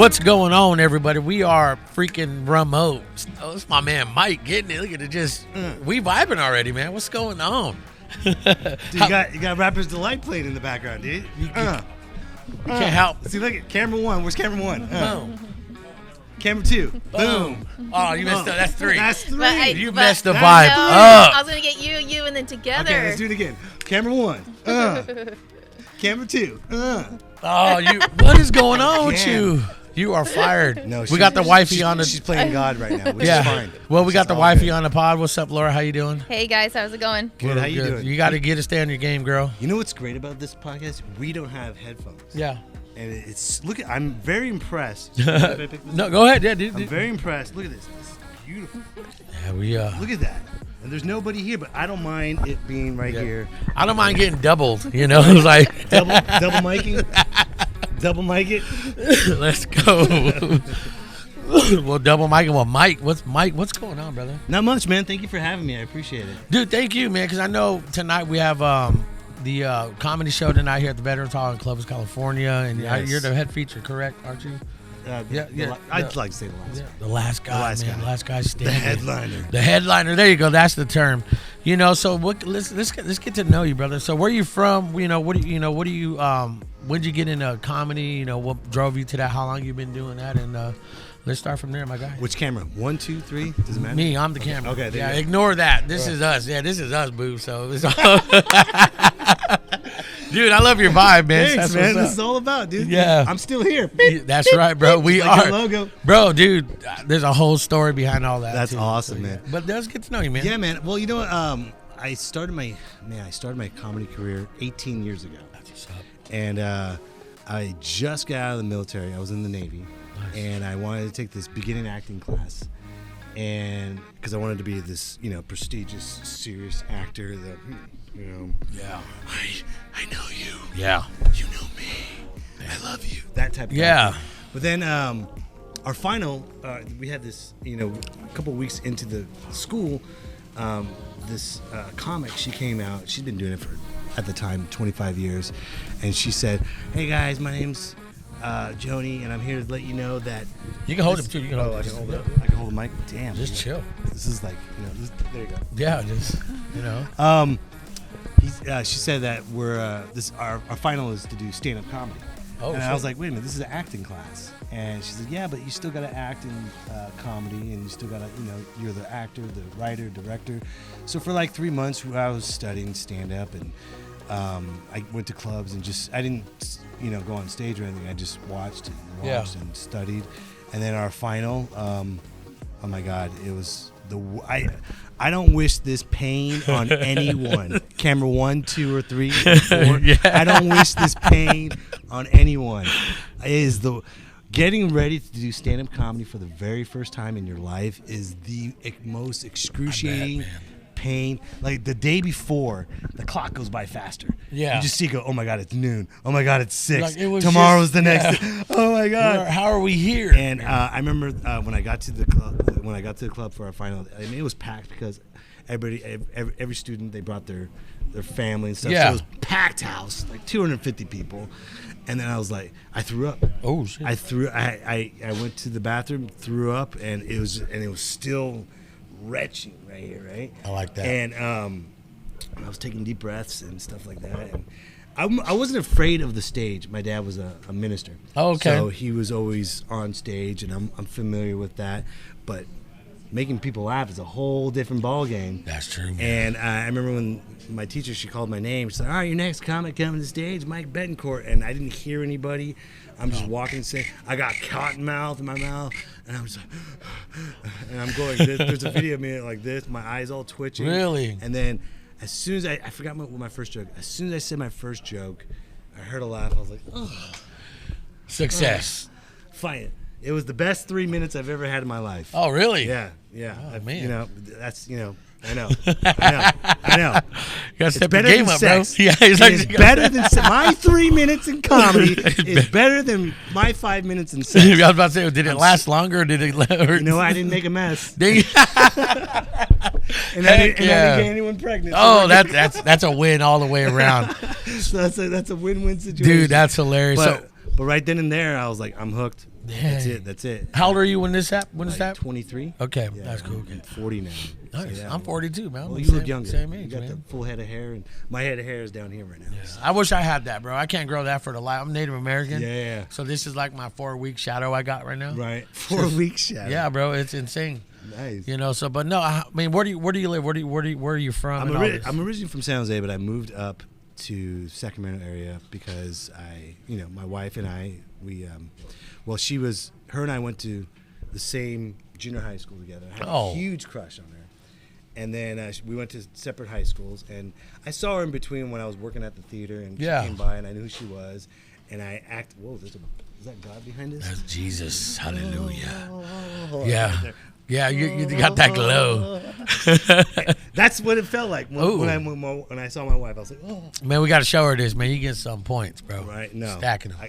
What's going on, everybody? We are freaking remote. Oh, it's my man Mike getting it. Look at it, just we vibing already, man. What's going on? Dude, you got Rapper's Delight playing in the background, dude. You can't help. See, look at camera one. Where's camera one? Boom. Camera two. Boom. Oh, you messed up. That's three. That's three. You messed the No, vibe I up. was gonna get you, and then together. Okay, let's do it again. Camera one. Camera two. Oh, what is going on with Again. you? You are fired. No, we got the wifey on the. She's playing God right now, which yeah. is fine. Well, we got It's the all wifey good. on the pod. What's up, Laura? How you doing? Hey guys, how's it going? Good. How you doing? You got to get to stay on your game, girl. You know what's great about this podcast? We don't have headphones. Yeah. And it's I'm very impressed. No, go ahead. Yeah, dude. I'm very impressed. Look at this. This is beautiful. Yeah, we Look at that. And there's nobody here, but I don't mind it being right here. I don't mind getting doubled. You know, like Double miking. Double mic it. Let's go. Well, double mic and Mike. What's going on, brother? Not much, man. Thank you for having me. I appreciate it. Dude, thank you, man. Because I know tonight we have the comedy show tonight here at the Veterans Hall in Columbus, California, and Yes. you're the head feature, correct? Aren't you? I'd like to say the last. Yeah, the last guy, last man. guy. The last guy standing. The headliner. The headliner. There you go. That's the term. You know. So let's get to know you, brother. So where are you from? You know what do you when'd you get into comedy? You know what drove you to that? How long you been doing that? And let's start from there, my guy. Which camera? 1, 2, 3? Does it matter? Me, I'm the camera. Okay, there yeah, you go. ignore that. This is us. Yeah, this is us, boo. So it's dude, I love your vibe, man. Thanks, That's man. what's This up. is all about, dude. Yeah. I'm still here. That's right, bro. We Like are. your logo. Bro, dude, there's a whole story behind all that. That's too. awesome, So, yeah. man. But let's get to know you, man. Yeah, man. Well, you know what? I started my comedy career 18 years ago. That's what's up. And I just got out of the military. I was in the Navy. Nice. And I wanted to take this beginning acting class. And because I wanted to be this, prestigious, serious actor that, Yeah. I know you. Yeah. You know me. I love you. That type of Yeah. thing. But then our final, we had this, a couple weeks into the school, this comic, she came out. She'd been doing it for, at the time, 25 years. And she said, hey, guys, my name's Joni, and I'm here to let you know that... You can hold it, too. You can hold I it. can hold it. I can hold the mic. Damn. Just chill. This is like, there you go. Yeah, just, She said that our final is to do stand-up comedy. Oh, and I shit. was like, wait a minute, this is an acting class. And she said, yeah, but you still got to act in comedy, and you still got to, you're the actor, the writer, director. So for like 3 months, I was studying stand-up, and I went to clubs and I didn't, go on stage or anything. I just watched and studied. And then our final, oh my God, it was I don't wish this pain on anyone. Camera 1, 2, or 3, or 4. Yeah. I don't wish this pain on anyone. It is getting ready to do stand-up comedy for the very first time in your life is the most excruciating pain. Like the day before, the clock goes by faster. Yeah. You just see it go, oh my God, it's noon. Oh my God, it's 6. Like, it was Tomorrow's just- the next yeah. day. Oh my God. How are we here? And I remember when I got to the club for our final, I mean, it was packed because every student, they brought their family and stuff. Yeah. So it was packed house, like 250 people. And then I was like, I threw up. Oh, shit. I went to the bathroom, threw up, and it was still retching right here, right? I like that. And I was taking deep breaths and stuff like that. And I wasn't afraid of the stage. My dad was a minister. Oh, okay. So he was always on stage, and I'm familiar with that. But making people laugh is a whole different ball game. That's true, man. And I remember when my teacher, she called my name. She said, all right, your next comic coming to the stage, Mike Betancourt. And I didn't hear anybody. I'm just walking, saying, I got cotton mouth in my mouth. And I'm just like, and I'm going, there's a video of me like this, my eyes all twitching. Really? And then as soon as I forgot what my first joke, as soon as I said my first joke, I heard a laugh. I was like, oh. Success. Fine. It was the best 3 minutes I've ever had in my life. Oh, really? Yeah. Oh, man. That's, I know. I know. You gotta It's step your better game than up, sex. bro. Yeah, he's like, It's better than my 3 minutes in comedy is better than my 5 minutes in sex. I was about to say, did it last longer? Or did it? I didn't make a mess, Dang. and I didn't get anyone pregnant. Oh, that's a win all the way around, so that's a win-win situation, dude. That's hilarious. But right then and there, I was like, I'm hooked. That's it. How old are you when this happened? When Like this happened? 23. Okay, Yeah, that's cool. I'm 40 now. Nice. So, yeah, I'm 42, man. Well, I'm you same, look younger. Same age, you got man. the full head of hair, and my head of hair is down here right now. So. I wish I had that, bro. I can't grow that for the life. I'm Native American. Yeah. So this is like my 4-week shadow I got right now. Right. 4 weeks shadow. Yeah, bro. It's insane. Nice. You know. So, but no. I mean, where do you live? Where are you from? I'm originally from San Jose, but I moved up to Sacramento area because my wife and I, her and I went to the same junior high school together. I had a huge crush on her. And then we went to separate high schools, and I saw her in between when I was working at the theater, and she came by, and I knew who she was, and I acted. Whoa, is that God behind us? That's Jesus. Hallelujah. Yeah. Yeah, you got that glow. That's what it felt like when I saw my wife. I was like, oh. Man, we got to show her this, man. You get some points, bro. Right? No. Stacking them.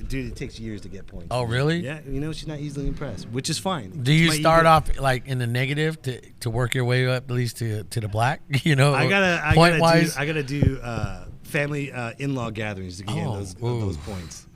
Dude, it takes years to get points. Oh, really? Yeah, she's not easily impressed, which is fine. Do you start off like in the negative to work your way up at least to the black? You know, I gotta do family in-law gatherings to gain those points.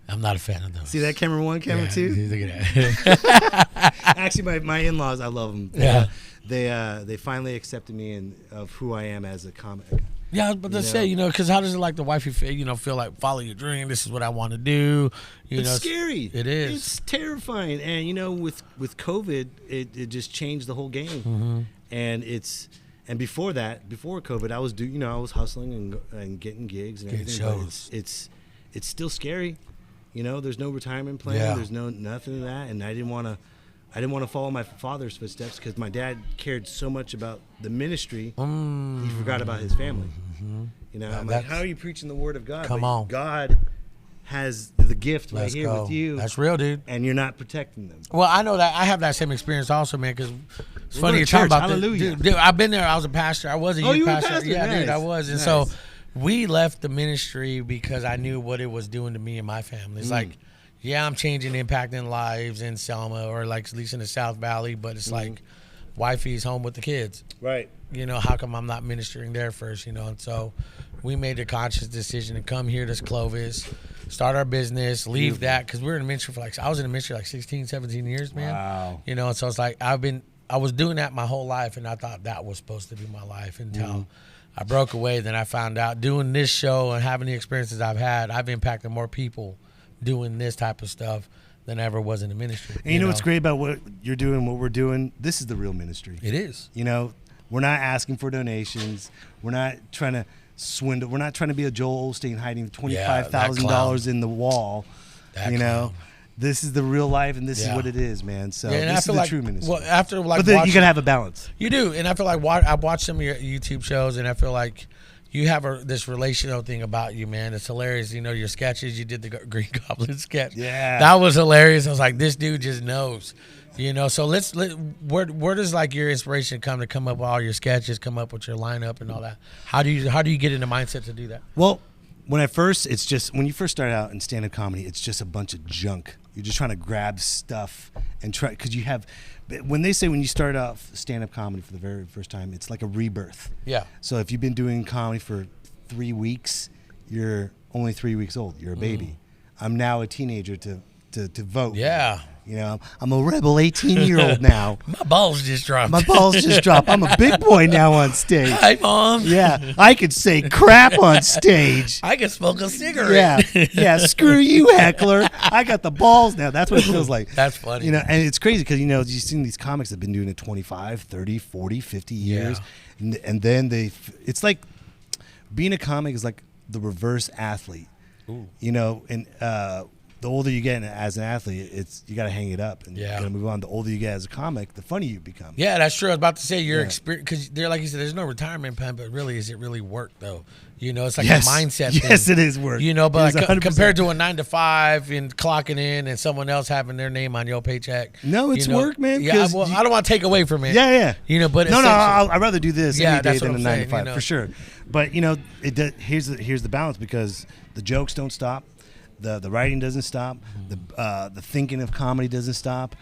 I'm not a fan of those. See that camera 1, camera 2? Look at that. Actually, my in-laws, I love them. Yeah. They finally accepted me of who I am as a comic. Yeah, but let's say, because how does it like the wife you feel like follow your dream? This is what I want to do. It's scary. It is. It's terrifying, and with COVID, it just changed the whole game. Mm-hmm. And before COVID, I was hustling and getting gigs and everything. Shows. But it's still scary. There's no retirement plan. Yeah. There's nothing of that, and I didn't want to follow my father's footsteps because my dad cared so much about the ministry. He forgot about his family. Mm-hmm. I'm like, how are you preaching the word of God? Come on. God has the gift right here with you. That's real, dude. And you're not protecting them. Well, I know that. I have that same experience also, man, because it's funny you're talking about this. Dude, I've been there. I was a pastor. I was a youth pastor. Pastor? Yeah, Nice. dude, I was. And so we left the ministry because I knew what it was doing to me and my family. It's like, yeah, I'm changing, impacting lives in Selma or like at least in the South Valley, but it's like wifey's home with the kids. Right. How come I'm not ministering there first, And so we made a conscious decision to come here to Clovis, start our business, leave that, because we were in the ministry I was in the ministry 16, 17 years, man. Wow. And so it's like I was doing that my whole life, and I thought that was supposed to be my life until I broke away. Then I found out doing this show and having the experiences I've had, I've impacted more people doing this type of stuff than I ever was in the ministry. And you know what's great about what you're doing, what we're doing? This is the real ministry. It is. We're not asking for donations. We're not trying to swindle. We're not trying to be a Joel Osteen hiding $25,000 in the wall. This is the real life, and this is what it is, man. So this is the true ministry. Well, after but you gotta have a balance. You do, and I feel like I've watched some of your YouTube shows, and I feel like you have this relational thing about you, man. It's hilarious. Your sketches. You did the Green Goblin sketch. Yeah, that was hilarious. I was like, this dude just knows. So where does like your inspiration come up with all your sketches, come up with your lineup and all that? How do you get in the mindset to do that? Well, when you first start out in stand-up comedy, it's just a bunch of junk. You're just trying to grab stuff and try, because when they say when you start off stand-up comedy for the very first time, it's like a rebirth. Yeah. So if you've been doing comedy for 3 weeks, you're only 3 weeks old. You're a baby. I'm now a teenager to vote. Yeah. I'm a rebel 18-year-old now. My balls just dropped. I'm a big boy now on stage. Hi, Mom. Yeah, I could say crap on stage. I can smoke a cigarette. Yeah. Screw you, heckler. I got the balls now. That's what it feels like. That's funny. And it's crazy because you've seen these comics that have been doing it 25, 30, 40, 50 years, and then it's like being a comic is like the reverse athlete. Ooh. The older you get as an athlete, you got to hang it up and you got to move on. The older you get as a comic, the funnier you become. Yeah, that's true. I was about to say your experience, because like you said, there's no retirement plan, but really, is it really work though? It's like a mindset thing. Yes, it is work. But compared to a 9 to 5 and clocking in and someone else having their name on your paycheck. No, it's work, man. Yeah, I don't want to take away from it. Yeah. But I'd rather do this any day than a 9 to 5 for sure. But here's the balance, because the jokes don't stop. The writing doesn't stop. The thinking of comedy doesn't stop.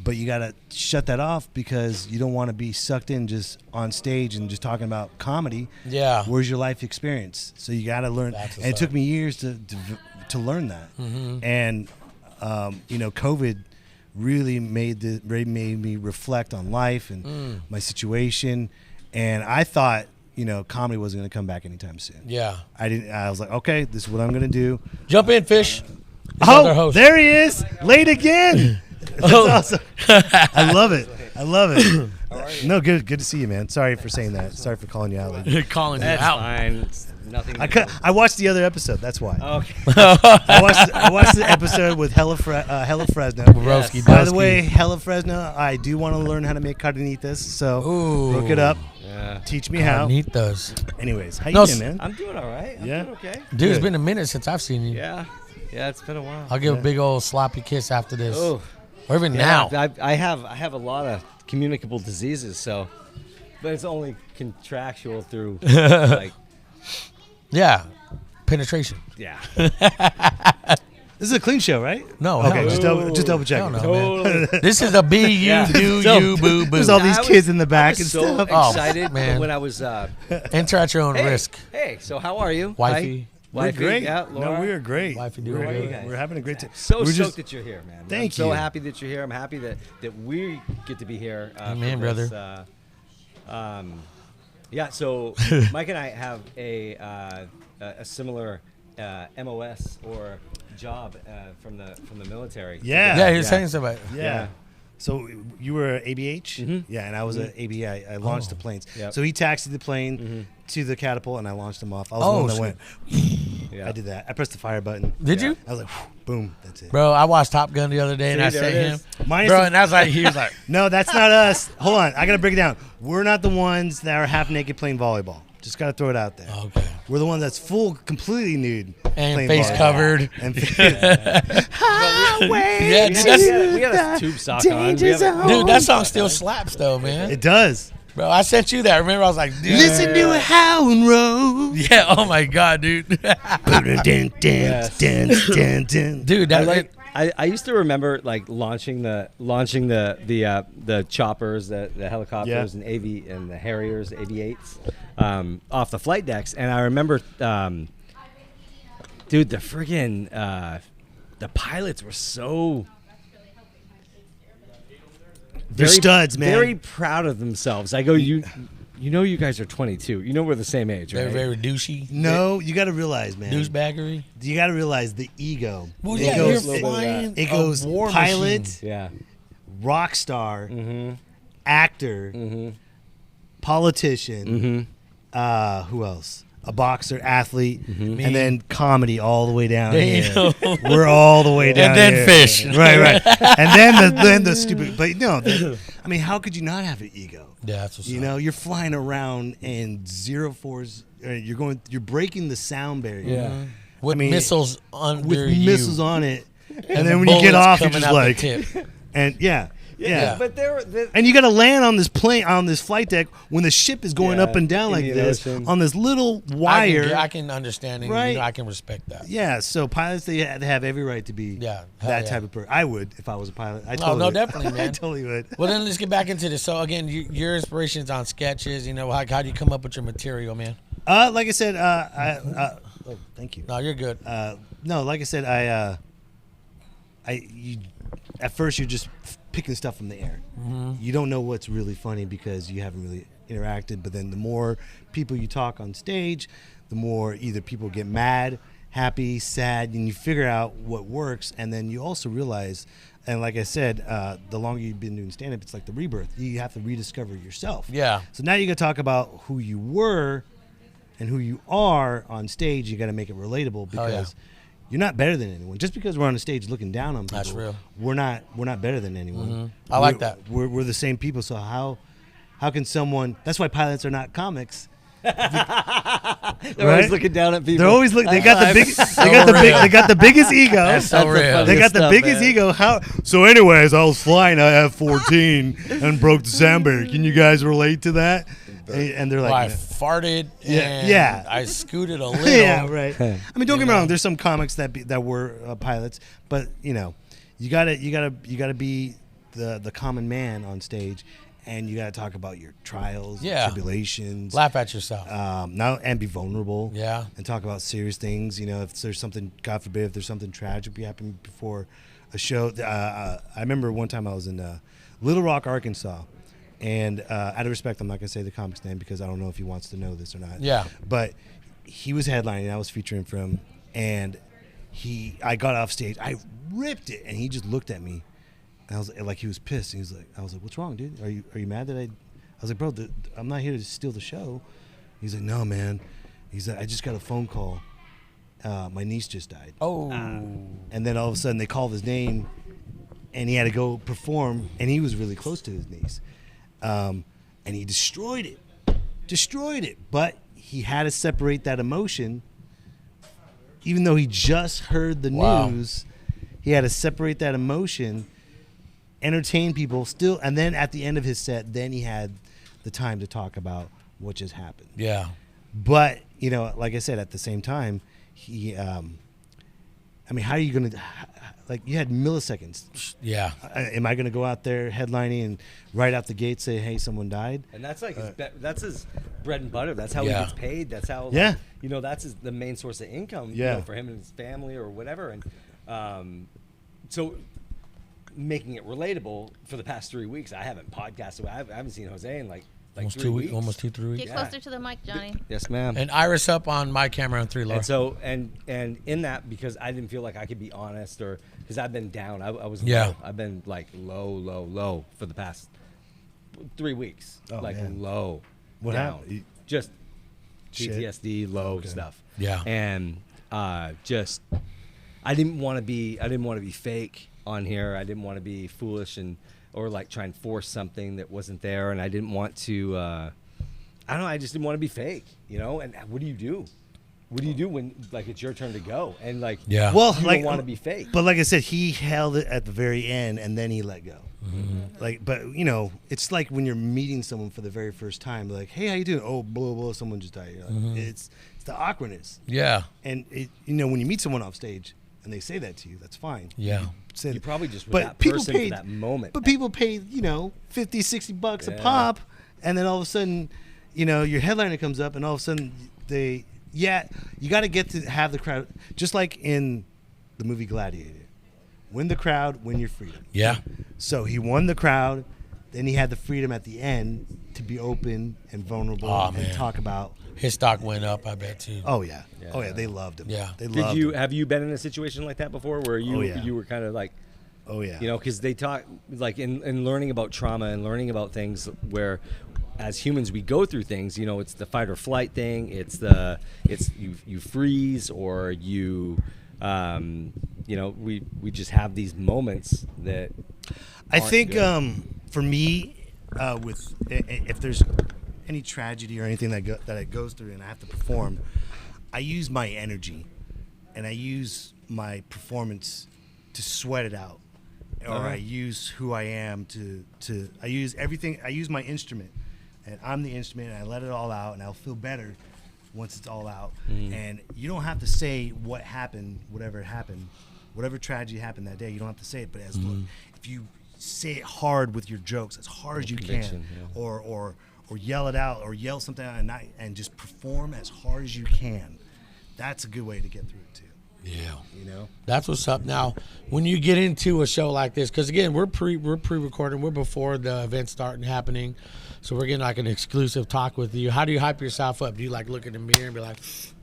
But you got to shut that off because you don't want to be sucked in just on stage and just talking about comedy. Yeah. Where's your life experience? So you got to learn. And it took me years to learn that. Mm-hmm. And COVID really made me reflect on life and my situation, and I thought comedy wasn't going to come back anytime soon. Yeah. I was like, okay, this is what I'm going to do. Jump in, Fish. Other host. There he is, late again. That's awesome. I love it. No, good to see you, man. Sorry for saying that. Sorry for calling you out. Calling That's you out. fine. It's nothing. I watched the other episode. That's why. Okay. I watched the episode with Hella Fresno. Broski, By the broski. way, Hella Fresno, I do want to learn how to make carnitas, so look it up. Yeah. Teach me how. Carnitas. Anyways, how No, you doing, man? I'm doing all right. I'm Yeah. doing okay. Dude, it's been a minute since I've seen you. Yeah. Yeah, it's been a while. I'll give a big old sloppy kiss after this. Oh. Or even Yeah, now. I have a lot of communicable diseases, so, but it's only contractual through like, Yeah. Penetration. yeah. This is a clean show, right? No. Okay, hell just double check. Hell no, Totally. man. This is a B, you, Yeah. do, So, you, boo, boo. there's all these I was- kids in the I back was and so stuff. Oh, excited man. when I was. Enter at your own Hey, risk. hey, so how are you, Wifey. We're Wifey, great. Yeah, Laura. No, we are great. Wifey doing How are you good. guys? We're having a great time. So We're stoked just- that you're here, man. Thank I'm so you. happy that you're here. I'm happy that we get to be here. Amen, for this, brother. Yeah. So Mike and I have a similar MOS or job from the military. Yeah. Yeah, he was saying something. Yeah. Yeah. So you were a ABH? Mhm. Yeah, and I was a ABA. I launched the planes. Yep. So he taxied the plane to the catapult, and I launched him off. I was Oh, the one that shit. went. Yeah. I did that. I pressed the fire button. Did Yeah. you? I was like, boom, that's it. Bro, I watched Top Gun the other day and See, I there said it him. is. Minus Bro, the- and I was like, he was like, No, that's not us. Hold on. I got to break it down. We're not the ones that are half naked playing volleyball. Just got to throw it out there. okay. We're the one that's completely nude. And playing face volleyball. covered. And Yeah, dude, that's, we had a tube sock on. We have a- dude, that song still slaps though, man. it does. Bro, I sent you that. Remember, I was like, dude. Listen to a hound roll. Yeah, oh my God, dude. Dude, Dude, that like, I used to remember like launching the choppers, the helicopters, Yeah. and the Harriers, AV-8s, off the flight decks, and I remember, dude, the friggin' the pilots were so. They're studs, man. Very proud of themselves. I go, you guys are 22. You know we're the same age, right? they're very douchey. No, you got to realize, man. Douchebaggery. You got to realize the ego. Well, it yeah, goes, you're flying it a goes war pilot, machine. Yeah. rock star, Mm-hmm. actor, Mm-hmm. politician. Mm-hmm. Who else? A boxer, athlete, Me. and then comedy all the way down There here. you go. We're all the way down then here. fish. Right. And then the stupid. But no, I mean, how could you not have an ego? Yeah, that's what's You up. know, you're flying around in 04s. You're breaking the sound barrier. Yeah. With I mean, missiles under with you. missiles on it, and the then when you get bullets off, you're coming just out the like, tip. and yeah. But they're And you got to land on this plane, on this flight deck, when the ship is going Yeah, up and down like Indian this, Ocean. on this little wire. I can understand it. Right. You know, I can respect that. Yeah, so pilots, they have every right to be Yeah, hell that yeah. type of person. I would if I was a pilot. I No, totally no, would. definitely, man. I totally would. Well, then let's get back into this. So again, your inspirations on sketches. You know, how do you come up with your material, man? Like I said, oh, thank you. No, you're good. No, like I said, at first you're just picking stuff from the air. Mm-hmm. You don't know what's really funny because you haven't really interacted. But then the more people you talk on stage, the more either people get mad, happy, sad, and you figure out what works. And then you also realize, and like I said, the longer you've been doing stand-up, it's like the rebirth. You have to rediscover yourself. Yeah. So now you got to talk about who you were and who you are on stage. You got to make it relatable Oh, yeah. because you're not better than anyone. Just because we're on a stage looking down on people, That's real. We're not better than anyone. I like that. We're the same people. So how can someone? That's why pilots are not comics. They're Right? always looking down at people. They're always looking. They got the big. So They got the big. real. They got the biggest ego. That's so That's the real. They got the stuff, biggest man. ego. How? So, anyways, I was flying a F-14 and broke the sound barrier. Can you guys relate to that? And they're Well, like, I farted Yeah, and yeah. I scooted a little. yeah, right. I mean, don't get me know? wrong. There's some comics that were pilots, but you gotta be the common man on stage, and you gotta talk about your trials, Yeah. tribulations, Laugh at yourself. and be vulnerable. Yeah. and talk about serious things. You know, if there's something, God forbid, if there's something tragic happened before a show. I remember one time I was in Little Rock, Arkansas, and out of respect, I'm not gonna say the comic's name because I don't know if he wants to know this or not. Yeah. But he was headlining. I was featuring for him, and I got off stage. I ripped it, and he just looked at me, and I was like he was pissed. And I was like, "What's wrong, dude? Are you mad that I was like, bro, I'm not here to steal the show." He's like, "No, man." He's like, "I just got a phone call. My niece just died." Oh. And then all of a sudden they called his name, and he had to go perform, and he was really close to his niece. And he destroyed it. But he had to separate that emotion. Even though he just heard the news, he had to separate that emotion, entertain people still, and then at the end of his set, then he had the time to talk about what just happened. Yeah. But, like I said, at the same time, he, how are you going to, you had milliseconds. Yeah. Am I going to go out there headlining and right out the gate say, hey, someone died? And that's like that's his bread and butter. That's how he Yeah. gets paid. That's how that's the main source of income for him and his family or whatever. And so making it relatable for the past 3 weeks, I haven't podcasted. I haven't seen Jose in like Almost 3 2 weeks. weeks. Almost 3 weeks. Get closer to the mic, Johnny. Yes, ma'am. And Iris up on my camera on 3, Laura. And so and in that, because I didn't feel like I could be honest, or because I've been down, I was low. I've been like low for the past 3 weeks. Oh, man. Low. What down. happened? Just Shit. PTSD, low stuff. Yeah. And just I didn't want to be fake on here. I didn't want to be foolish or like try and force something that wasn't there, and I didn't want to I don't know, I just didn't want to be fake, and what do you do? What do you do when it's your turn to go and Well, you don't want to be fake? But like I said, he held it at the very end and then he let go. Mm-hmm. But it's like when you're meeting someone for the very first time, like, hey, how you doing? Oh, blah blah, someone just died. You're like, it's the awkwardness. Yeah. And when you meet someone off stage and they say that to you, that's fine. Yeah. You probably just were but that people person paid, for that moment. But people paid, $50-$60 a pop, and then all of a sudden, your headliner comes up, and all of a sudden you got to get to have the crowd, just like in the movie Gladiator. Win the crowd, win your freedom. Yeah. So he won the crowd, then he had the freedom at the end to be open and vulnerable and talk about. His stock went up, I bet, too. Oh yeah. Oh yeah, they loved him. Yeah. They loved him. Have you been in a situation like that before where you were kind of like, oh yeah, because they talk like in learning about trauma and learning about things where as humans we go through things, it's the fight or flight thing, it's you freeze, or we just have these moments that I think good. For me, with if there's any tragedy or anything that I goes through and I have to perform, I use my energy and I use my performance to sweat it out, or I use who I am to I use everything. I use my instrument, and I'm the instrument, and I let it all out, and I'll feel better once it's all out. And you don't have to say what happened, whatever happened, whatever tragedy happened that day. You don't have to say it, but if you say it hard with your jokes, as hard as you can, or yell it out, or yell something out at night, and just perform as hard as you can. That's a good way to get through it too. Yeah. That's what's up. Now, when you get into a show like this, because again, we're pre-recording, we're before the event starting happening, so we're getting like an exclusive talk with you. How do you hype yourself up? Do you look in the mirror and be like,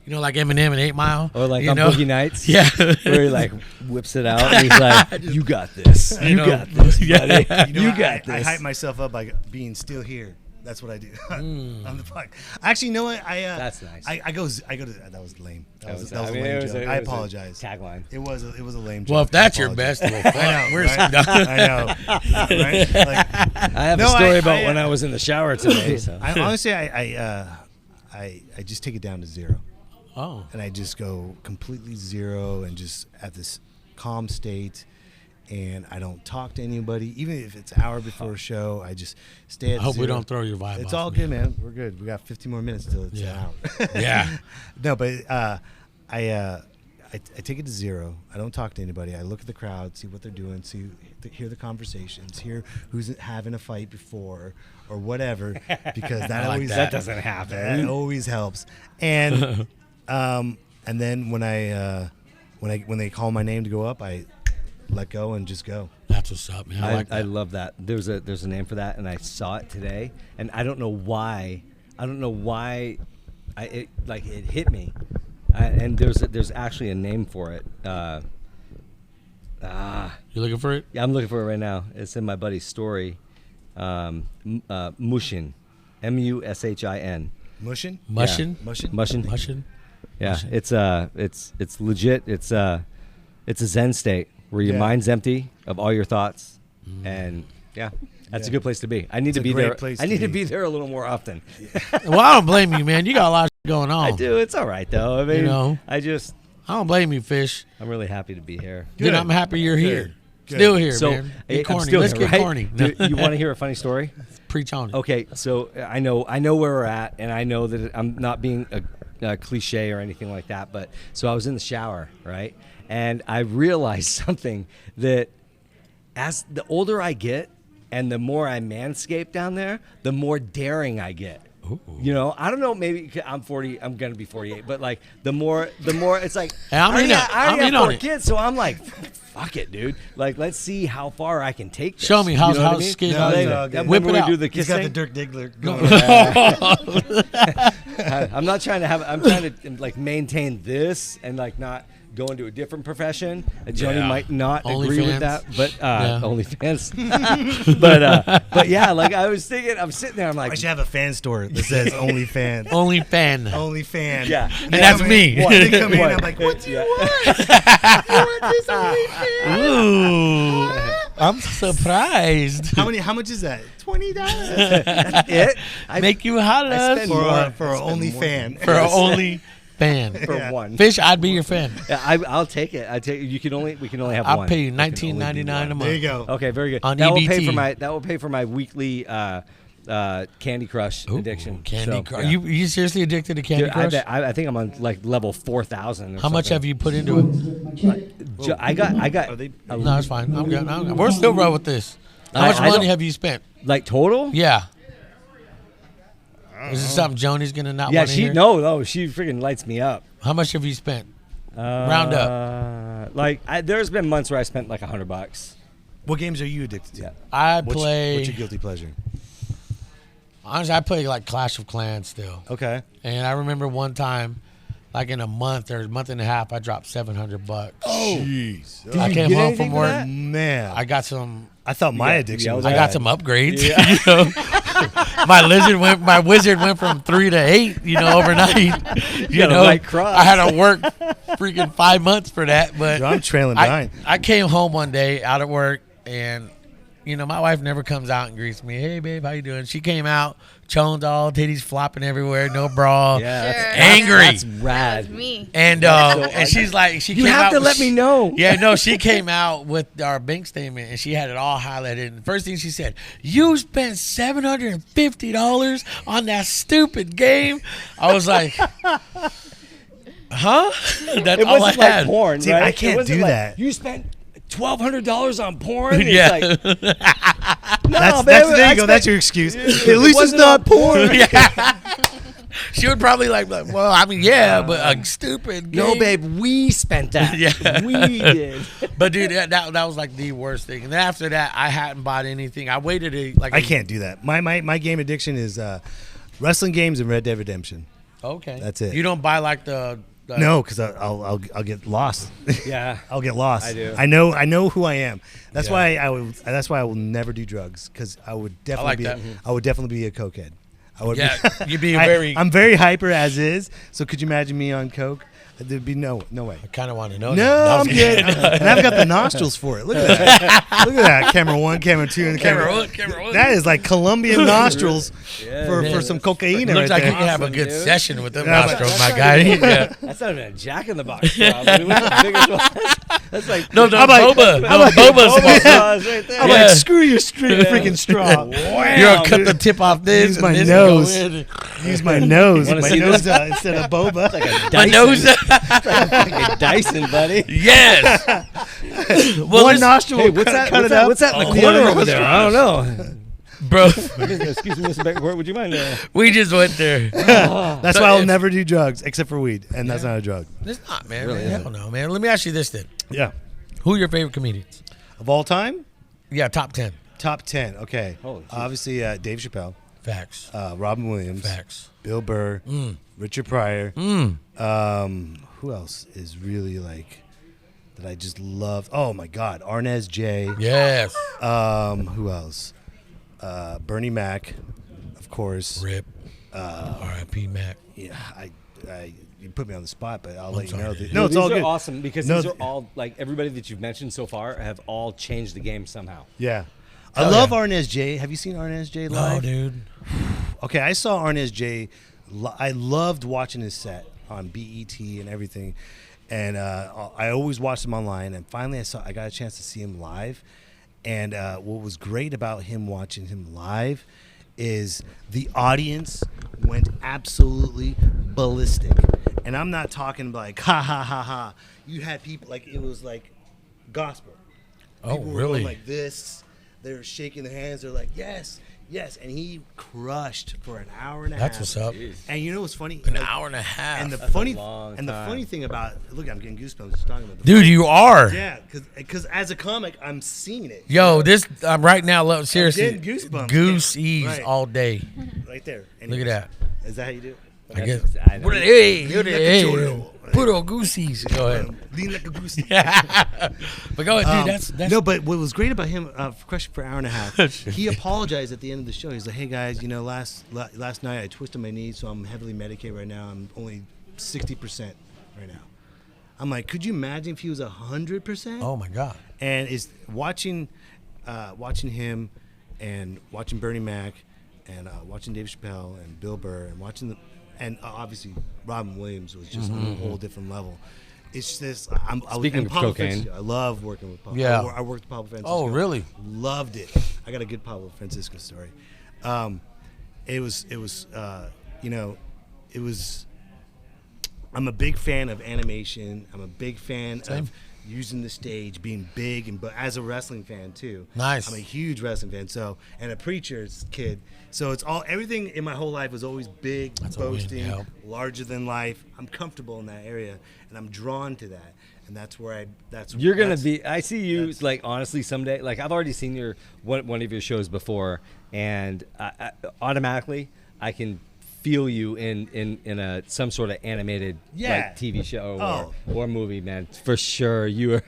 like Eminem in 8 Mile, or like on Boogie Nights? Yeah, where he whips it out and he's like, "You got this, you got this, buddy. You got this." I hype myself up by being still here. That's what I do on the podcast. Actually, you know what? That's nice. I go to that was lame. That was a I lame mean, joke. I apologize. Tagline. It was a lame joke. Well, if that's your best, I know. I know. Right? I have a story about when I was in the shower today. So. Honestly, I just take it down to zero. Oh. And I just go completely zero and just at this calm state. And I don't talk to anybody, even if it's an hour before a show. I just stay at I hope zero. we don't throw your vibe It's off, all good, man. We're good. We got 15 more minutes till it's an hour. Yeah. No, but I take it to zero. I don't talk to anybody. I look at the crowd, see what they're doing, hear the conversations, hear who's having a fight before or whatever, because that doesn't happen. That always helps. And then when they call my name to go up, I let go and just go. That's what's up, man. I like I that. love that. There's a name for that, and I saw it today, and I don't know why. It hit me, and there's actually a name for it. You looking for it? Yeah, I'm looking for it right now. It's in my buddy's story. Mushin, Mushin. Mushin? Mushin? Mushin? Mushin. Mushin? Yeah, Mushin. it's legit. It's a Zen state where your Yeah. mind's empty of all your thoughts, and that's a good place to be. I need to a be great there. place I to need to be. be there a little more often. Well, I don't blame you, man. You got a lot of shit going on. I do. It's all right though. I mean, You know. I don't blame you, Fish. I'm really happy to be here. Then I'm happy you're here. Good. Still here, So man. Get I'm corny. still Let's here, get right? corny. You want to hear a funny story? Preach on it. Okay, so I know where we're at, and I know that I'm not being a cliche or anything like that. But so I was in the shower, right, and I realized something that as the older I get, and the more I manscape down there, the more daring I get. Ooh. You know, I don't know. Maybe I'm 40. I'm gonna be 48. But like, the more it's like. Hey, I'm in I already on have 4 it. kids, so I'm like, fuck it, dude. Like, let's see how far I can take this. Show me You how's know what I how's mean? skin. No, how's it's it? all good. Whip Remember it we out. do the He's got the kissing? Dirk Diggler going. I'm not trying to have. I'm trying to like maintain this and like not go into a different profession. Joni Yeah. might not agree OnlyFans. with that, but Yeah. OnlyFans. but yeah, like I was thinking, I'm sitting there, I'm like, I should have a fan store that says OnlyFans. Only fan. OnlyFan. yeah, And that's me. They come in, What? I'm like, what do you Yeah. want? You want this OnlyFans? Ooh. I'm surprised. How much is that? $20 That's it. I Make you holler I spend for more. a, for I an spend more. OnlyFan. for only fan. for Yeah. one. Fish, I'd be your fan. Yeah, I'll take it. I take. We can only have I'll one. pay you We can only do $19.99 a one. month. There you go. Okay, very good. On that will pay EBT. for my weekly Candy Crush Ooh, addiction. Candy So, Crush. yeah. You seriously addicted to Candy Dude, Crush? I think I'm on like level 4,000. How much have you put into it? I got Are they- No, it's fine. I'm good. We're still rolling with this. How much I money don't- have you spent? like total. Yeah. Is this something Joni's gonna not Yeah, want to she hear? no, she freaking lights me up. How much have you spent? Round up. Like there's been months where I spent like $100. What games are you addicted to? Yeah. I What's play. your guilty pleasure? Honestly, I play like Clash of Clans still. Okay. And I remember one time, like in a month or a month and a half, I dropped $700. Oh, jeez. I you came get home anything from for work. that? Man, I got some. I thought my got- addiction yeah, was I bad. got some upgrades. You know? My wizard went from 3 to 8. You know, overnight. You got a know, right cross. I had to work freaking 5 months for that. But Dude, I'm trailing behind. I came home one day out of work, and you know my wife never comes out and greets me. Hey babe, how you doing? She came out, chones all, titties flopping everywhere, no bra, Yeah, Sure. angry. That's That rad. was me. and and she's like, she You came have out to let me know. Yeah, no, she came out with our bank statement and she had it all highlighted. And the first thing she said, "You spent $750 on that stupid game." I was like, "Huh?" That's It all I wasn't like had. porn, See, right? I It can't wasn't do like, that. You spent $1,200 on porn. It's Yeah. like, no, That's babe, there I you go. spent- That's your excuse. At least it's wasn't not on porn. She would probably like, well, I mean, yeah, but a stupid game. No, babe, we spent that. Yeah. We did. But dude, that was like the worst thing. And then after that, I hadn't bought anything. I waited I can't do that. My game addiction is wrestling games and Red Dead Redemption. Okay, That's it. You don't buy like the No, because I'll get lost. Yeah. I'll get lost. I do. I know who I am. That's Yeah. why I would. That's why I will never do drugs because I would definitely like be. that. I would definitely be a cokehead. I would. Yeah, be, you'd be very. I'm very hyper as is. So could you imagine me on coke? There'd be no way. I kind of want to know. No, that. I'm good. And I've got the nostrils for it. Look at that. Look at that. Camera 1, camera 2, and Camera one. That is like Colombian nostrils for man. some cocaine It looks right like there. you can have a Awesome, good dude. session with them Yeah, nostrils, that's my not guy. even- Yeah. That's not even a Jack in the Box straw. But it was the biggest one. That's like No, I'm like- boba. I'm like- Boba's Boba straws right there. I'm Yeah. like, screw your freaking straw. You're gonna cut the tip off this. Use and my this and go nose. in. Use my nose. Wanna My see nose this? instead of boba. Like a My Dyson. nose. Like a Dyson, buddy. Yes. Well, One listen, nostril. Hey, what's that? Cut What's it that? up. What's that in Oh, the corner yeah. over there? I don't know. bro. Excuse me, Mr. Beckford. Would you mind? We just went there. That's So why I'll if- never do drugs except for weed, and that's not a drug. It's not, man. Really Hell no, man. Let me ask you this then. Yeah. Who are your favorite comedians? Of all time, Yeah, top 10. top 10. Okay, Holy shit. obviously Dave Chappelle, Facts. Robin Williams, Facts. Bill Burr, Richard Pryor. Who else is really like that I just love? Oh my God, Arnez J. Yes. Who else? Bernie Mac, of course. Rip. R.I.P. Mac. Yeah, you put me on the spot, but I'll let you sorry, know. dude. No, it's these all are good. awesome because No, these are all like everybody that you've mentioned so far have all changed the game somehow. Yeah, I Hell love yeah. Arnez J. Have you seen Arnez J No, live? dude. Okay, I saw Arnez J. I loved watching his set on BET and everything, and I always watched him online. And finally, I got a chance to see him live. And what was great about watching him live is the audience went absolutely ballistic. And I'm not talking like ha ha ha ha. You had people like it was like gospel. Oh, People were really? going like this. They're shaking their hands. They're like, yes, yes. And he crushed for an hour and a half. That's what's up. And you know what's funny? An Like, hour and a half. And the That's a funny long and the time. funny thing about look, I'm getting goosebumps just talking about. Dude, you are. Yeah, because as a comic, I'm seeing it. Yo, this right now, look, seriously, getting goosebumps. goose-ease Right. all day. Right there. Look at that. Is that how you do? I guess. I know. Put it, hey, Lean put it, like a hey, cholo. put on goosies. Go ahead. Lean like a goose. But go ahead, dude. That's No, but what was great about him, crushed for an hour and a half, he apologized at the end of the show. He's like, "Hey guys, you know, last night I twisted my knee, so I'm heavily medicated right now. I'm only 60% right now." I'm like, could you imagine if he was 100%? Oh my God. And is watching him, and watching Bernie Mac, and watching Dave Chappelle and Bill Burr, and watching obviously Robin Williams was just on a whole different level. It's just Speaking of Pablo cocaine. Francisco, I love working with Pablo. Yeah. I worked with Pablo Francisco. Oh, really? Loved it. I got a good Pablo Francisco story. It was I'm a big fan of animation. I'm a big fan of using the stage, being big, but as a wrestling fan too. Nice. I'm a huge wrestling fan, and a preacher's kid. So it's everything in my whole life was always big, That's a win, boasting, yeah. larger than life. I'm comfortable in that area, and I'm drawn to that, and that's where You're gonna that's- be. I see you that's- like honestly someday. Like I've already seen one of your shows before, and automatically I can feel you in some sort of animated like TV show or movie, man. For sure, you're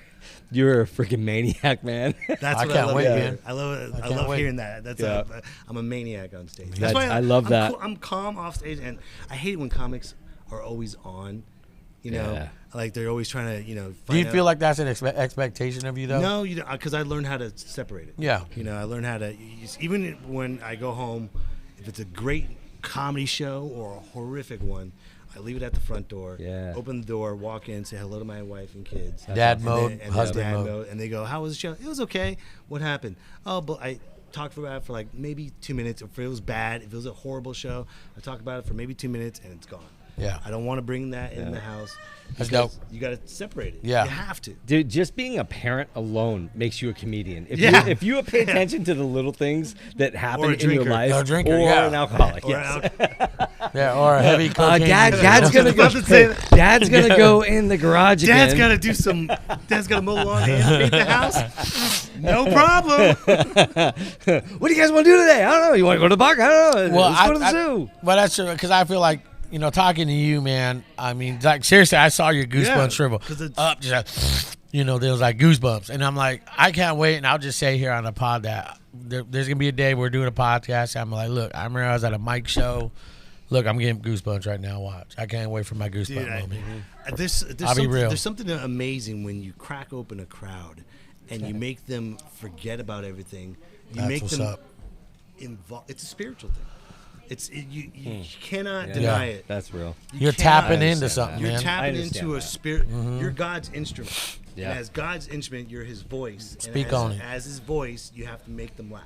a freaking maniac, man. That's I what can't I love. wait, hearing. man. I love it. I can't love wait. hearing that. That's Yeah. I'm a maniac on stage. That's- I love I'm that. I'm calm off stage, and I hate when comics are always on. You know, Yeah. like they're always trying to, Do you find out- feel like that's an expectation of you, though? No, because I learned how to separate it. Yeah. I learned how to even when I go home, if it's a great comedy show or a horrific one, I leave it at the front door. Yeah. Open the door, walk in, say hello to my wife and kids. Dad And mode, then husband dad mode. And they go, "How was the show?" "It was okay." "What happened?" "Oh, but I talked about it for like maybe 2 minutes. If it was bad, if it was a horrible show, I talk about it for maybe 2 minutes and it's gone." Yeah. I don't want to bring that in the house. That's because dope. You got to separate it. Yeah. You have to. Dude, just being a parent alone makes you a comedian. Yeah. If you pay attention to the little things that happen Or a in your drinker. life, Or a drinker, or yeah. an alcoholic, Or yes. Yeah, or a heavy cocaine. Dad's gonna go. about to say that. Dad's gonna go in the garage Dad's again. got to do some. Dad's got to mow the lawn and paint the house. No problem. What do you guys want to do today? I don't know. You want to go to the park? I don't know. Well, Let's go to the zoo. But that's true, because I feel like, talking to you, man, I mean, like, seriously, I saw your goosebumps Yeah, shrivel 'cause it's- up, just there was like goosebumps. And I'm like, I can't wait. And I'll just say here on the pod that there's going to be a day we're doing a podcast. I'm like, look, I remember I was at a mic show. Look, I'm getting goosebumps right now. Watch. I can't wait for my goosebump Dude, moment. I'll be real. There's something amazing when you crack open a crowd and you make them forget about everything. You That's make what's them up. involved. It's a spiritual thing. You cannot Yeah. deny it. That's real. You're cannot- tapping I into understand something, that. You're man. tapping understand into a that. spirit. You're God's instrument. Yeah. And as God's instrument, you're His voice. Speak and as, on it. As His voice, you have to make them laugh.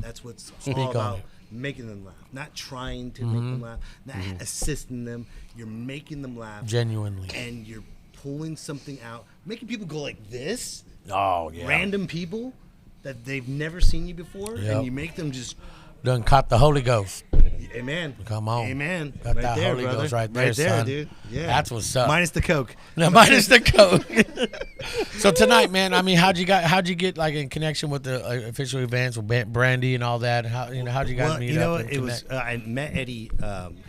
That's what's Speak all on about. it. Making them laugh, not trying to make them laugh, not assisting them. You're making them laugh, Genuinely. and you're pulling something out, making people go like this. Oh, yeah. Random people that they've never seen you before, Yep. and you make them just. Done caught the Holy Ghost. Amen. Come on. Amen. Got right that there, Holy brother. Ghost right there, son. dude. Yeah. That's what's up. Minus the Coke. No, minus the Coke. So tonight, man, I mean, how'd you get like in connection with the official events with Brandy and all that? How'd you guys meet up? And it was connect? I met Eddie.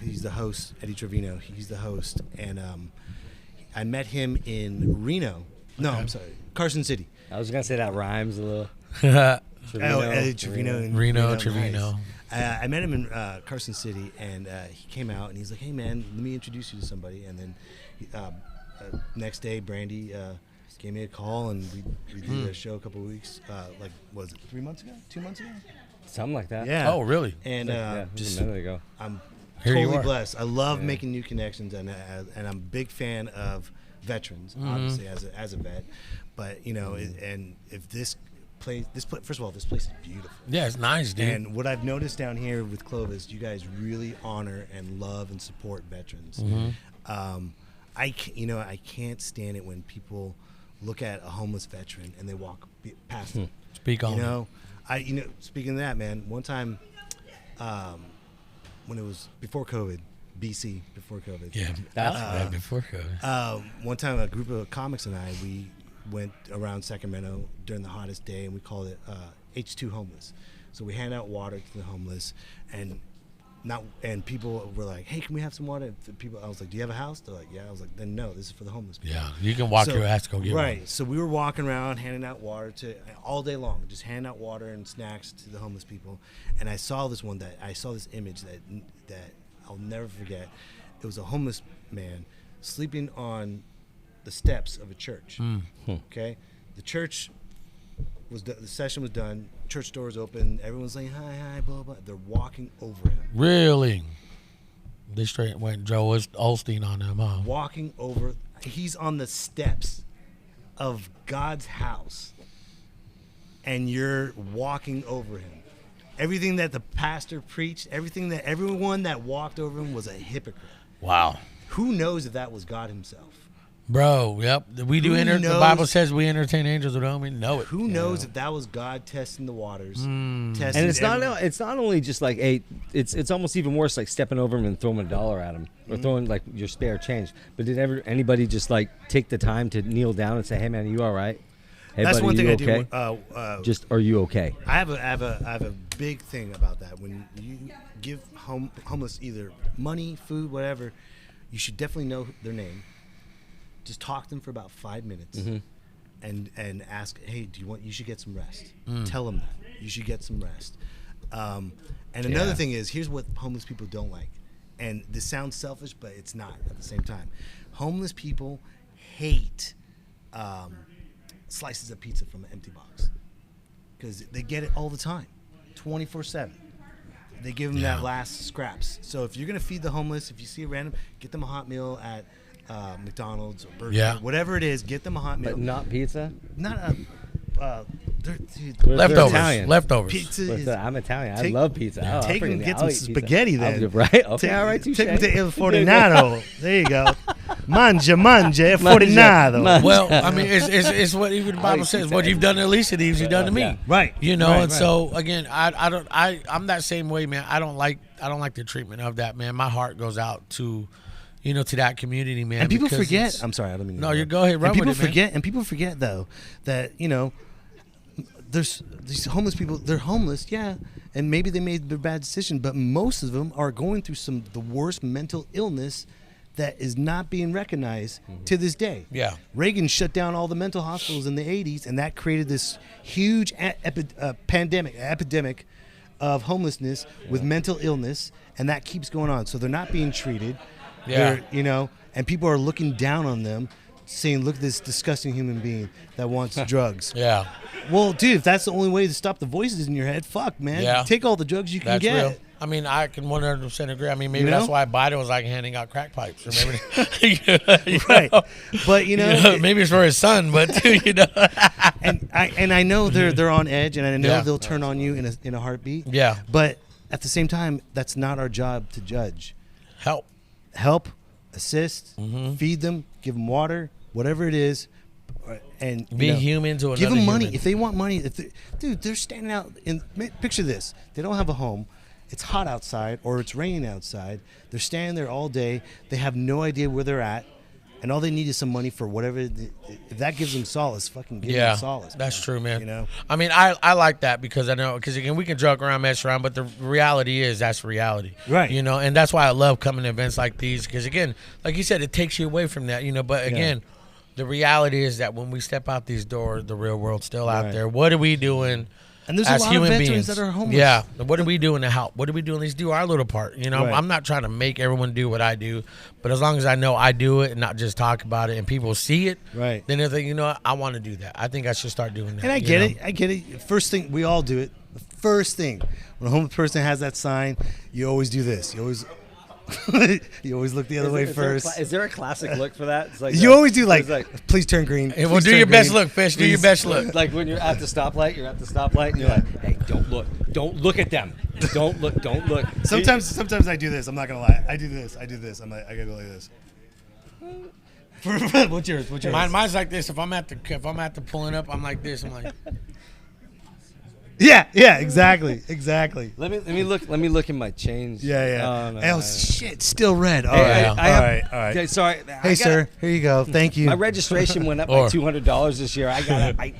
He's the host. Eddie Trevino. He's the host, and I met him in Reno. No, I'm sorry, Carson City. I was gonna say that rhymes a little. Eddie Trevino. in Reno, Trevino. Nice. I met him in Carson City, and he came out, and he's like, "Hey, man, let me introduce you to somebody." And then next day, Brandy gave me a call, and we did a show a couple of weeks. Like, was it 3 months ago? 2 months ago? Something like that. Yeah. Oh, really? And just a minute ago. I'm Here you totally are. blessed. I love making new connections, and I'm a big fan of veterans, obviously as a vet. But and if this place, first of all, this place is beautiful. Yeah, it's nice, dude. And what I've noticed down here with Clovis, you guys really honor and love and support veterans. I can't stand it when people look at a homeless veteran and they walk past them. Speak on Speaking of that, man, one time when it was before COVID, BC, before COVID. Yeah, That's right before COVID. One time, a group of comics and I, we went around Sacramento during the hottest day, and we called it H2 Homeless. So we hand out water to the homeless, and people were like, "Hey, can we have some water?" I was like, "Do you have a house?" They're like, "Yeah." I was like, "Then no, this is for the homeless people." Yeah, you can walk your ass to go get right. one. So we were walking around handing out water all day long, just handing out water and snacks to the homeless people. And I saw this image that I'll never forget. It was a homeless man sleeping on the steps of a church. Okay, the church the session was done. Church doors open. Everyone's saying hi, blah blah. They're walking over him. Really? They straight went Joe Osteen on them, huh? Walking over. He's on the steps of God's house, and you're walking over him. Everything that the pastor preached, everyone that walked over him was a hypocrite. Wow. Who knows if that was God himself? Bro, yep. We do the Bible says we entertain angels, we don't even know it. Who knows if that was God testing the waters? And it's not only just like it's almost even worse, like stepping over him and throwing $1 at him or throwing like your spare change. But did anybody just like take the time to kneel down and say, "Hey man, are you all right? Hey That's buddy, one thing you I okay? do. Just are you okay?" I have a big thing about that. When you give homeless either money, food, whatever, you should definitely know their name. Just talk to them for about 5 minutes, and ask, "Hey, you should get some rest." Tell them that you should get some rest. And another thing is, here's what homeless people don't like, and this sounds selfish, but it's not at the same time. Homeless people hate slices of pizza from an empty box because they get it all the time, 24/7. They give them that last scraps. So if you're gonna feed the homeless, if you see a random, get them a hot meal at McDonald's or Burger King, whatever it is, get them a hot meal. But not pizza. Not a Leftovers. Pizza. I'm Italian. I love pizza. Take them, get some spaghetti then. Right? Okay. All right. Take them to Il Fortunato. There you go. Mangia, Fortunato. Well, I mean, it's what even the Bible says. What you've done to the least of these, you've done to me. Yeah. Right. And so again, I'm that same way, man. I don't like the treatment of that, man. My heart goes out to that community, man. And people forget. I'm sorry, I don't mean. No, you go ahead. Run with it, man. And people forget though that there's these homeless people. They're homeless, yeah, and maybe they made their bad decision, but most of them are going through the worst mental illness that is not being recognized to this day. Yeah. Reagan shut down all the mental hospitals in the 80s, and that created this huge epidemic of homelessness with mental illness, and that keeps going on. So they're not being treated. Yeah. And people are looking down on them, saying, "Look at this disgusting human being that wants drugs." Yeah. Well, dude, if that's the only way to stop the voices in your head, fuck, man. Yeah. Take all the drugs you can That's get. real. I mean, I can 100% agree. I mean, maybe that's why Biden was like handing out crack pipes or maybe. Right. But maybe it's for his son, but and I know they're on edge, and I know they'll turn on you in a heartbeat. Yeah. But at the same time, that's not our job to judge. Help, assist, feed them, give them water, whatever it is, and be human to another give them money human. if they want money. Dude, they're standing out in. Picture this: they don't have a home, It's hot outside or it's raining outside. They're standing there all day. They have no idea where they're at. And all they need is some money for whatever. If that gives them solace, fucking give them solace. That's true, man. You know? I mean, I like that because I know, because again, we can joke around, mess around, but the reality is that's reality. Right. You know, and that's why I love coming to events like these because, again, like you said, it takes you away from that, you know, but again, the reality is that when we step out these doors, the real world's still out there. What are we doing? And there's as a lot human of veterans beings that are homeless. Yeah. What are we doing to help? What are we doing? Let's do our little part. You know, I'm not trying to make everyone do what I do, but as long as I know I do it and not just talk about it and people see it, then they think, you know what, I want to do that. I think I should start doing that. And I get it. I get it. First thing, we all do it. The first thing, when a homeless person has that sign, you always do this. You always you always look the other way first. Is there a classic look for that? It's like you always do like, please turn green. Hey, well, do your best look, Fish. Do your best look. Like when you're at the stoplight, and you're like, hey, don't look at them. Don't look. Sometimes I do this. I'm not gonna lie. I do this. I'm like, I gotta go like this. What's yours? Mine's like this. If I'm at the pulling up, I'm like this. I'm like. Yeah, exactly. Let me look in my change. Yeah. Oh, shit, still red. All Hey, right. I All right. Okay, sorry. Hey, sir, here you go. Thank you. My registration went up by $200 this year. I got it.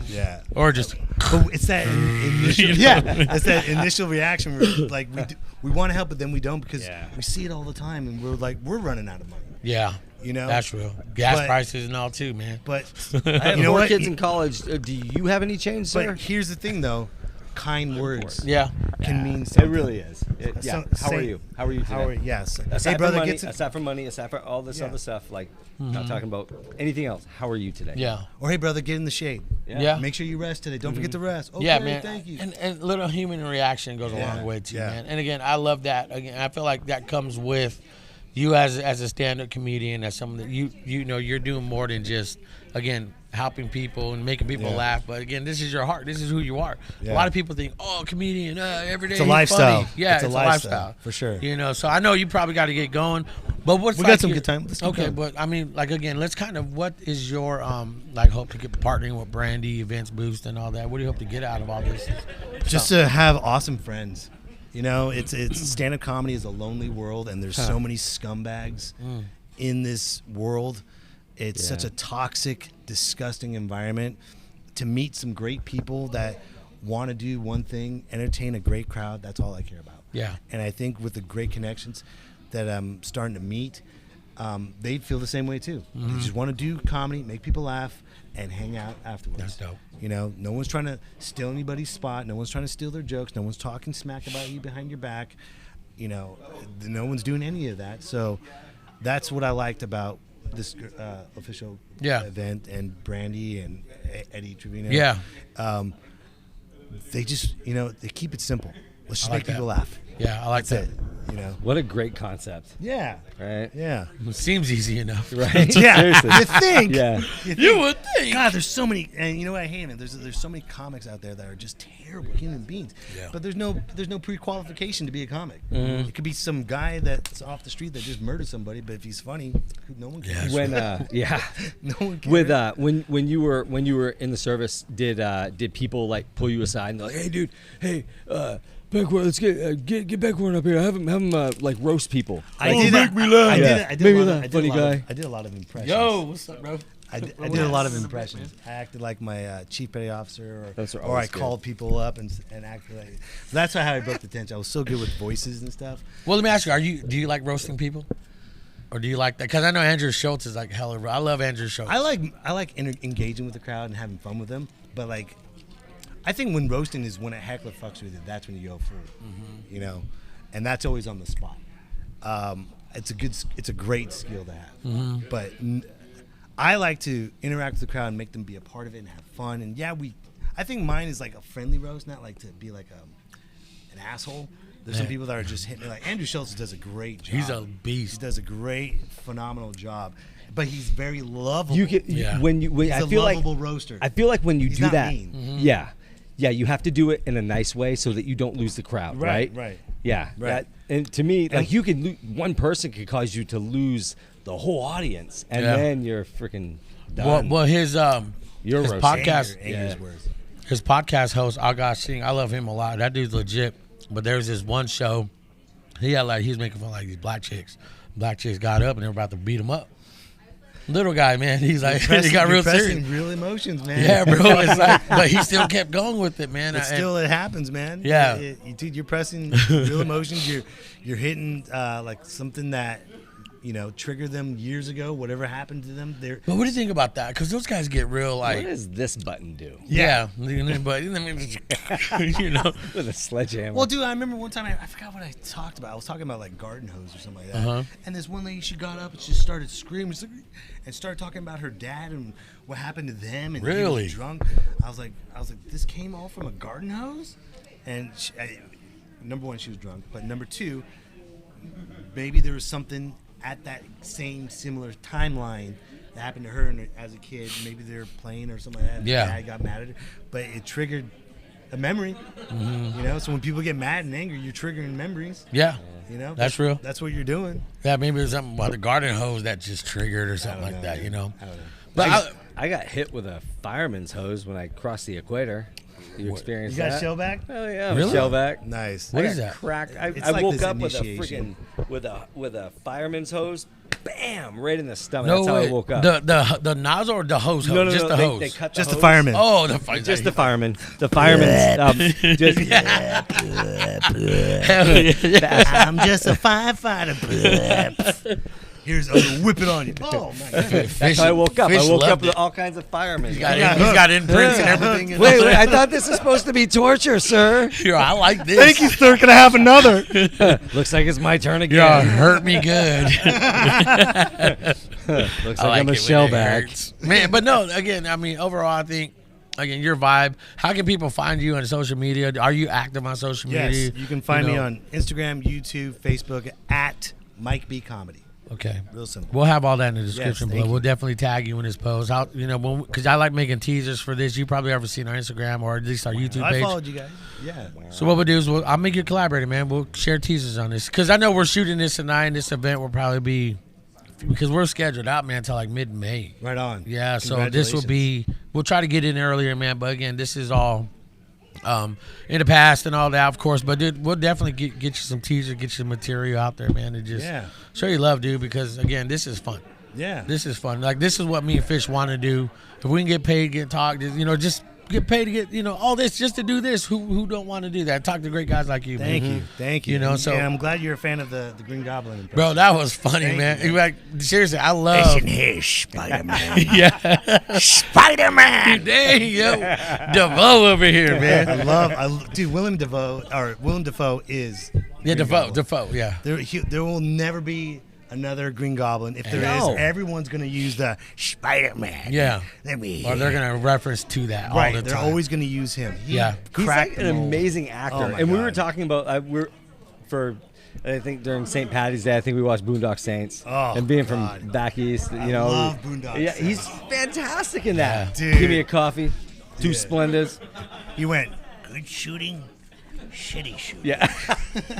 Yeah. Or just. But it's that initial. It's that initial reaction. Where, like we want to help, but then we don't because we see it all the time, and we're like we're running out of money. Yeah. You know, that's real. Gas prices and all too, man. But I have 4 kids in college. Do you have any change, sir? But here's the thing, though. Kind words, can mean something. It really is. How are you? How are you today? Yes. Aside from money, aside from money, aside from all this other stuff, like not talking about anything else. How are you today? Yeah. Or hey, brother, get in the shade. Yeah. Make sure you rest today. Don't forget to rest. Okay, man. Thank you. And little human reaction goes a long way too, man. And again, I love that. Again, I feel like that comes with you as a stand-up comedian, as someone that you know you're doing more than just helping people and making people laugh. But again, this is your heart. This is who you are. A lot of people think, oh, comedian, every day. It's a lifestyle. Funny. Yeah, it's a lifestyle for sure. You know, so I know you probably got to get going. But we got some good time. Okay, but I mean, like again, let's kind of what is your hope to get partnering with Brandy, Events Boost, and all that? What do you hope to get out of all this? Just to have awesome friends. You know, it's stand-up comedy is a lonely world, and there's so many scumbags in this world. It's such a toxic, disgusting environment. To meet some great people that want to do one thing, entertain a great crowd, that's all I care about. Yeah. And I think with the great connections that I'm starting to meet, they feel the same way too. They just want to do comedy, make people laugh, and hang out afterwards. That's dope. You know, no one's trying to steal anybody's spot. No one's trying to steal their jokes. No one's talking smack about you behind your back. You know, no one's doing any of that. So that's what I liked about this official event, and Brandy and Eddie Trevino. Yeah. They just, you know, they keep it simple. Let's just like make people laugh. Yeah, I like That's that. it. You know. What a great concept. Yeah. Right? Yeah. It seems easy enough. Right? Yeah. Seriously. You think. Yeah. You would think. God, there's so many, and you know what I hate? There's so many comics out there that are just terrible human beings. Yeah. But there's no pre-qualification to be a comic. It could be some guy that's off the street that just murdered somebody, but if he's funny, no one cares. When no one cares. With when you were in the service, did people like pull you aside and they're like, hey dude, hey Backward, let's get Backward up here. Have him like roast people. I did that. Me laugh. I did a lot of impressions. Yo, what's up, bro? I did a lot of impressions. I acted like my chief petty officer, or I called people up and acted like. So that's how I broke the tension. I was so good with voices and stuff. Well, let me ask you: do you like roasting people, or do you like that? Because I know Andrew Schultz is like hella. I love Andrew Schultz. I like engaging with the crowd and having fun with them, but like. I think when roasting is when a heckler fucks with you, that's when you go full, you know, and that's always on the spot. It's a great skill to have, but I like to interact with the crowd and make them be a part of it and have fun. And I think mine is like a friendly roast, not like to be like an asshole. There's some people that are just hitting me. Like Andrew Schultz does a great job. He's a beast. He does a great, phenomenal job. But he's very lovable. He's a lovable roaster. I feel like when you do not that, mean. Yeah, you have to do it in a nice way so that you don't lose the crowd, right? Right. Yeah, right. And to me, like you can one person could cause you to lose the whole audience, and then you're freaking done. Well, his You're his podcast, Anger's worse. his podcast host, Agash Singh, I love him a lot. That dude's legit. But there was this one show. He was making fun of like these black chicks. Black chicks got up and they were about to beat him up. Little guy, man. He's like, he got real serious. Real emotions, man. Yeah, bro. It's like, but he still kept going with it, man. It happens, man. Yeah. Dude, you're pressing real emotions. You're hitting like something that, triggered them years ago. Whatever happened to them, But what do you think about that? Because those guys get real like. What does this button do? Yeah. But With a sledgehammer. Well, dude, I remember one time I forgot what I talked about. I was talking about like garden hose or something like that. Uh-huh. And this one lady, she got up and she started screaming and started talking about her dad and what happened to them. And Really? he was drunk. I was like, this came all from a garden hose. And number one, she was drunk. But number two, maybe there was something at that same similar timeline that happened to her as a kid. Maybe they were playing or something like that. Yeah. Dad got mad at her, but it triggered a memory. So when people get mad and angry, you're triggering memories. Yeah. That's real. That's what you're doing. Yeah, maybe there's something about the garden hose that just triggered or something like that, I don't know. But I got hit with a fireman's hose when I crossed the equator. You experienced You got that? shellback? Oh yeah, Really? shellback. Nice. What I is got that? Cracked. It's I like woke this up with a initiation. freaking with a fireman's hose, bam, right in the stomach. That's how I woke up. The nozzle or the hose? no, just the they, hose. They cut Just the the hose. fireman. Oh, the fire. Just the fireman. The fireman's just I'm just a firefighter. Here's whip it on you. Oh my god. That's how I woke up. I Fish woke up loved with it. all kinds of firemen. He's got imprints and everything. Wait, I thought this was supposed to be torture, sir. Here, I like this. Thank you, sir. Can I have another? Looks like it's my turn You again. hurt me good. Looks I like I'm a it when it shellback. hurts. Man, but no, again, I mean, overall, I think, again, your vibe. How can people find you on social media? Are you active on social media? Yes, you can find me on Instagram, YouTube, Facebook at Mike B Comedy. Okay. Real simple. We'll have all that in the description thank below. you. We'll definitely tag you in this post. How because I like making teasers for this. You probably ever seen our Instagram or at least our YouTube I page. followed you guys. Yeah. So what we'll do is I'll make you a collaborator, man. We'll share teasers on this because I know we're shooting this tonight. And this event will probably be because we're scheduled out, man, until like mid-May. Right on. Yeah. So this will be. We'll try to get in earlier, man. But again, this is all. In the past and all that, of course, but dude, we'll definitely get you some teasers, get you some material out there, man, and just show you love, dude. Because again, this is fun. Yeah. This is fun. Like this is what me and Fish want to do. If we can get paid, get talked, just get paid to get all this just to do this. Who don't want to do that? Talk to great guys like you. Thank man. you. Thank you. So I'm glad you're a fan of the Green Goblin impression. bro, that was funny, Thank man. you, Like seriously, I love. Here, Spider-Man. Yeah, Spider-Man. dang, yo, DeVoe over here, man. Dude, Willem Dafoe is Yeah, Green Goblin. Defoe. Yeah. There will never be another Green Goblin. If there No. is, everyone's going to use the Spider-Man. Yeah. Let me Or they're gonna reference to that all right. the They're time. always going to use him. He Yeah. He's cracked like an the mold. amazing actor. Oh, my and we were God. talking about I think during St. Patty's Day, I think we watched Boondock Saints. Oh, and being from God. back east, I love Boondock Yeah, Saints. he's fantastic in that. Yeah. Dude. Give me a coffee, two Yeah. Splendas. He went, good shooting, shitty shooting. Yeah.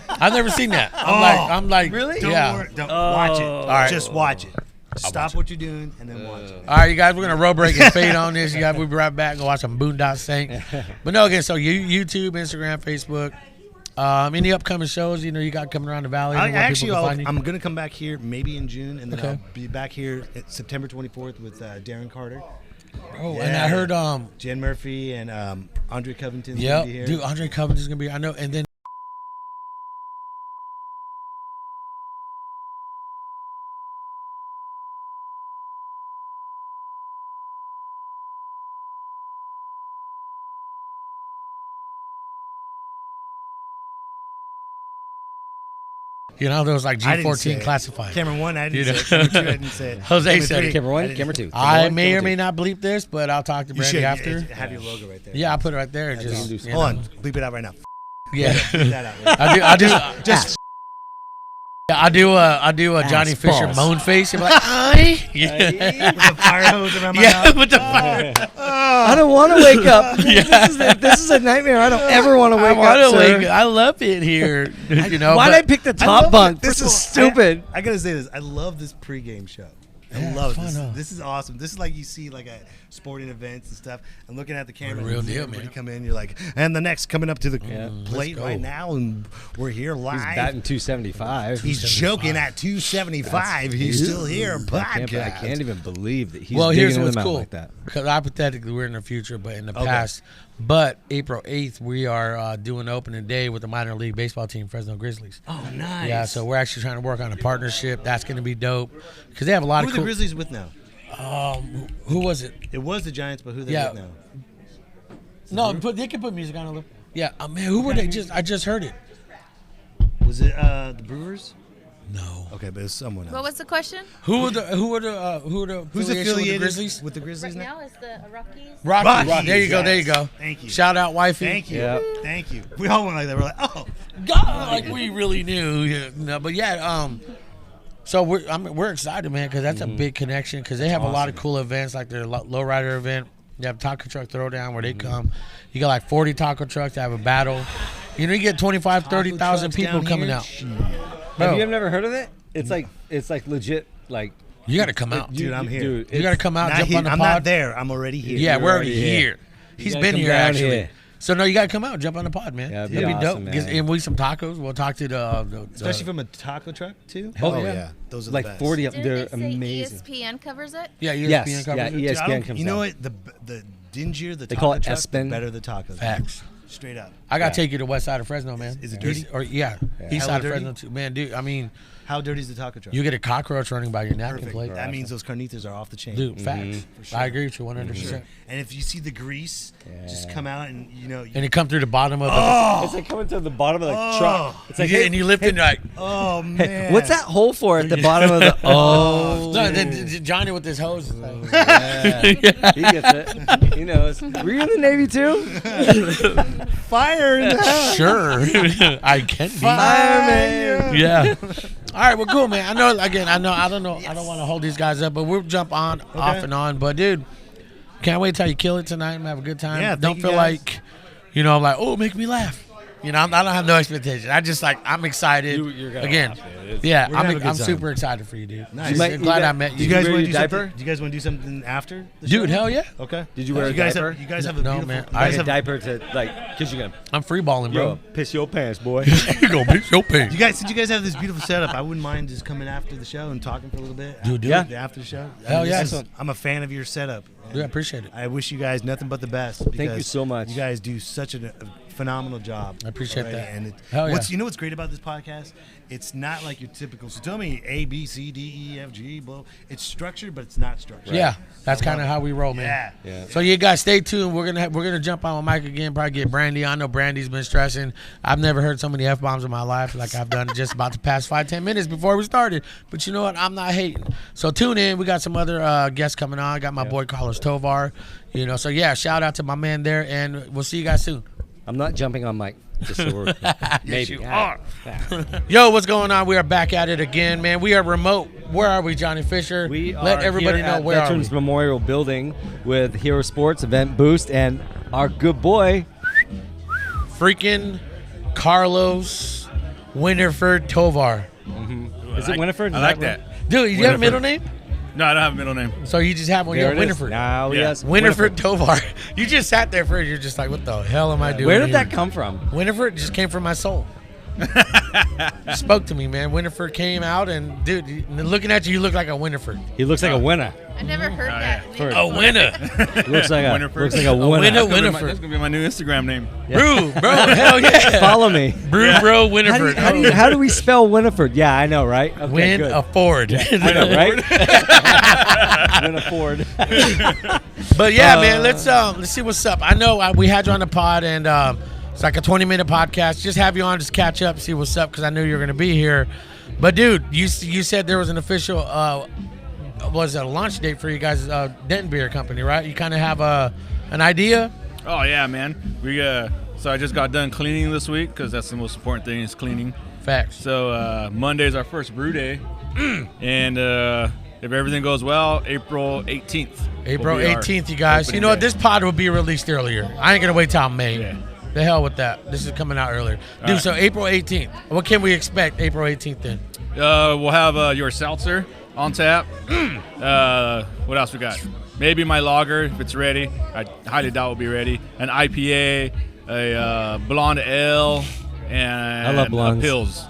I've never seen that. I'm like, Really? Don't Yeah. worry, don't watch it. All right. Just watch it. Stop what you're doing and then watch it. All right, you guys, we're gonna roll break and fade on this. You guys, we'll be right back and watch some Boondock Saint. But no, again, so YouTube, Instagram, Facebook, any upcoming shows you got coming around the valley. where people can find you? I'm going to come back here maybe in June, and then Okay. I'll be back here at September 24th with Darren Carter. Oh, and I heard Jen Murphy and Andre Covington's yep, going to be here. dude, Andre Covington's gonna be. I know, and then. There was like I didn't say G14 it. classified. Camera 1, I didn't You say it. Camera 2, I didn't say it. Jose Camera said it. 3, Camera I 1, didn't- camera 2. I may or may not bleep this, but I'll talk to You Brandy should. after. Have your logo right there. Yeah, I'll put it right there. And just do Hold on. Bleep it out right now. Yeah, Bleep that out. I do. Just I do a Johnny Fisher balls. moan face. You're like, aye. with the fire hose around my Yeah, mouth. with the fire. I don't want to wake up. This is a nightmare. I don't ever want to wake up, sir. I love it here. Why'd but- I pick the top bunk? This This is stupid. I gotta say this. I love this pregame show. I love fun, this. huh? This is awesome. This is like you see like at sporting events and stuff. I'm looking at the camera. Real and deal, everybody man. come in. You're like, and the next coming up to the plate Let's go. right now, and we're here live. He's batting 275. He's joking at 275. He's still here. I Podcast. can't even believe that he's Well, digging here's in what's the mountain cool. like that. Because hypothetically, we're in the future, but in the Okay. past. But April 8th, we are doing opening day with the minor league baseball team, Fresno Grizzlies. Oh, nice. Yeah, so we're actually trying to work on a partnership. That's going to be dope. Because they have a lot Who are of the cool. Grizzlies with now? Who was it? It was the Giants, but who they Yeah. with now? No, they can put music on a little. Yeah, man, who were they? I just heard it. Was it the Brewers? No. Okay, but it's someone else. What was the question? Who are the Who's affiliation affiliated with the Grizzlies? with the Grizzlies Right now? now is the Rockies. Rockies. There you go. yes. There you go. Thank you. Shout out, wifey. Thank you. Yep. Thank you. We all went like that. We're like, oh. God, like we really knew. Yeah, no, but yeah, so we're excited, man, because that's a big connection. Because they have a lot of cool events, like their lowrider event. You have taco truck throwdown where they come. You got like 40 taco trucks to have a battle. You know, you get 25, 30,000 trucks people down coming here? out. Have Bro, you never heard of it? It's like legit like. you got to come out. Dude, I'm here. Dude, You got to come out, Not jump here. on the I'm pod. not there. I'm already here. Yeah, You're we're already already here. here. He's gotta been come here down actually. here. So no, you got to come out, jump on the pod, man. Yeah, it'd be It'll be awesome, dope. man. And we eat some tacos. We'll talk to the Especially from a taco truck, too? Oh, Hell yeah. Those are the like best. 40 of Didn't they're they say amazing. ESPN covers it? yeah, ESPN Yes, covers yeah, it. Dude, I ESPN don't- comes You know out. what? The dingier the They taco call it truck, Espen. the better the tacos. Facts. Straight up. I gotta Yeah. take you to west side of Fresno, man. Is it dirty? Yeah, east Hella side of dirty? Fresno too, man. Dude, I mean, How dirty is the taco truck? you get a cockroach running by your napkin Perfect. plate. That means those carnitas are off the chain. Dude, facts. For sure. I agree with you 100%. Sure. And if you see the grease just come out and, you know, And it come through the bottom of It's like coming to the bottom of the truck. It's the. like, and you lift it like. oh, hey, man. what's that hole for at the bottom of the? Oh, No, then Johnny with his hose. is like, yeah. He gets it. He knows. Were you in the Navy too? Fire in the house. sure, I can be. Fireman. Yeah. All right, well, cool, man. I know. Again, I don't know. I don't want to hold these guys up, but we'll jump on, off and on. But dude, can't wait till you kill it tonight and have a good time. Yeah, Don't thank feel you guys. like, I'm like, oh, make me laugh. I don't have no expectation. I just I'm excited. You're gonna Again, laugh, man. yeah, We're gonna have a good I'm time. super excited for you, dude. Nice. Just You might- glad you I got- met Do you. you guys wear want to your do diaper? something? Do you guys want to do something after the show? Dude, hell yeah. Okay. Did you wear a you guys diaper? Have, you guys have a No, beautiful. man. You I I guys had have, a diaper to because you're gonna I'm free balling, bro. piss your pants, boy. You go, bitch, your pants. since you guys have this beautiful setup, I wouldn't mind just coming after the show and talking for a little bit. Dude, do Yeah. it. After the show. Hell yeah. this is- I'm a fan of your setup. Dude, I appreciate it. I wish you guys nothing but the best. you because so much. You guys do such a phenomenal job. I appreciate already, that. And it, Hell yeah. You know what's great about this podcast? It's not like your typical. So tell me A, B, C, D, E, F, G, blah. It's structured, but it's not structured. Yeah, that's kind of how we roll, man. Yeah. Yeah. So you guys stay tuned. We're gonna jump on with Mike again. Probably get Brandy. I know Brandy's been stressing. I've never heard so many f bombs in my life like I've done just about the past 5-10 minutes before we started. But you know what? I'm not hating. So tune in. We got some other guests coming on. I got my boy Carlos Tovar. So yeah, shout out to my man there, and we'll see you guys soon. I'm not jumping on Mike. Just so we're maybe. you are. Yo, what's going on? We are back at it again, man. We are remote. Where are we, Johnny Fisher? We are Let everybody here know at where Veterans are we. Memorial Building with Hero Sports Event Boost and our good boy. Freaking Carlos Winterford Tovar. Is it Winifred? I like that. Dude, you have a Winterford. middle name? No, I don't have a middle name. So you just have one. You There have it is. Winterford. Now Yeah. yes, Winterford Tovar. You just sat there first. You're just like, what the hell am I doing? Where did here? that come from? Winterford just came from my soul. You spoke to me, man. Winterford came out, and dude, looking at you, you look like a Winterford. He looks like a winner. I never heard that. name First. A before. winner. Looks like a Winifred. looks like a winner. winner. That's gonna be my- Winifred. That's gonna be my new Instagram name. Brew, bro. Hell yeah. Follow me. Brew, bro. Winterford. How do we spell Winifred? Yeah, I know, right? Okay, Win good. afford. I know, right? Win afford. But yeah, man, let's see what's up. I know we had you on the pod, and it's like a 20-minute podcast. Just have you on, just catch up, see what's up, because I knew you were gonna be here. But dude, you said there was an official was it a launch date for you guys, Denton Beer Company, right? You kind of have an idea. Oh yeah, man. We so I just got done cleaning this week because that's the most important thing is cleaning. Facts. So Monday's our first brew day, and if everything goes well, April 18th. April will be our 18th, you guys. opening You know what? day. This pod will be released earlier. I ain't gonna wait till May. Yeah. The hell with that. This is coming out earlier. Dude, right. so April 18th. What can we expect April 18th then? We'll have your seltzer on tap. What else we got? Maybe my lager if it's ready. I highly doubt it will be ready. An IPA, a blonde ale, and I love blondes. a Pils.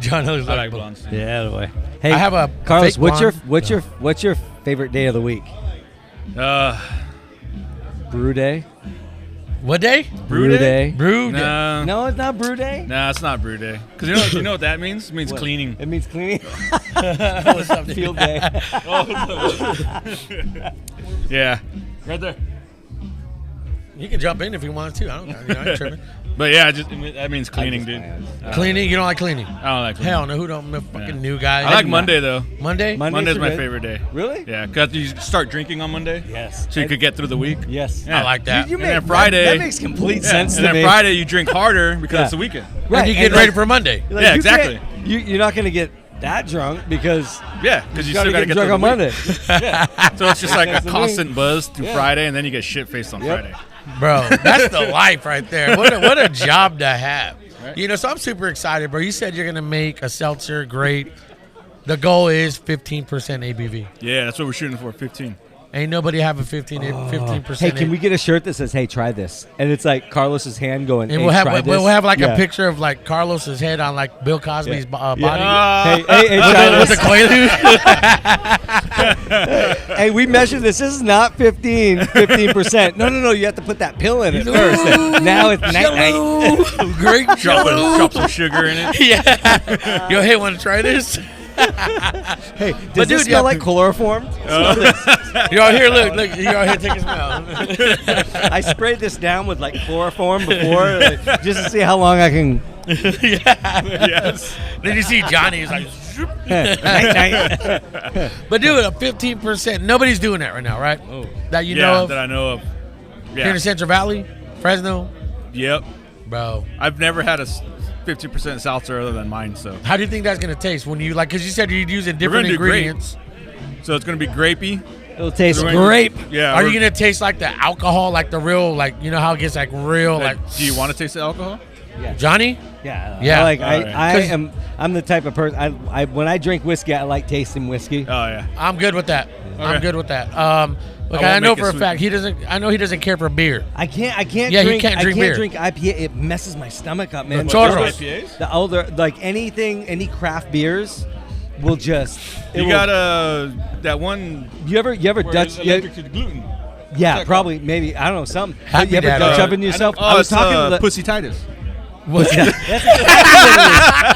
John knows I like blondes. Yeah, the way. Hey, I have a Carlos. fake What's your favorite day of the week? Brew day. What day? Brew day? Brew day. Nah, No, it's not brew day. nah, it's not brew day. Because you know what that means? It means What? cleaning. It means cleaning. What's up, dude? Field day. Yeah, right there. You can jump in if you want to. I don't know. I ain't tripping. But yeah, that means cleaning, dude. Cleaning? You don't like cleaning? I don't like cleaning. Hell no. Who don't? No fucking Yeah. new guys. I like Monday though. Monday. Monday's my good. favorite day. Really? Yeah, because you start drinking on Monday. Yes. So you could get through the week. Yes. Yeah. I like that. You And then make- Friday. That makes complete Yeah, sense and to then me. Friday you drink harder because Yeah. it's the weekend. And you get ready for Monday. Like, Yeah, you exactly. can't- You're not going to get that drunk because Yeah, because you gotta still got to get drunk through on the Monday. week. Yeah. So it's just like a That's the constant buzz through Yeah. Friday, and then you get shit faced on Yep. Friday. Bro, that's the life right there. What a job to have. Right. You know, so I'm super excited, bro. You said you're going to make a seltzer great. The goal is 15% ABV. Yeah, that's what we're shooting for. 15. Ain't nobody have a 15%. Hey, can we get a shirt that says, "Hey, try this"? And it's like Carlos's hand going, And "Hey, we'll have try this." we'll have like Yeah. a picture of like Carlos's head on like Bill Cosby's body. Hey, try With the this. Quaalude. Hey, we measured this. This is not 15%. No. You have to put that pill in it first. Now it's night. Great Drop some sugar in it. Yeah. Yo, hey, want to try this? Hey, does But this dude, smell yeah. like chloroform? Y'all here, look. Y'all here, take a smell. I sprayed this down with like chloroform before, like, just to see how long I can. Yes. Then you see Johnny, he's like, "Zoop." Night. But dude, a 15%. Nobody's doing that right now, right? Oh. That you Yeah, know of that I know of. here in Yeah. the Central Valley, Fresno, Yep. bro. I've never had a 50% seltzer other than mine, so. How do you think that's gonna taste when you like? Because you said you're using different gonna do grape. ingredients. So it's going to be grapey. It'll taste We're gonna- grape. Yeah. Are you we're- gonna taste like the alcohol, like the real, like you know how it gets like real, like Do you want to taste the alcohol? Johnny? Yeah. Yeah. Like Alright. I'm the type of person. I when I drink whiskey, I like tasting whiskey. Oh, yeah. I'm good with that. I'm Okay. good with that. Look, I I won't know make it for a sweet. fact he doesn't. I know he doesn't care for beer. I can't Yeah, you drink. can't drink I beer. can't drink IPA. It messes my stomach up, man. The Toros. Just IPAs? The older, like any craft beers, will just. it You will- got that one You ever where Dutch? it's allergic to the gluten. Yeah, that probably, maybe. I don't know, something. Happy You ever Dad, Dutch uh, oven yourself? Oh, I was it's talking to the. Pussy Titus. What's that?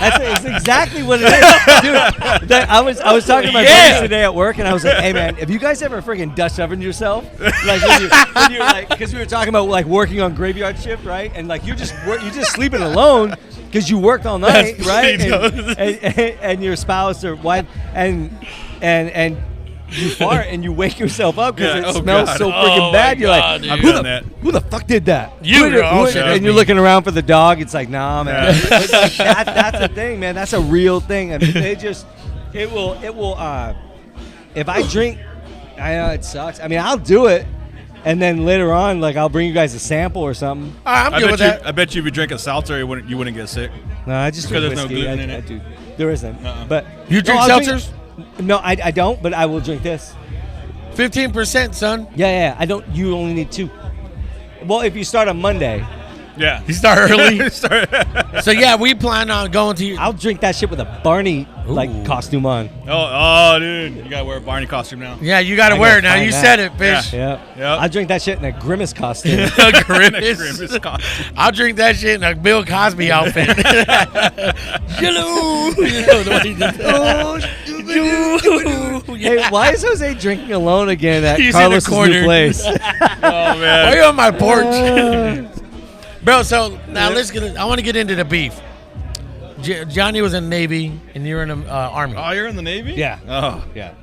That's exactly what it is. Dude, I was talking to my buddies today at work, and I was like, "Hey, man, have you guys ever freaking Dutch ovened yourself? Like when you're like, because we were talking about like working on graveyard shift, right? And like you're just sleeping alone because you worked all night, That's right? what he does. And your spouse or wife and you fart and you wake yourself up because Yeah, it oh smells God. so Oh freaking my bad. You're God, like, dude. who the fuck did that? You, Who did- bro. who- Trust and you're me. looking around for the dog. It's like, nah, man. It's like, that's a thing, man. That's a real thing. I mean, it will. If I drink, I know it sucks. I mean, I'll do it, and then later on, like, I'll bring you guys a sample or something. I'm good with that. I bet you if you drink a seltzer, you wouldn't get sick. No, I just Because drink there's no whiskey. gluten I, in I it? do. There isn't. Uh-uh. But You drink I'll drink- seltzers? No, I don't. But I will drink this. 15%, son. Yeah. I don't. You only need 2. Well, if you start on Monday, Yeah. You start early. Start- So yeah, we plan on going to. I'll drink that shit with a Barney like Ooh. costume on. oh, dude. You got to wear a Barney costume now. Yeah, you got to I wear gotta it now. find You that. said it, fish. Yeah. Yep. I'll drink that shit in a Grimace costume. A Grimace. Grimace costume. I'll drink that shit in a Bill Cosby outfit. Hello. You know the way he did that. Hey, why is Jose drinking alone again at He's in the Carlos's corner. new place? Oh, Why man. you on my porch? Bro, so now I want to get into the beef. Johnny was in the Navy and you're in the Army. Oh, you're in the Navy? Yeah. Oh, Yeah.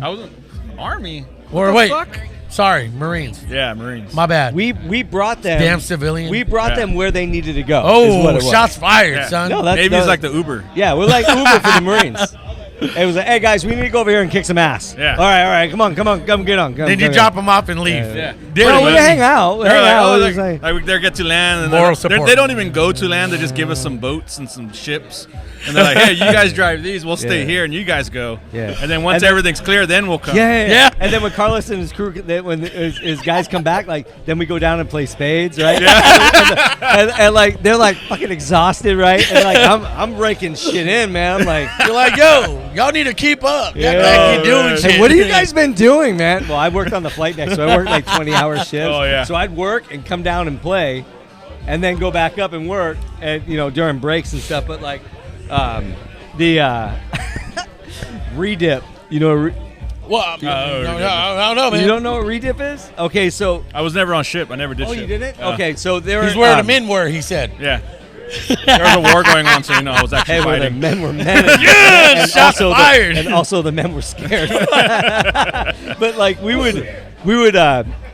I was in Army. Or the wait, fuck? sorry, Marines. Yeah, Marines. My bad. We brought them. Damn civilian. We brought Yeah. them where they needed to go. is what Oh, it was. shots fired, Yeah. son. No, that's Navy's like the Uber. Yeah, we're like Uber for the Marines. It was like, hey guys, we need to go over here and kick some ass. Yeah. All right, come on, get on. Then you drop them off and leave. Yeah. Bro, we hang out. They're like, oh, It's like- like we get to land, and Moral they're- support. they don't even go to land. They just give us some boats and some ships, and they're like, "Hey, you guys drive these. We'll stay Yeah. here, and you guys go." Yeah. And then once And then- everything's clear, then we'll come. Yeah. And then when Carlos and his crew, when his guys come back, like then we go down and play spades, right? and like they're like fucking exhausted, right? And like I'm raking shit in, man. I'm like, You're like, yo, y'all need to keep up. Yeah. Yeah, like you're doing Oh, shit. hey, what have you guys been doing, man? Well, I worked on the flight deck, so I worked like 20-hour shifts. Oh, yeah. So I'd work and come down and play, and then go back up and work, and during breaks and stuff. But like, the redip, Well, I don't know, man. you don't know what redip is? Okay, so I was never on ship. I never did. oh, ship. you didn't? Yeah. Okay, so there He's were where the men were, he said. Yeah. There was a war going on, so I was actually Hey, where the fighting. men were men. Yes, and shots also fired. and also the men were scared. But like we would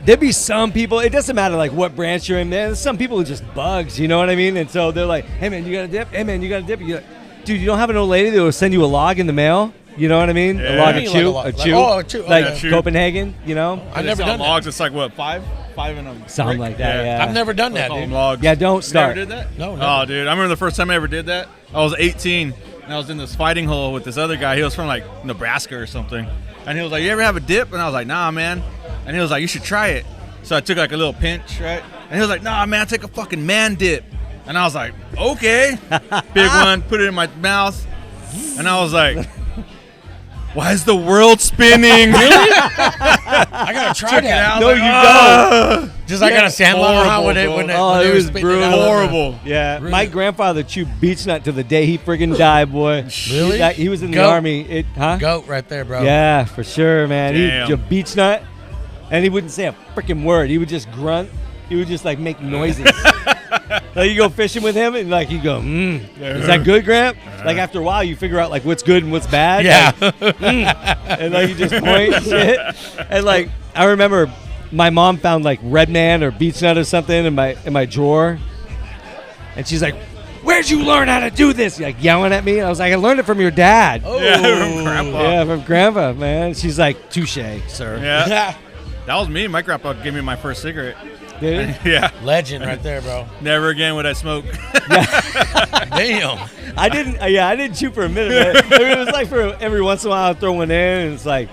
there'd be some people, it doesn't matter like what branch you're in, man. There's some people who just bugs, you know what I mean? And so they're like, hey man, you got a dip? Hey man, you got a dip? You're like, dude, you don't have an old lady that will send you a log in the mail? You know what I mean? Yeah. A log What of do you mean, chew, like a a log? chew, Oh, a chew. like Okay. Chew. Copenhagen, you know? I've never It's done not logs. It's like what, five in a Something like that, yeah. I've never done that, Call them dude. logs. Yeah, don't You start. never did that? No, never. Oh, dude, I remember the first time I ever did that. I was 18, and I was in this fighting hole with this other guy. He was from like Nebraska or something, and he was like, "You ever have a dip?" And I was like, "Nah, man." And he was like, "You should try it." So I took like a little pinch, right? And he was like, "Nah, man, take a fucking man dip." And I was like, "Okay." Big one, put it in my mouth, and I was like, "Why is the world spinning?" I gotta try Check it that. out. No, Like, you "Ah." Just like on a sandlot, Horrible, when bro. when they, Oh, when they it were was spitting brutal. out. Horrible. Yeah, Really? my grandfather chewed beech nut till the day he friggin' died, boy. Really? He was in the Goat. army. Huh? Goat right there, bro. Yeah, for sure, man. Damn. He beech nut, and he wouldn't say a freaking word. He would just grunt. He would just like make noises. Like you go fishing with him, and like you go, is that good, Gramp? Like after a while, you figure out like what's good and what's bad. Yeah. Like, and like you just point and shit. And like I remember, my mom found like Red Man or beech nut or something in my drawer, and she's like, "Where'd you learn how to do this?" Like yelling at me. I was like, "I learned it from your dad." Oh. Yeah, from grandpa. Yeah, from grandpa, man. She's like, touche, sir. Yeah. That was me. My grandpa gave me my first cigarette. Did he? Yeah. Legend right there, bro. Never again would I smoke. Damn. I didn't chew for a minute. Man. I mean, it was like for every once in a while I'd throw one in, and it's like,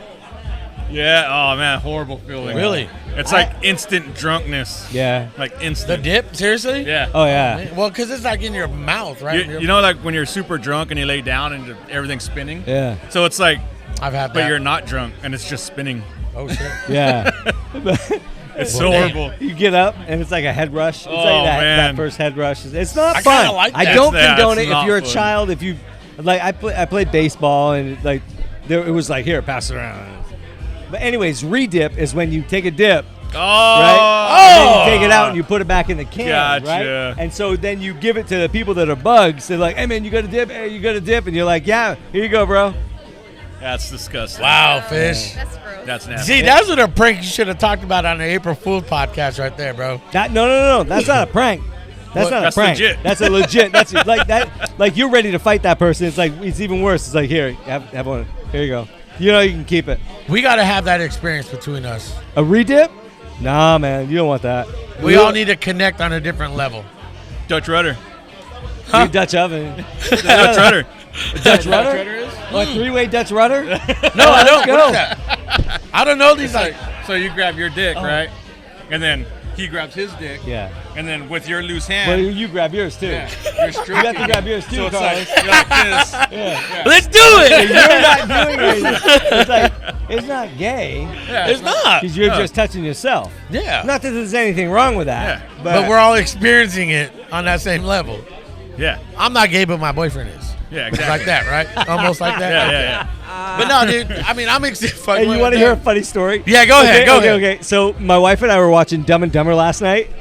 Yeah. Oh man, horrible feeling. Really? It's like instant drunkenness. yeah. Like The instant. dip? Seriously? Yeah. Oh yeah. Well, because it's like in your mouth, right? You know, like when you're super drunk and you lay down and everything's spinning. Yeah. So it's like, I've had that. but you're not drunk and it's just spinning. Oh, shit. Yeah. It's so Well, horrible. You get up and it's like a head rush. It's Oh, like that man. first head rush. It's not I fun. kinda like I that. don't Yeah, condone it's it if not you're a fun. child. If you like, I played baseball and like it was like, here, pass it around. But anyways, redip is when you take a dip. Oh. Right? And then you take it out and you put it back in the can, Gotcha. right? And so then you give it to the people that are bugs. They're like, hey, man, you got a dip? Hey, you got a dip? And you're like, yeah, here you go, bro. That's disgusting. Wow, fish. That's gross. That's nasty. See, that's what a prank you should have talked about on the April Fool's podcast right there, bro. No. That's not a prank. That's What? not That's a prank. legit. That's a legit. That's like that. Like you're ready to fight that person. It's like it's even worse. It's like here, have one. Here you go. You know you can keep it. We got to have that experience between us. A redip? Nah, man, you don't want that. We all need to connect on a different level. Dutch rudder. Huh? Dutch oven. Dutch rudder. Dutch rudder? What, three-way Dutch rudder? No, I don't. go. What is that? I don't know these. Like, So you grab your dick, right? And then he grabs his dick. Yeah. And then with your loose Well, hand, you grab yours too. yeah, you're stroking. You have to grab yours too, So it's Carlos. like, you're like this. Yeah. let's do it. You're not doing anything. It's like it's not gay Yeah, It's not. because you're No. just touching yourself. Yeah. Not that there's anything wrong with that. Yeah. But we're all experiencing it on that same level. Yeah. I'm not gay, but my boyfriend is. Yeah, It's exactly. like that, right? Almost like that. Yeah, yeah, yeah. But no, dude. I mean, I'm excited. Hey, you want to hear a funny story? Yeah, go ahead. Go ahead. Okay. So my wife and I were watching Dumb and Dumber last night.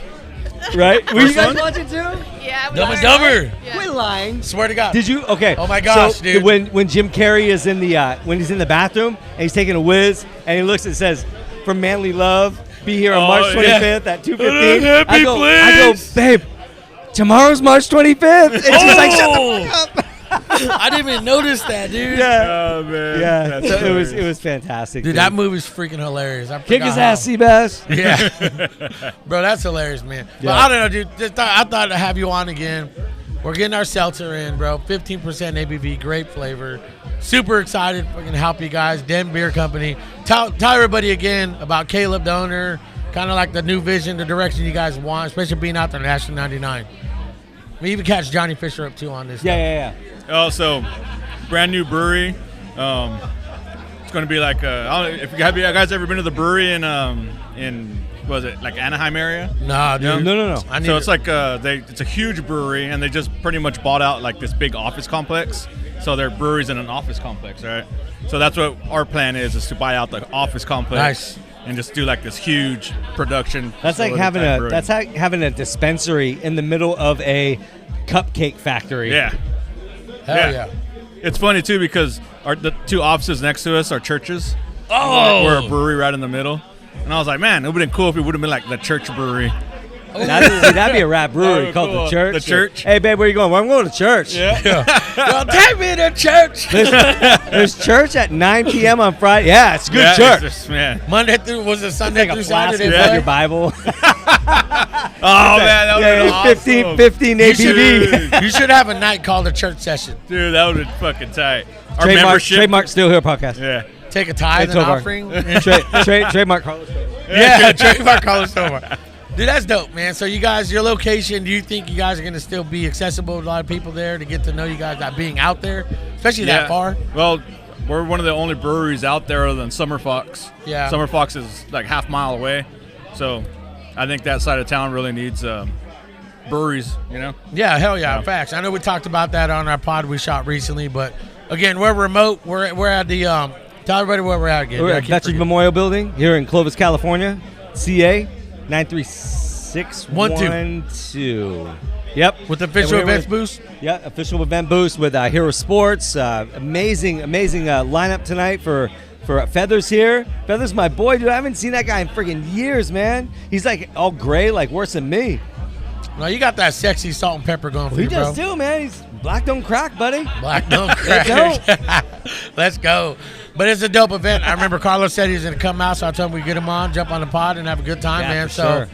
Right? Were you guys one? watching too? Yeah. Dumb and Dumber. Yeah. Quit lying. Swear to God. Did you? Okay. Oh my gosh, so dude. When Jim Carrey is in the when he's in the bathroom and he's taking a whiz and he looks and says, "From Manly Love, be here on Oh, March 25th at 2:15." Happy I go, place. babe, tomorrow's March 25th. And she's like, "Shut the fuck up." I didn't even notice that, dude. Yeah. Oh man. Yeah. That's So it was hilarious. fantastic. Dude, that movie's freaking hilarious. I Kick forgot his how- ass, Seabass. Yeah. Bro, that's hilarious, man. But Yeah. I don't know, dude. I thought to have you on again. We're getting our seltzer in, bro. 15% ABV, great flavor. Super excited fucking help you guys. Den Beer Company. Tell everybody again about Caleb the owner, kind of like the new vision, the direction you guys want, especially being out there in Ashland 99. We even catch Johnny Fisher up too on this. Yeah. Oh, so brand new brewery. It's going to be like I don't know if you guys ever been to the brewery in was it like Anaheim area? Nah, dude. No. I need So it's to- like it's a huge brewery, and they just pretty much bought out like this big office complex. So their brewery's in an office complex, right? So that's what our plan is to buy out the office complex Nice. and just do like this huge production. That's like facility having type a brewing. that's like having a dispensary in the middle of a cupcake factory. Yeah. hell yeah. It's funny too because the two offices next to us are churches. Oh. We're a brewery right in the middle. And I was like, man, it would have been cool if it would have been like the church brewery. That'd be a rap brewery Oh, called cool. the Church. The Church. Hey, babe, where you going? Well, I'm going to church. Well, take me to church. There's church at 9 p.m. on Friday. Yeah, it's a good Yeah, church. it's just- man. Monday through, was it Sunday Take a through flask Saturday? of boy? your Bible. Oh, man, that would have been awesome. 15 You ABV. should, you should have a night called a church session. Dude, that would have been fucking tight. Our membership. Trademark Still Here podcast. Yeah. Take a tithe and Tovar. offering. Trademark Carlos. Yeah, trademark Carlos Tovar. Dude, that's dope, man. So you guys, your location, do you think you guys are going to still be accessible to a lot of people there to get to know you guys not being out there, especially that far? Well, we're one of the only breweries out there other than Summer Fox. Yeah. Summer Fox is like half-mile away. So I think that side of town really needs breweries, you know? Yeah, hell yeah, Yeah. facts. I know we talked about that on our pod we shot recently, but again, we're remote. We're at the tell everybody where we're at again. We're Yeah, I at keep Veterans forgetting. Memorial Building here in Clovis, California. CA 93612. Yep. With the official And we're- events boost. Yeah, official event boost with Hero Sports. Amazing lineup tonight for Feathers here. Feathers, my boy, dude. I haven't seen that guy in friggin' years, man. He's like all gray, like worse than me. No, you got that sexy salt and pepper going for He you, bro. does too, man. He's black don't crack, buddy. Black don't crack. Let's go. But it's a dope event. I remember Carlos said he was going to come out, so I told him we'd get him on, jump on the pod, and have a good time, Yeah, man. for So sure.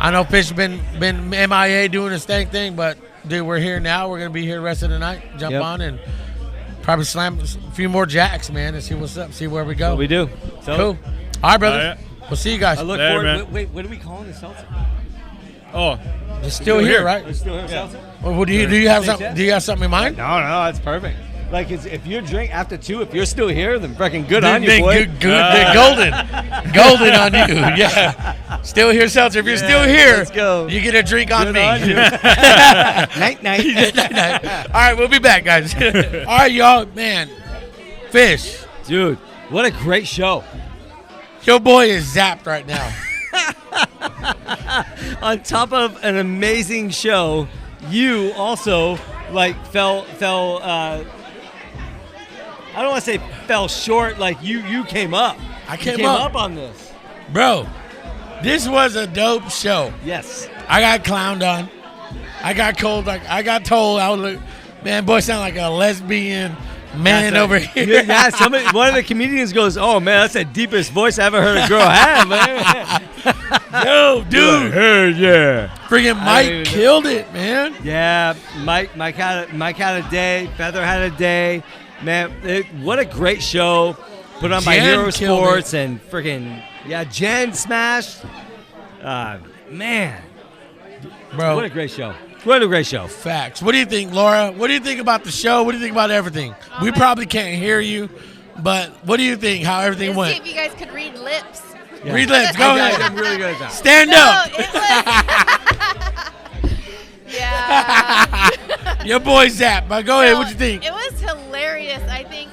I know Fish been MIA doing his thing, but dude, we're here now. We're going to be here the rest of the night. Jump Yep. on and probably slam a few more jacks, man, and see what's up, see where we go. What we do. So Cool. All right, brother. Yeah. We'll see you guys. I look Later, forward. man. Wait, what are we calling the seltzer? Oh, It's still here, here. right? We're still here, seltzer? Well, do you have something? Do you have something in mind? No, that's perfect. Like, if you drink after 2, if you're still here, then freaking good on you, Then boy. good, golden on you. Yeah, still here, seltzer. If you're still here, let's go. you get a drink on Good me. on you. Night, night. All right, we'll be back, guys. All right, y'all, man. Fish, Dude, what a great show. your boy is zapped right now. On top of an amazing show, you also fell I don't want to say fell short, like you came up. I You came up. on this. Bro, this was a dope show. Yes. I got clowned on. I got cold. I got told I was man, boy, sound like a lesbian man over here. Yeah, one of the comedians goes, "Oh man, that's the deepest voice I ever heard a girl have, man." Yo, dude. Hey, yeah. Freaking I Mike don't even killed it, man. Yeah, Mike had a day. Feather had a day. Man, what a great show. Put on by Jen Hero killed Sports and freaking Jen smashed. Man, Bro, what a great show. What a great show. facts. What do you think, Laura? What do you think about the show? What do you think about everything? We probably can't hear you, but what do you think? How everything Let's see went? if you guys could read lips. Yeah. Read lips. Go I'm ahead. really good at that. Stand No, up. it was. Yeah. Your boy Zap. But go ahead. So, What you think? It was hilarious. I think.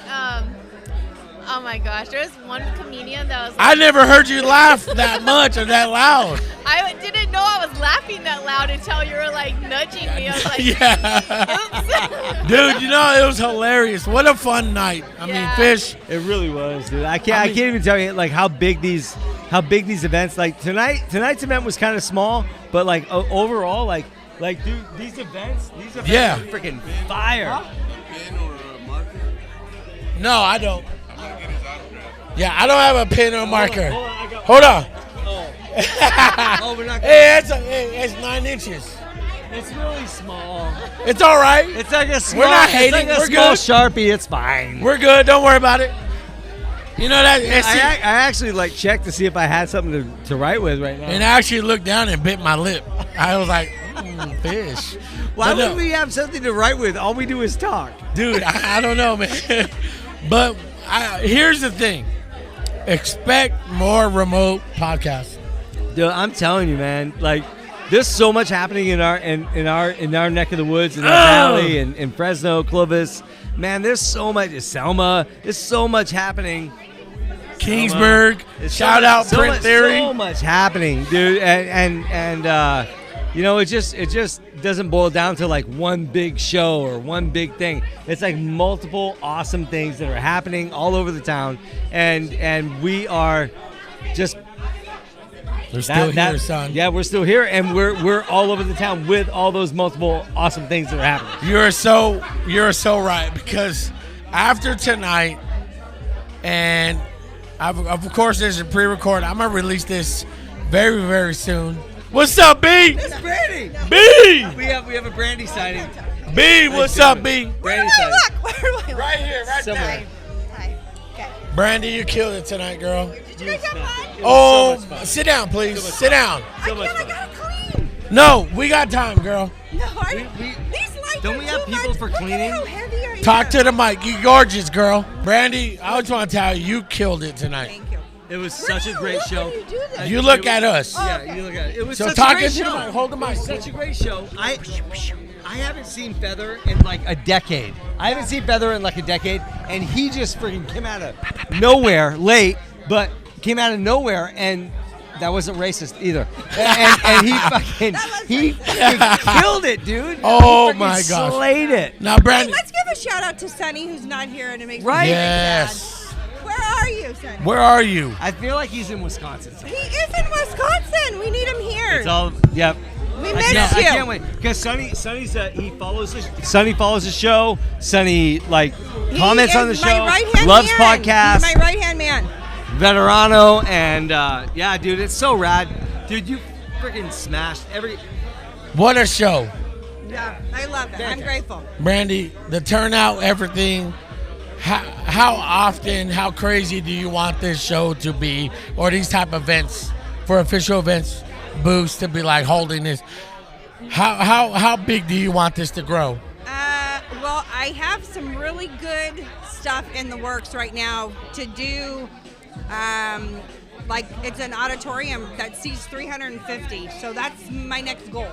Oh my gosh, there was one comedian that was. I never heard you laugh that much or that loud. I didn't know I was laughing that loud until you were like nudging me. I was like, Yeah. oops. Dude, you know, it was hilarious. What a fun night. I mean, Yeah. Fish. It really was, dude. I can't even tell you like how big these events. Like tonight's event was kind of small, but like overall, like dude, these events Yeah. are freaking fire. pen or a marker? No, I don't. Yeah, I don't have a pen or marker. Hold on. Oh, we're not. Hey, it's 9 inches. It's really small. It's all right. It's like a small. We're not hating. It's like a We're small good. Sharpie. It's fine. We're good. Don't worry about it. You know that. I actually like checked to see if I had something to write with right now. And I actually looked down and bit my lip. I was like, fish. Why But no, would we have something to write with? All we do is talk. dude? I don't know, man. But here's the thing: expect more remote podcasts. Dude, I'm telling you, man. Like, there's so much happening in our neck of the woods, in our valley, and in Fresno, Clovis. Man, there's so much. Selma. There's so much happening. Kingsburg. Shout out Print Theory. So much happening, dude, and you know, it just doesn't boil down to like one big show or one big thing. It's like multiple awesome things that are happening all over the town, and we are just. They're still here, son. Yeah, we're still here, and we're all over the town with all those multiple awesome things that are happening. You're so right, because after tonight, and of course there's a pre-record. I'm gonna release this very, very soon. What's up, B? It's Brandy. B. We have a Brandy sighting. B. What's up, B? Brandy sighting. Where do I look? Right here, right Somewhere. there. Hi. Okay. Brandy, you killed it tonight, girl. Did you guys have fun? Oh, so much fun. sit down, please. Sit down. So much I fun. gotta clean. No, we got time, girl. No, we- these lights don't are we have too people much. for Look cleaning? At how heavy I Talk am. to the mic. You gorgeous, girl. Brandy, I just want to tell you killed it tonight. Thank you. It was Where such do a you great look show. when you do this? You look at us. Oh, Yeah, okay. you look at it. It was So such talk a great into the show. mic. Hold the mic. It was such a great show. I haven't seen Feather in like a decade. I haven't seen Feather in like a decade, and he just freaking came out of nowhere late, but came out of nowhere, and that wasn't racist either. And he fucking killed it, dude. Oh He freaking my gosh. slayed it. Now, Hey, Brandy. let's give a shout out to Sonny, who's not here, and it makes Right? me very Yes. sad. Where are you, Sonny? Where are you? I feel like he's in Wisconsin. He is in Wisconsin. We need him here. It's all yep. We I miss can't, you. I can't wait because Sonny follows the show. Sonny like He comments is on the my show. right-hand Loves man. podcasts. He's my right-hand man. Veterano, and yeah, dude, it's so rad. Dude, you freaking smashed every. What a show. Yeah, I love it. I'm grateful. Brandy, the turnout, everything. How often, how crazy do you want this show to be, or these type of events, for official events, booths to be like holding this? How big do you want this to grow? Well, I have some really good stuff in the works right now to do. Like it's an auditorium that seats 350, so that's my next goal.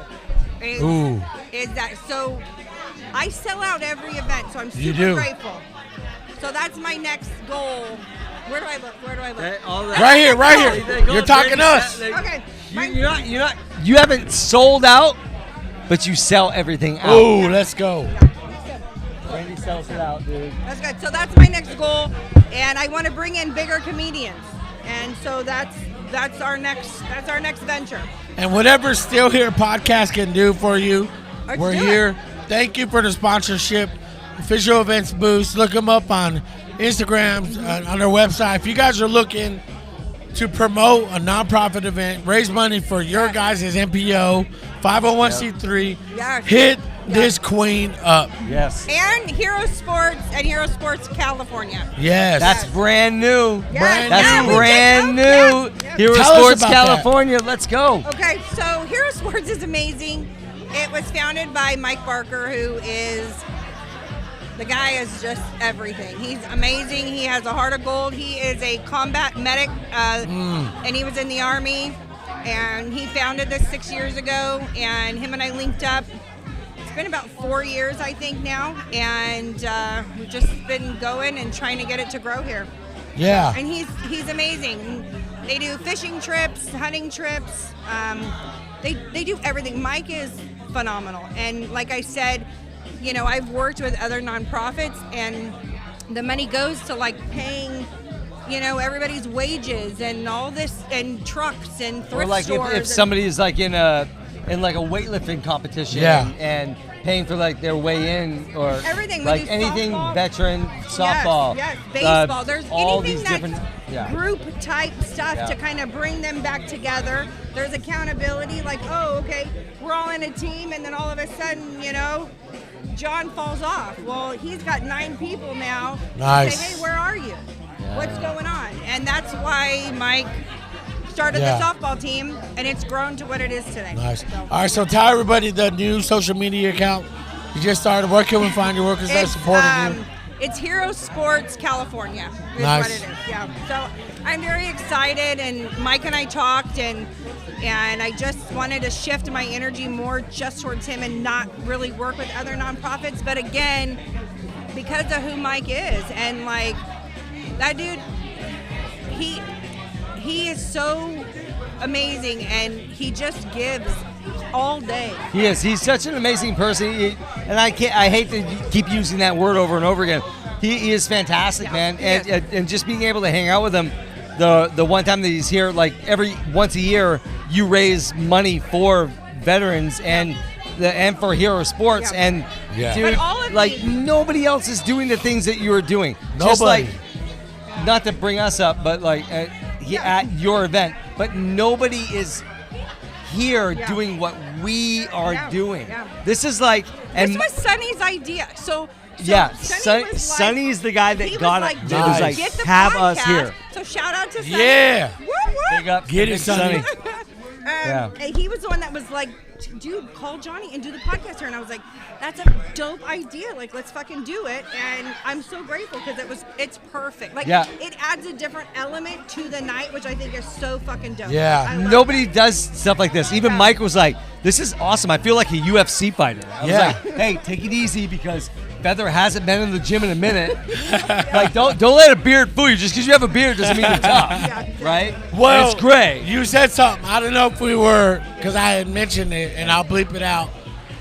Ooh. Is that so? I sell out every event, so I'm You super do. grateful. So that's my next goal. Where do I look? Where do I look? All that. Right here, right here. There you go, You're talking Brandy, us. Okay. You're not. You haven't sold out, but you sell everything out. Ooh, let's go. Brandy sells it out, dude. That's good. So that's my next goal, and I want to bring in bigger comedians, and so that's our next venture. And whatever Still Here podcast can do for you, Let's we're do here. it. Thank you for the sponsorship. Official Events Boost. Look them up on Instagram, on their website. If you guys are looking to promote a nonprofit event, raise money for your guys' MPO, 501c3, Yes. hit Yeah. this queen up. Yes. And Hero Sports and Hero Sports California. Yes. That's brand new. Brand That's new. brand new. Yeah. Hero Tell us Sports about that. California. Let's go. Okay, so Hero Sports is amazing. It was founded by Mike Barker, who is the guy is just everything. He's amazing. He has a heart of gold. He is a combat medic, and he was in the Army. And he founded this 6 years ago, and him and I linked up. It's been about 4 years, I think, now, and we've just been going and trying to get it to grow here. Yeah. And he's amazing. They do fishing trips, hunting trips. They do everything. Mike is phenomenal. And like I said, you know, I've worked with other nonprofits, and the money goes to like paying, you know, everybody's wages and all this, and trucks and thrift Or like stores. if somebody is like in a in like a weightlifting competition Yeah. and paying for like their way in or Everything. We like do anything softball. veteran, softball, Yes, baseball. There's all anything these that's different group type stuff Yeah. to kind of bring them back together. There's accountability, like, oh, okay, we're all in a team, and then all of a sudden, John falls off. Well, he's got 9 people now. Nice. Say, hey, where are you? What's going on? And that's why Mike started Yeah. the softball team, and it's grown to what it is today. Nice. All right, so tell everybody the new social media account you just started. Where can we find your workers that are supporting you? It's Hero Sports California is Nice. what it is. Yeah. So I'm very excited, and Mike and I talked, and I just wanted to shift my energy more just towards him and not really work with other nonprofits. But again, because of who Mike is, and like that dude, he is so amazing, and he just gives all day. He is. He's such an amazing person, and I hate to keep using that word over and over again. He is fantastic, man, and just being able to hang out with him. The one time that he's here, like once a year, you raise money for veterans and for Hero Sports, and dude, But all of like you- nobody else is doing the things that you are doing. Nobody. Just like, not to bring us up, but like at your event, but nobody is here doing what we are doing. Yeah. This is like, and This was Sonny's idea. So yeah, Sonny was like- Sonny's the guy that he got was it. like, It dude, was like, get the have podcast. us here. So shout out to Sonny. Yeah. Woo, woo. Big up, Get it, big Sonny. Yeah. And he was the one that was like, dude, call Johnny and do the podcast here. And I was like, that's a dope idea. Like, let's fucking do it. And I'm so grateful because it's perfect. Like, Yeah. it adds a different element to the night, which I think is so fucking dope. Yeah. Like, I love Nobody that. does stuff like this. Even Mike was like, "This is awesome. I feel like a UFC fighter." I was Yeah. like, "Hey, take it easy because Feather hasn't been in the gym in a minute. Like, don't let a beard fool you. Just because you have a beard doesn't mean you're tough, right? Well, And it's great. You said something. I don't know if we were, because I had mentioned it, and I'll bleep it out.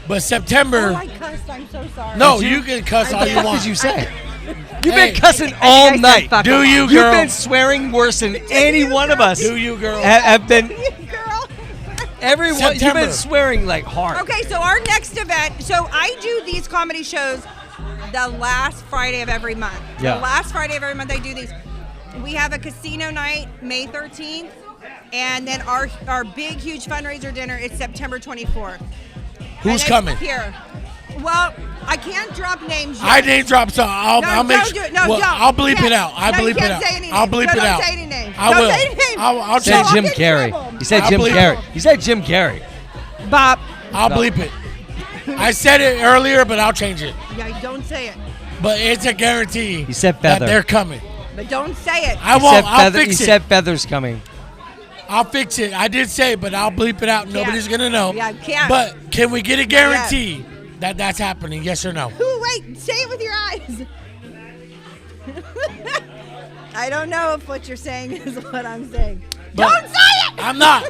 But September. Oh, I cussed. I'm so sorry. No, you can cuss all What the you fuck want. did you say? You've Hey. been cussing all I said night. fuck Do off. you, You've girl? been swearing worse than any one of us Do you, girl? have been. Girl. Everyone, you've September. been swearing like hard. Okay, so our next event, so I do these comedy shows the last Friday of every month. Yeah. The last Friday of every month I do these. We have a casino night May 13th, and then our big, huge fundraiser dinner is September 24th. Who's And it's coming? Here. Well, I can't drop names yet. I name drop, so I'll make don't sure. do it. No, well, don't. I'll bleep Can't. it out. I No, you bleep it can't out. say any I'll names. bleep No, it don't out. say any names. I Don't will. say any names. I'll He change said I'll Jim get in Carrey. trouble. He said I'll Jim believe Carrey. it. He said Jim Carrey. Bob. I'll bleep it. I said it earlier, but I'll change it. Yeah, don't say it. But it's a guarantee. He said that Feather. they're coming. But don't say it. I He won't. said I'll Feather. fix He it. said Feather's coming. I'll fix it. I did say it, but I'll bleep it out. Nobody's gonna know. Yeah, can't. But can we get a guarantee that that's happening? Yes or no? Ooh, wait, say it with your eyes. I don't know if what you're saying is what I'm saying. But Don't say it. I'm not.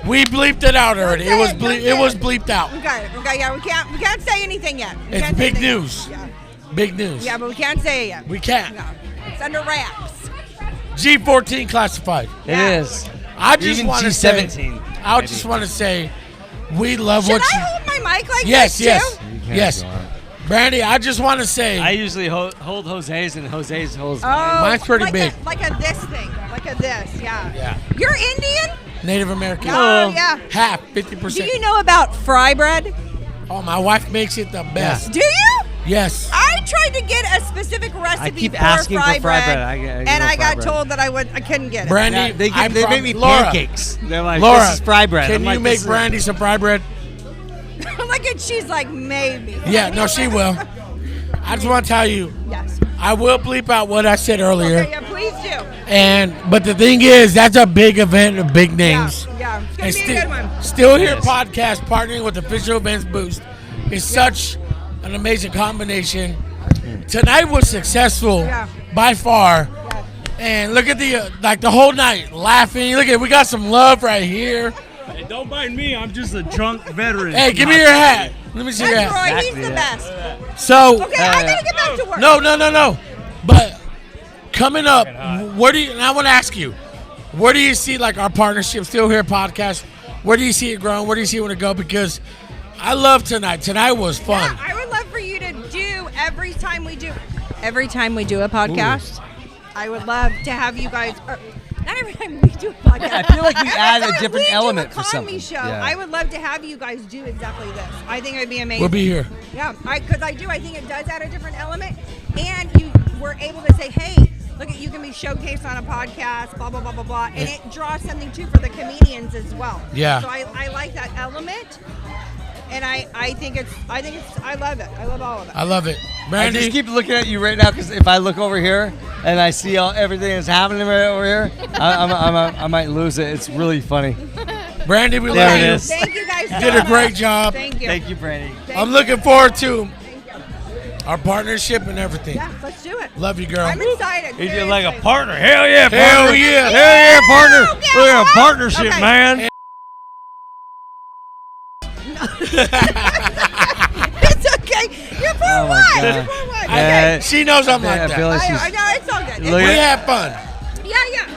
We bleeped it out already. say It was it, don't say it was it. bleeped out. Okay, yeah, we can't say anything yet. We It's can't say big anything. news. Yeah. Big news. Yeah, but we can't say it yet. We can't. No, it's under wraps. G14 classified. It is. I just Even want to say. G17. I just want to say, we love Should what I you. hold my mic like Yes, this yes, too? yes. Brandy, I just want to say. I usually hold Jose's and Jose's holds Oh, mine. Mine's pretty like big. like a this thing, like a this, yeah. Yeah. You're Indian? Native American. Oh, yeah. Half, Do 50%. you know about fry bread? Oh, my wife makes it the best. Do you? Yes. I tried to get a specific recipe keep for asking for fry fry bread, bread. I and know I fry got bread. told that I couldn't get it. Brandy, Yeah, they I make me Laura, pancakes. They're like, Laura, this is fry bread. Can I'm you like, make this is- Brandy some fry bread? Look at she's like maybe. Yeah, no, she will. I just want to tell you, Yes. I will bleep out what I said earlier. Okay, yeah, please do. But the thing is, that's a big event of big names. Yeah, it's gonna And be a good one. Still Here Yes. podcast partnering with Official Events Boost is such an amazing combination. Tonight was successful Yeah. by far. Yeah. And look at the whole night laughing. Look at, we got some love right here. Hey, don't mind me. I'm just a drunk veteran. Hey, give me your hat. Let me see your That's hat. Roy. He's Exactly the that. best. So, Okay, I gotta get back to work. no. But coming up, where do you, and I want to ask you, where do you see like our partnership, Still Here podcast? Where do you see it growing? Where do you see it when it go? Because I love tonight. Tonight was fun. Yeah, I would love for you to do every time we do a podcast. I would love to have you guys. Not every time we do a podcast. I feel like we add a Every time different we do element a for comedy something. show. Yeah. I would love to have you guys do exactly this. I think it would be amazing. We'll be here. Yeah, because I think it does add a different element, and you were able to say, hey, look at you can be showcased on a podcast, blah blah blah blah blah, and it draws something too for the comedians as well. Yeah. So I like that element, and I think it's I love it. I love all of it. I love it. I Brandy, just keep looking at you right now because if I look over here and I see everything that's happening right over here, I might lose it. It's really funny. Brandy, we There love it you. is. Thank you guys. You did a great job. Thank you. Thank you, Brandy. I'm looking forward to our partnership and everything. Yeah, let's do it. Love you, girl. I'm excited. He's very like a excited. partner. Hell yeah, partner. Hell yeah. Hell yeah, partner. Yeah, We're a what? partnership, Okay. man. It's okay. You're for Oh, my what? God. You're for what? Yeah. Okay. She knows I'm like I feel that. like she's. I know it's all good. Look We at- had fun. Yeah.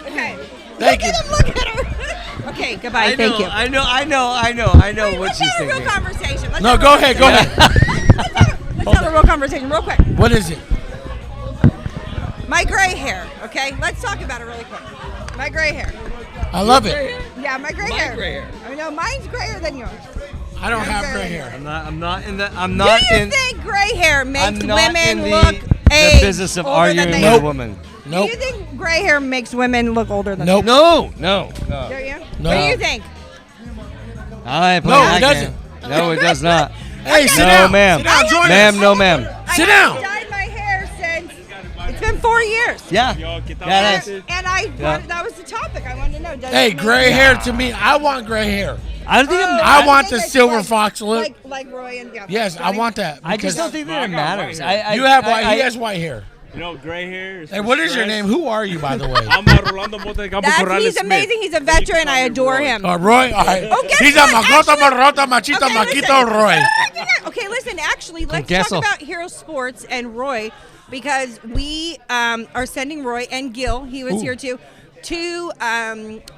Okay. Thank look you. at him. Look at her. Okay. Goodbye. Thank you. I know Wait, what let's she's have a real thinking. conversation. Let's No, have a go real ahead. Go ahead. Let's have a real conversation real quick. What is it? My gray hair, okay? Let's talk about it really quick. My gray hair. I love it. Yeah, my gray hair. gray hair. I know, mine's grayer than yours. I don't have gray hair. I'm not in the. I'm Do not you in. think gray hair makes I'm not women in the, look the age business of older than arguing they with are? a woman. Nope. Do you think gray hair makes women look older than Nope. No. they are? Do you? No. What do you think? I ain't No, playing it that doesn't. game. No, it does not. Hey, sit No, down. ma'am. Sit down. Join Ma'am, us. no, ma'am. Sit I down. haven't dyed my hair since it's been 4 years. Yeah. Yo, get that Yeah, out. that's- That was the topic I wanted to know. Does Hey, it make gray sense? hair to me. I want gray hair. I don't think. I want think the it's silver like- fox look. Like Roy and Yes, I Johnny. want that. I just because don't think that I it got matters. white hair. You have white. I- He has white hair. You know, gray hair. is Hey, for what is your stress. name? Who are you, by the way? I'm Rolando Mota de Campo Corrales He's Smith. amazing. He's a You veteran. can I call me adore Roy. him. Roy. All right. Oh, guess He's a what? macota, Actually- marrota, machito, Okay, maquito, listen. Roy. Okay, listen. Actually, let's queso. talk about Hero Sports and Roy because we are sending Roy and Gil. He was Ooh. here too. To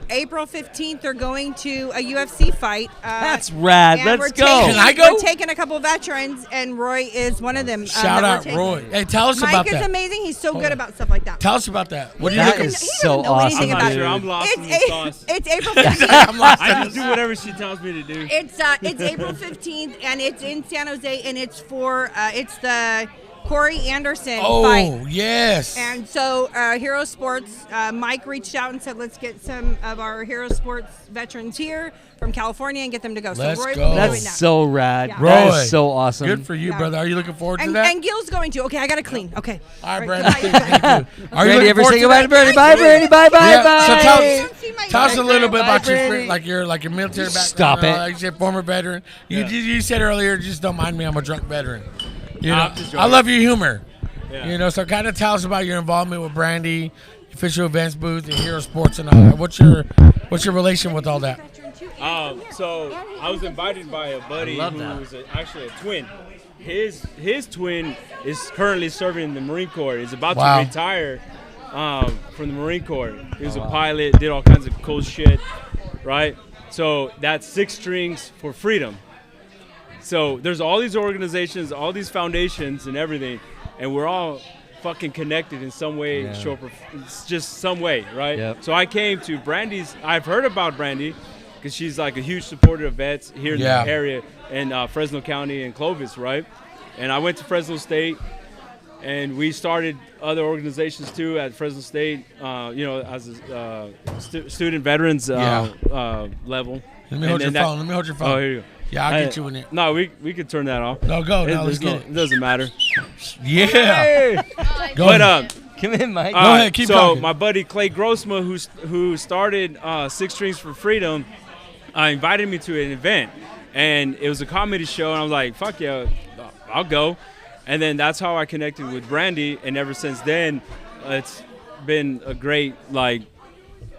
April 15th, they're going to a UFC fight. That's rad. and Let's we're go. taking- Can I go? We're taking a couple veterans, and Roy is one of them. Shout that we're out, taking. Roy. Hey, tell us Mike about is that. amazing. He's so good about stuff like that. Tell us about that. What are you That looking is He doesn't so know anything awesome, about I'm it. sure dude. I'm lost in the It's, sauce. it's April 15th. I'm lost I in just do whatever she tells me to do. It's April 15th, and it's in San Jose, and it's for it's the Corey Anderson Oh, fight. yes. And so Hero Sports, Mike reached out and said, let's get some of our Hero Sports veterans here from California and get them to go. Let's so Roy go. will be doing That's that. so rad. Yeah. That Roy. is so awesome. Good for you, Yeah. brother. Are you looking forward to And, that? and Gil's going to. Okay, I got to clean. Okay. All right, Right, Brandon. goodbye. Thank you. Are you Brandy, looking ever forward say to goodbye that? to Brandy? Bye, Brandy. Bye, bye, Yeah, bye. so Tell tell us a little bit Bye, about your Brandy. like your military background. Stop it. Like you said, former veteran. You said earlier, just don't mind me. I'm a drunk veteran. You Nah, know, I'm just I joking. love your humor. Yeah. You know, so kind of tell us about your involvement with Brandy, official events booth, and Hero Sports, and all that. What's your relation with all that? So I was invited by a buddy who's actually a twin. His twin is currently serving in the Marine Corps. He's about Wow. to retire from the Marine Corps. He was a pilot, did all kinds of cool shit, right? So that's Six Strings for Freedom. So there's all these organizations, all these foundations and everything, and we're all fucking connected in some way, it's just some way, right? Yep. So I came to Brandy's. I've heard about Brandy because she's like a huge supporter of vets here in Yeah. the area in Fresno County and Clovis, right? And I went to Fresno State, and we started other organizations too at Fresno State, as a student veterans level. Let me hold your phone. Let me hold your phone. Oh, here you go. Yeah, I'll get you in there. No, we could turn that off. No, go. No, let's There's get it doesn't matter. Yeah. Go But ahead. Come in, Mike. Go ahead, keep so talking. my buddy Clay Grossma, who started Six Strings for Freedom, invited me to an event, and it was a comedy show, and I was like, "Fuck yeah, I'll go." And then that's how I connected with Brandy, and ever since then, it's been a great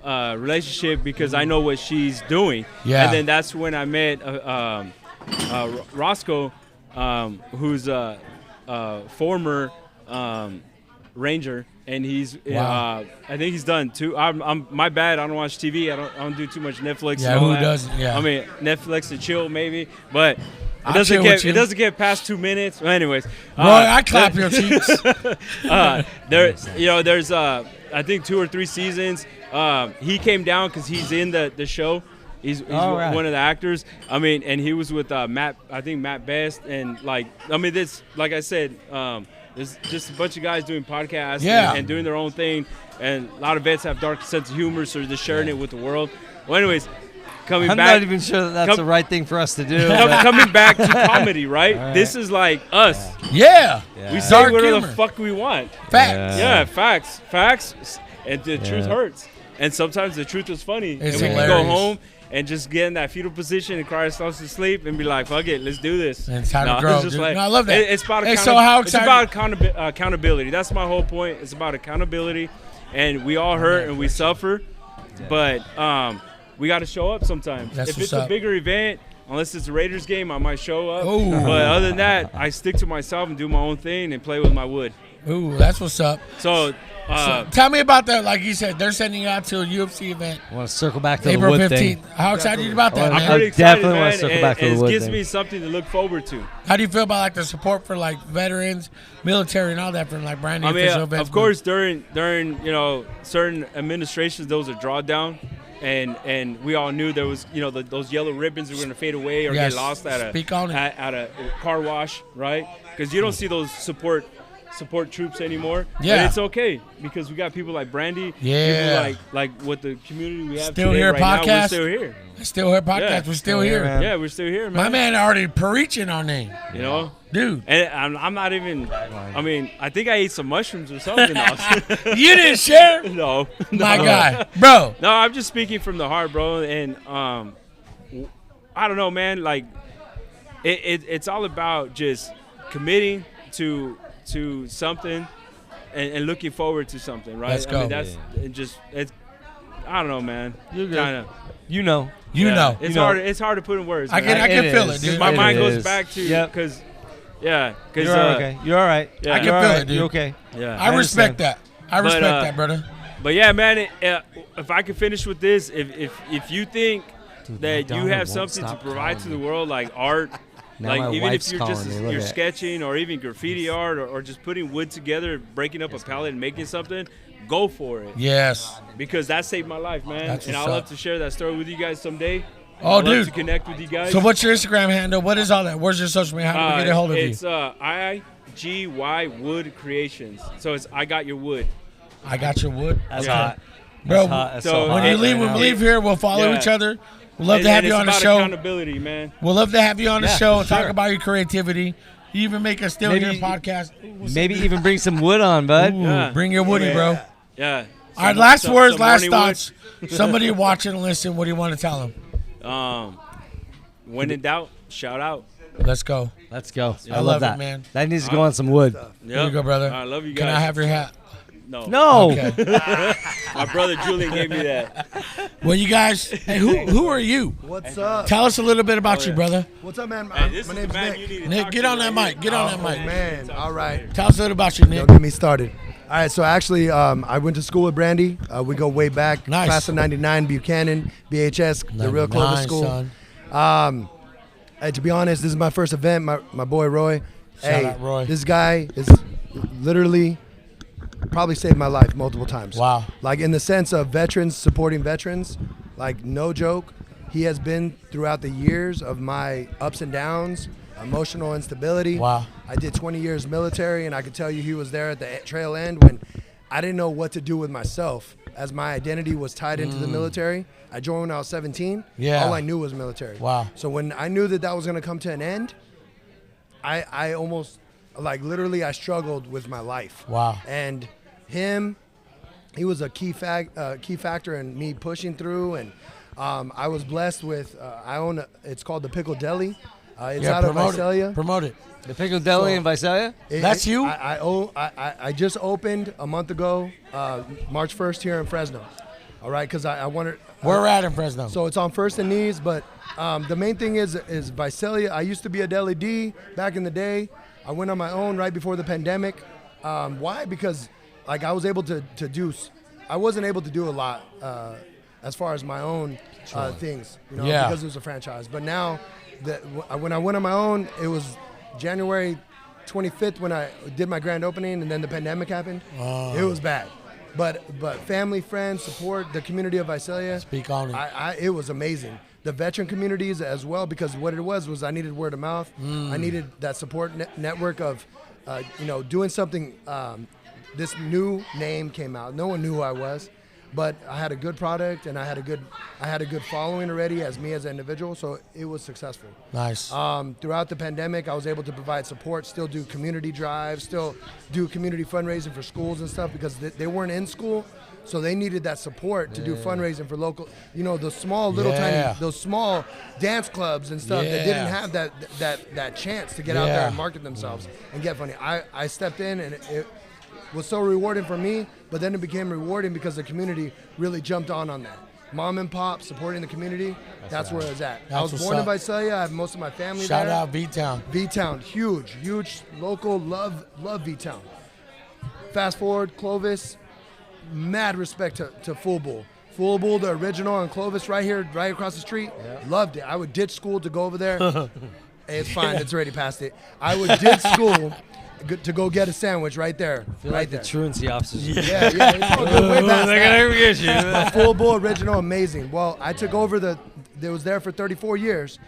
relationship because I know what she's doing. Yeah. And then that's when I met Roscoe, who's a former Ranger, and he's Wow. I think he's done 2. I'm my bad. I don't watch TV. I don't do too much Netflix. Yeah, and all who that. doesn't? Yeah. I mean, Netflix and chill maybe, but I'll chill with you. it doesn't get past 2 minutes. Well, anyways, Roy, I clap your cheeks. there's I think 2 or 3 seasons. He came down because he's in the show. He's right. one of the actors. I mean, and he was with Matt Best, and this, like I said, there's just a bunch of guys doing podcasts and doing their own thing, and a lot of vets have dark sense of humor, so they're just sharing it with the world. Well, anyways, I'm not even sure that's the right thing for us to do. Coming back to comedy, right? This is like us. Yeah. We say Dark whatever humor. the fuck we want. Facts. Yeah, facts. And the truth hurts. And sometimes the truth is funny. It's and we can hilarious. go home and just get in that fetal position and cry ourselves to sleep and be like, fuck it, let's do this. And it's time to grow. It's just Dude. like, No, I love that. It's about, Hey, so how it's about excited- accountability. That's my whole point. It's about accountability. And we all hurt and we suffer. But we got to show up sometimes. That's if what's it's a up. bigger event, unless it's a Raiders game, I might show up. Ooh. But other than that, I stick to myself and do my own thing and play with my wood. Ooh, that's what's up. So, So tell me about that. Like you said, they're sending you out to a UFC event I want to circle back to April the wood 15th. thing. How excited are you about that, I'm man? pretty I excited, definitely man. wanna circle back to the it wood gives thing. me something to look forward to. How do you feel about like the support for like veterans, military, and all that from like brand new I mean, official events? of course, during certain administrations, there was a drawdown, and we all knew there was those yellow ribbons were going to fade away or Yes. get lost Speak on it. at a car wash, right? Because you don't see those support troops anymore. Yeah. But it's okay because we got people like Brandy. Yeah. People like with the community we have Still today here right now, podcast? we're still here. Still here podcast. Yeah. We're still here. man. Yeah, we're still here, man. My man already preaching our name, You know? dude. And I'm not even. I mean, I think I ate some mushrooms or something else. You didn't share, no, my guy, bro. No, I'm just speaking from the heart, bro. And I don't know, man. Like, it's all about just committing to something and looking forward to something, right? Let's go. I mean, that's it just it's. I don't know, man. You're good. Kinda, You know. You know. It's know. hard. It's hard to put in words. I man. can feel it, dude. My It mind goes is. back to Yep. because You're okay. You're all right. Yeah. I can feel You're all it, right. dude. You're okay. yeah. I respect understand. that. I respect But, that, brother. But yeah, man. If I can finish with this, if you think that you daughter have won't something to stop provide to calling the world, like art, Now my like even wife's if you're just calling me. Look you're at it. sketching or even graffiti art or just putting wood together, breaking up a palette and making something, go for it. Yes. Because that saved my life, man. That's And what's I'd up. love to share that story with you guys someday. Oh, I'd love dude. to connect with you guys. So what's your Instagram handle? What is all that? Where's your social media? How do we get a hold of you? It's IGY Wood Creations. So it's I Got Your Wood. I got your wood. That's Yeah. hot. Bro, That's hot. That's so so When hot you leave, right when we now. leave here, we'll follow Yeah. each other. We'd love to have And you it's on the about show. accountability, man. We'll love to have you on the Yeah, show and talk sure. about your creativity. You even make a Still Maybe- Here podcast. Maybe even bring some wood on, bud. Ooh, Yeah. bring your woody, bro. Yeah. All right, Some- last some- words, some last morning thoughts. Somebody watching and listen, what do you want to tell them? wood. When in doubt, shout out. Let's go. Let's go. I I love love it, that, man. That needs to go on some wood. Here you go, brother. I love you guys. Can I have your hat? No. No. Okay. My brother Julian gave me that. Well, you guys, hey, who are you? What's up? Tell us a little bit about you, brother. What's up, man? Hey, this My is the name's man Nick. you need to Nick, talk get to on that right mic. Get on that Oh, mic. man. All right. Tell us a little about you, Nick. Don't get me started. All right, so actually, I went to school with Brandy. We go way back. Nice. Class of 99, Buchanan, BHS, the real Clover Nice, School. son. Hey, to be honest, this is my first event. My boy Roy. Shout out, Roy. This guy is literally probably saved my life multiple times. Wow. Like in the sense of veterans, supporting veterans, like no joke. He has been throughout the years of my ups and downs, emotional instability. Wow. I did 20 years military, and I can tell you he was there at the trail end when I didn't know what to do with myself as my identity was tied into the military. I joined when I was 17. Yeah. All I knew was military. Wow. So when I knew that was going to come to an end, I almost, like literally I struggled with my life. Wow. And he was a key factor in me pushing through, and I was blessed with, it's called the Pickle Deli. It's out of promote Visalia. it. Promote it. The Pickle Deli in Visalia? That's you? I just opened a month ago, March 1st here in Fresno. All right, because I wanted. Where we're at in Fresno. So it's on First and Knees, but the main thing is Visalia. I used to be a deli D back in the day. I went on my own right before the pandemic. Why? Because like I was able to do. I wasn't able to do a lot as far as my own things, because it was a franchise. But now that when I went on my own, it was January 25th when I did my grand opening, and then the pandemic happened. It was bad. But family, friends, support, the community of Visalia. Speak on it. It was amazing. The veteran communities as well, because what it was I needed word of mouth. I needed that support network of, doing something. This new name came out. No one knew who I was, but I had a good product and I had a good following already as me as an individual. So it was successful. Nice. Throughout the pandemic, I was able to provide support, still do community drives, still do community fundraising for schools and stuff because they weren't in school. So they needed that support to do fundraising for local, those small those small dance clubs and stuff that didn't have that chance to get out there and market themselves and get funny. I stepped in and it was so rewarding for me, but then it became rewarding because the community really jumped on that. Mom and pop supporting the community, that's where I was at. I was born in Visalia. I have most of my family there. Shout out V-Town. V-Town, huge local, love V-Town. Fast forward, Clovis, mad respect to Full Bull. Full Bull, the original on Clovis right here, right across the street. Loved it. I would ditch school to go over there. It's fine, it's already past it. I would ditch school to go get a sandwich right there. The truancy officers. Yeah. It's all good, way past that. But Full Bull original, amazing. Well, I took over it was there for 34 years.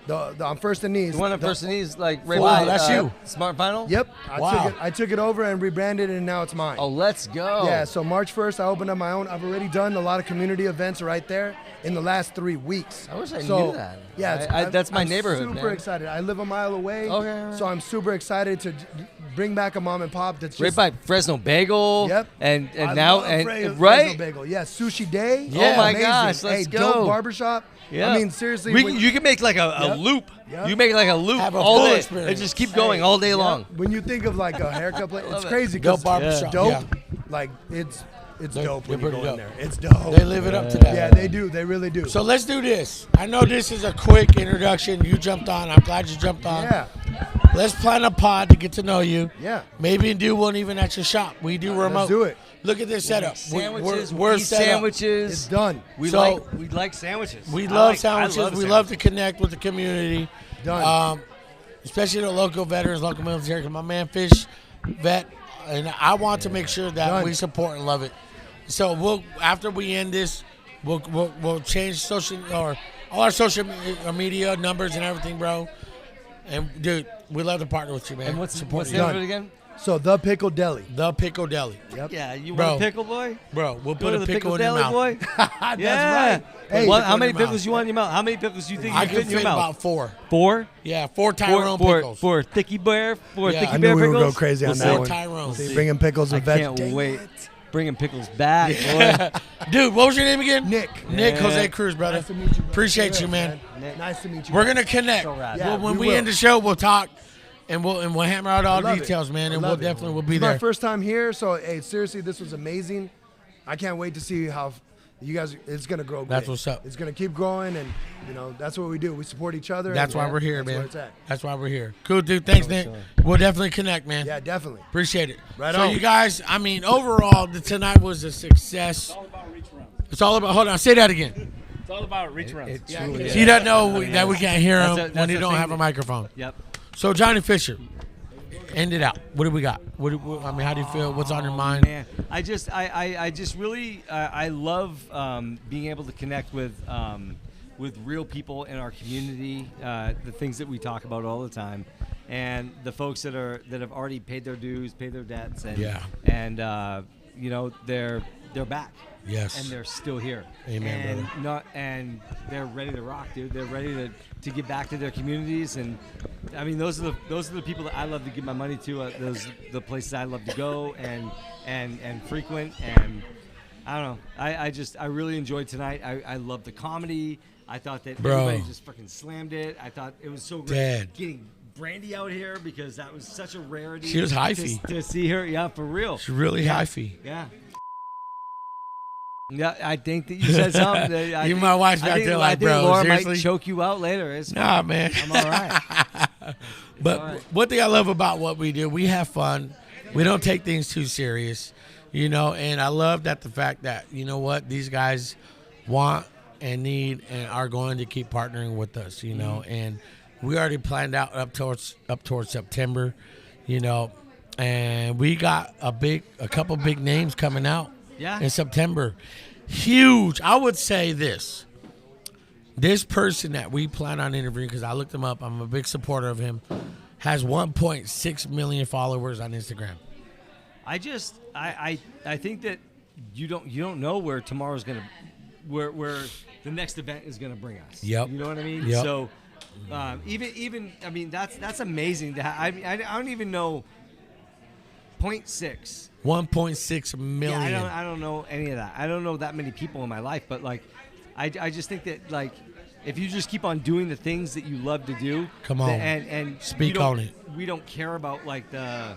On First and Knees. The one on First and Knees, like right by that's you. Smart Vinyl? Yep. I took it over and rebranded it, and now it's mine. Oh, let's go. Yeah, so March 1st, I opened up my own. I've already done a lot of community events right there in the last 3 weeks. I wish I knew that. Yeah, that's my neighborhood, super man. excited. I live a mile away, Okay. so I'm super excited to bring back a mom and pop that's Right just by Fresno Bagel. Yep. And I now love and Fresno Bagel. Yeah, Sushi Day. Yeah. Oh my amazing. gosh, let's hey, go. Dope barbershop. Yeah. I mean, seriously. You can make like a loop. Yep. You make like a loop Have a all full day experience. and just keep going all day long. When you think of like a haircut place, it's it. crazy Dope because barbershop. dope, Yeah. like it's dope they're when you pretty go in dope. there. It's dope. They live it up to that. Yeah, they do. They really do. So let's do this. I know this is a quick introduction. You jumped on. I'm glad you jumped on. Yeah. Let's plan a pod to get to know you. Yeah. Maybe do one even at your shop. We do remote. Let's do it. Look at this setup. Sandwiches, We're eat set up. sandwiches. It's done. We So- like sandwiches. We I love like- I sandwiches. We love to connect with the community. Done. Especially the local veterans, local military. 'Cause my man Fish, vet, and I want to make sure that Done. we support and love it. So after we end this, we'll change all our social media numbers and everything, bro. And dude, we love to partner with you, man. And what's the name Done. of it again? So the Pickle Deli. The Pickle Deli, Yep. Yeah, you Bro. want a pickle, boy? bro. We'll Go put to a the pickle in Deli, your mouth. boy. That's Yeah. right. Hey, How many in your pickles you want in your mouth? How many pickles do you think I you can fit in your fit mouth? about 4. 4? Yeah, 4 Tyrone pickles. For Thicky Bear? For Yeah. Thicky I I Bear knew we would pickles? go crazy on We'll that Four one. Tyrone. See, bringing pickles I with veg. can't Dang wait. it. Bringing pickles back, boy. Dude, what was your name again? Nick. Nick Yeah. Jose Cruz, brother. Nice to meet you, bro. Appreciate For you, real, man. Nice to meet you. We're gonna connect. So rad. Yeah, when we we will. end the show, we'll talk, and we'll hammer out all love details, it. man. I And we'll love it. definitely be It's there. my first time here, so hey, seriously, this was amazing. I can't wait to see how you guys. It's gonna grow. That's great. what's up. It's gonna keep growing, and that's what we do. We support each other. That's and why we're here, that's man. Where it's at. That's why we're here. Cool, dude. Thanks, Nick. We'll definitely connect, man. Yeah, definitely. Appreciate it. Right so on. you guys, I mean, overall, tonight was a success. It's all about. Hold on, say that again. It's all about reach around. He doesn't know that we can't hear him That's when he the don't thing have a microphone. Yep. So Johnny Fisher, end it out. What do we got? I mean, how do you feel? What's on your mind? Man, I just really I love being able to connect with real people in our community, the things that we talk about all the time, and the folks that have already paid their dues, paid their debts, and they're back. Yes. And they're still here. Amen, brother. And they're ready to rock, dude. They're ready to give back to their communities, and I mean those are the people that I love to give my money to. Those the places I love to go and frequent. And I don't know. I really enjoyed tonight. I love the comedy. I thought that everybody just fucking slammed it. I thought it was so great getting Brandy out here because that was such a rarity. She was hyphy to see her. Yeah, for real. She's really hyphy. Yeah. Yeah, I think that you said something. That You might watch that there like, bro, Laura seriously? might choke you out later. Nah, man. I'm all right. But one thing I love about what we do, we have fun. We don't take things too serious. You know, and I love that the fact that, you know what, these guys want and need and are going to keep partnering with us, you know, and we already planned out up towards September, you know, and we got a couple big names coming out in September. Huge. I would say this person that we plan on interviewing, because I looked him up, I'm a big supporter of him, has 1.6 million followers on Instagram. I think that you don't know where tomorrow's gonna, where the next event is gonna bring us. Yep. You know what I mean? Yep. So, even I mean that's amazing. I don't even know. 0.6. 1.6 million. Yeah, I don't know any of that. I don't know that many people in my life, but like, I just think that like, if you just keep on doing the things that you love to do, come on, and speak on it. We don't care about like the.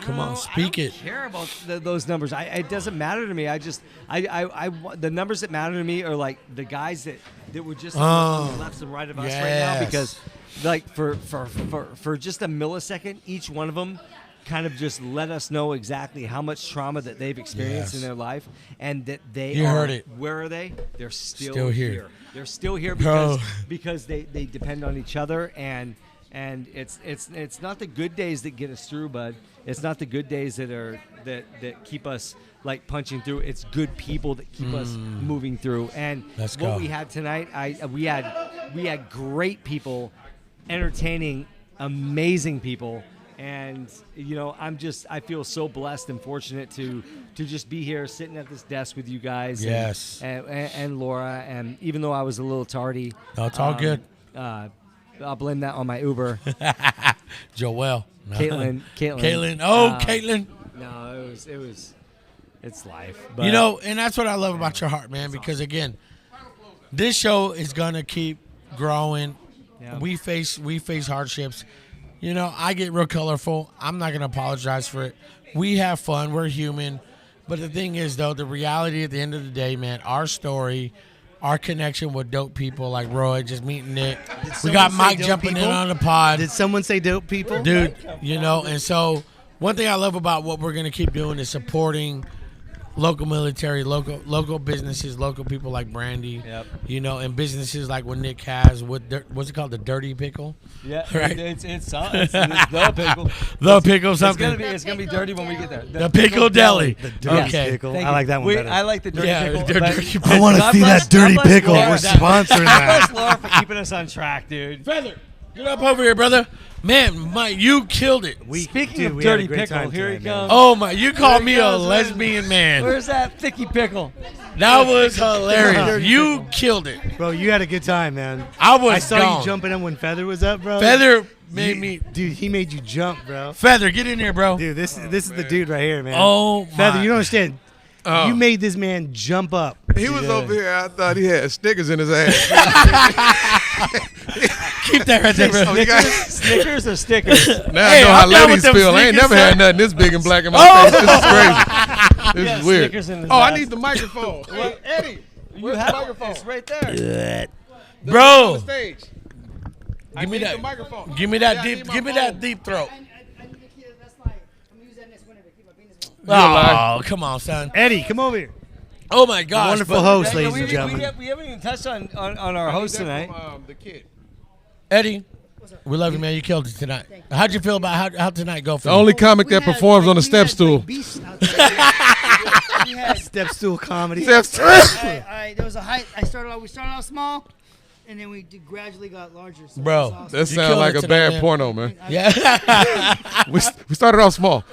Come on, speak it. I don't care about those numbers. It doesn't matter to me. The numbers that matter to me are like the guys that were just on the left and right of us right now, because like for just a millisecond, each one of them kind of just let us know exactly how much trauma that they've experienced in their life, and that they heard it. Where are they? They're still here. They're still here because they depend on each other, and it's not the good days that get us through, bud. It's not the good days that keep us like punching through. It's good people that keep us moving through. And we had tonight, we had great people, entertaining, amazing people. And you know, I feel so blessed and fortunate to just be here, sitting at this desk with you guys. Yes. And Laura. And even though I was a little tardy, no, it's all good. I'll blame that on my Uber. Joelle. Caitlin. Oh, Caitlin. No, it's life. But you know, and that's what I love about your heart, man, because again, this show is gonna keep growing. Yeah. We face hardships. You know, I get real colorful. I'm not gonna apologize for it. We have fun. We're human. But the thing is, though, the reality at the end of the day, man, our story, our connection with dope people like Roy, just meeting Nick. We got Mike jumping in on the pod. Did someone say dope people? Dude, you know, and so one thing I love about what we're going to keep doing is supporting local military, local businesses, local people like Brandy, you know, and businesses like what Nick has. What's it called? The Dirty Pickle? Yeah, right? It's the pickle. The pickle something. It's gonna be dirty when we get there. The Pickle Deli. The dirty pickle. I like that one better. I like the dirty pickle. I want to see that dirty pickle. We're sponsoring that. God bless Laura for keeping us on track, dude. Feather, get up over here, brother. Man, Mike, you killed it. Speaking of dirty pickle, here he comes. Oh my, you called me a lesbian man. Where's that thicky pickle? That was hilarious. You killed it. Bro, you had a good time, man. I saw gone. you jumping in when Feather was up, bro. Feather made me. Dude, he made you jump, bro. Feather, get in here, bro. Dude, this is the dude right here, man. Oh, Feather, you don't understand. You made this man jump up. He was over here. I thought he had Snickers in his ass. Keep that right there, bro. Snickers or stickers? Now I know how ladies feel. I ain't never had nothing this big and black in my face. This is crazy. This is weird. I need the microphone. Eddie, you have the microphone. It's right there. Bro. Stage. Give me that. The microphone. Give me that deep. Give me that deep throat. Oh, come on, son. Eddie, come over here. Oh my gosh. Wonderful host, ladies and gentlemen. We haven't even touched on our host tonight. The kid. Eddie, we love you, man. You killed it tonight. How'd you feel about how tonight go for The you? only comic that performs on the step stool. Step stool comedy. Step stool. There was a height. We started out small, and then we gradually got larger. So Bro, it was awesome. That sounds like a tonight, bad man. porno, man. Yeah. We started off small.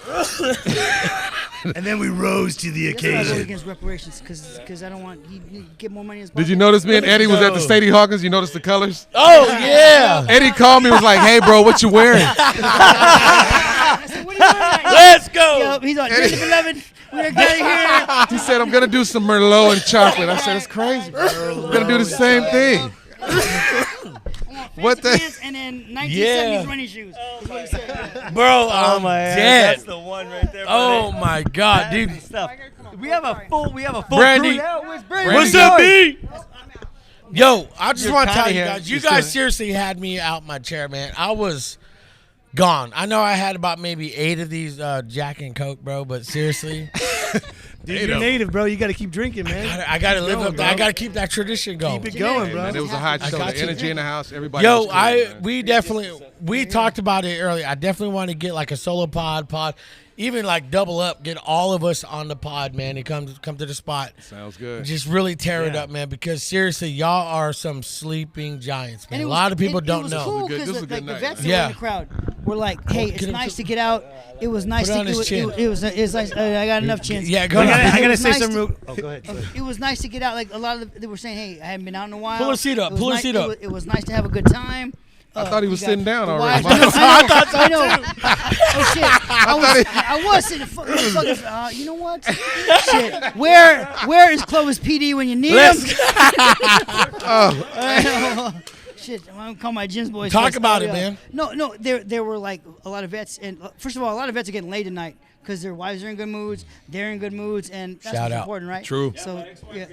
And then we rose to the That's why I vote occasion. against reparations, because I don't want you get more money in his Did you pocket. notice me and Eddie was at the Sadie Hawkins? You noticed the colors? Oh, yeah. Eddie called me and was like, hey, bro, what you wearing? I said, what are you wearing? Let's go. Yo, he's like, Dirty Beloved, we're getting here. He said, I'm going to do some Merlot and chocolate. I said, it's crazy. We're going to do the same thing. What the? Pants and then 1970s running shoes. Is what he said. Bro, I'm dead. That's the one right there. Oh, my God, dude. Stuff. We have a full Brandy. crew now. Where's Brandy? What's up, B? Yo, I just You're want to kinda tell you here. guys, you You're guys still- seriously had me out my chair, man. I was gone. I know I had about maybe 8 of these Jack and Coke, bro. But seriously, Dude, you're native, bro. You got to keep drinking, man. I got to live up. I got to keep that tradition going. Keep it going, bro. Man, it was a hot show. The energy in the house, everybody. Yo, was cool, we talked about it earlier. I definitely want to get like a solo pod, even like double up, get all of us on the pod, man, and come to the spot. Sounds good. Just really tear it up, man, because seriously, y'all are some sleeping giants, man. A lot of people don't know. It was cool This was a because good the night, vets man. that were in the crowd were like, "Hey, it's nice to get out. It was nice Put to on his chin. it was nice. I got enough chins. Yeah, go I ahead. gotta was say nice something to- real. Oh, go ahead. It was nice to get out. Like a lot of they were saying, "Hey, I haven't been out in a while." Pull a seat up, It was pull a nice- seat it up. was- It was nice to have a good time. I thought he was you sitting got down the already. wives- I thought so I know. Oh shit! I was sitting. You know what? Shit. Where is Clovis PD when you need him? Shit, I'm gonna call my gyms boys. Talk first. about it, man. No, there were like a lot of vets, and first of all, a lot of vets are getting laid tonight because their wives are in good moods, they're in good moods, and that's Shout what's out. important, right? True. So yeah.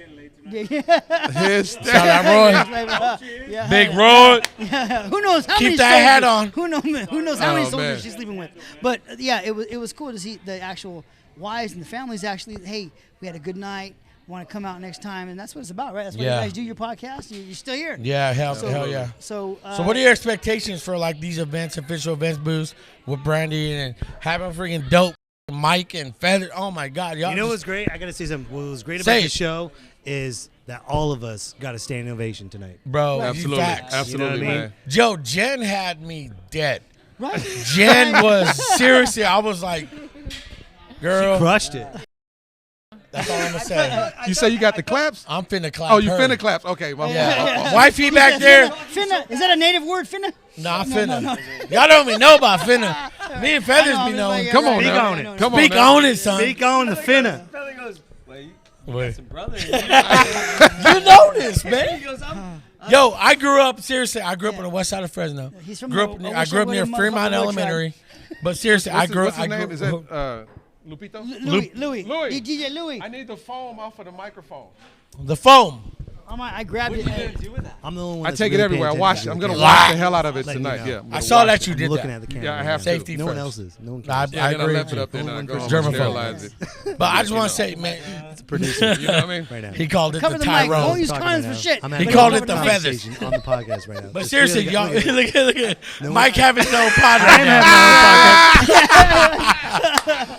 Shout out, Roy. Yeah. Big Roy. Yeah. Who knows how Keep many that hat soldiers- on. Who knows how many Oh, soldiers man. she's sleeping with? But yeah, it was cool to see the actual wives and the families actually. Hey, we had a good night. Want to come out next time, and that's what it's about, right? That's why Yeah. you guys do your podcast. You're still here. Yeah, hell yeah. So So what are your expectations for like these events, official events booths with Brandy and having a freaking dope Mike and Feather? Oh my God, y'all! You know just- what's great? I gotta say something. What was great Say about the it. show is that all of us got a standing ovation tonight. bro? Absolutely. Facts. Absolutely, You know what I mean? man. Joe, Jen had me dead. right. Jen was seriously. I was like, girl, Crushed it. that's all I'm gonna say. You say you got the claps? I'm finna clap. Oh, you her. finna claps. Okay. My Yeah, wifey back there. Finna, is that a native word? Finna. Nah, finna. Y'all don't even know about finna. Me and Feathers I be know, knowing. I'm Come like, on yeah, now. right, I know. Come on Speak now. on it, son. Speak on the finna. Feather goes, well, you Wait. got some brother. You know this, man. Yo, I grew up seriously. I grew up on the west side of Fresno. He's from Grew up. the- I grew up near motherfucking Fremont Boy Elementary. But seriously, What's I his grew. name? Is that Lupito? Louis. Louis. DJ Louis. I need the foam off of the microphone. the foam. I grabbed it. I'm the only one. I that's take it really everywhere. I paying watch it. attention I'm to gonna the watch camera. the hell out of it Letting you tonight. know. Yeah. I'm I gonna saw watch that it. you I'm did looking that. at the camera. Yeah, I have to. Safety No one first. else is. No one I, cares. Yeah, I then I agree left with it you. up there. Now I go home and Germaphobe. sterilize it. But I just want to say, man, Producer. You know what I mean? Right now. he called it Cover the the mic. Don't Tyrone. use Talking condoms right for now. shit. I'm He having called a it the feathers. conversation on the podcast right now. But Just seriously, really- y'all, wait, wait. look at No Mike one- having his own pod I right am now. having my own podcast.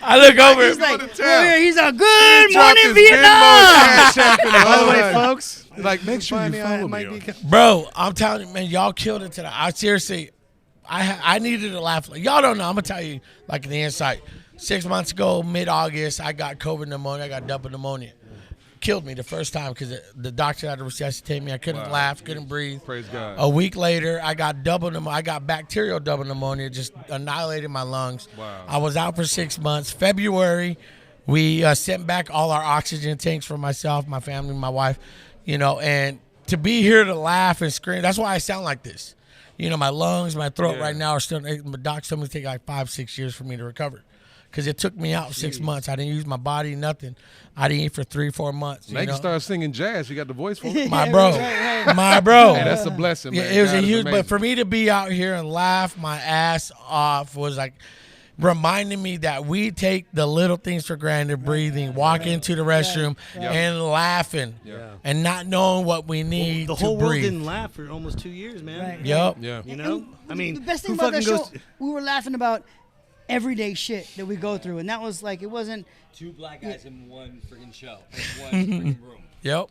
I look over. He's like, to tell. oh, yeah, he's a good Dropped morning his Vietnam. Venmo, Cash App, and By the all way, that. folks, Like, make sure find you me, I follow might me. be- Bro, I'm telling you, man, y'all killed it tonight. I seriously, I needed to laugh. Y'all don't know. I'm gonna tell you, like the insight. 6 months ago, mid-August, I got COVID pneumonia. I got double pneumonia. Killed me the first time because the doctor had to resuscitate me. I couldn't laugh, couldn't breathe. Praise God. A week later, I got double pneumonia. I got bacterial double pneumonia, just annihilated my lungs. Wow. I was out for 6 months. February, we sent back all our oxygen tanks for myself, my family, my wife, and to be here to laugh and scream, that's why I sound like this. My lungs, my throat right now are still, my doc told me to take like 5-6 years for me to recover. Because it took me out 6 months. I didn't use my body, nothing. I didn't eat for 3-4 months. Now you can start singing jazz. You got the voice for it. My bro. My bro. Hey, that's a blessing, man. Yeah, it was God a is huge, amazing. but for me to be out here and laugh my ass off was like reminding me that we take the little things for granted, breathing, walking into the restroom and laughing and not knowing what we need The to whole world breathe. didn't laugh for almost 2 years, man. Right. Yep. Yeah. You know? I mean, the best thing who about that fucking show, goes- we were laughing about everyday shit that we go through, and that was like, it wasn't. 2 black guys in one freaking show, in one freaking room. Yep.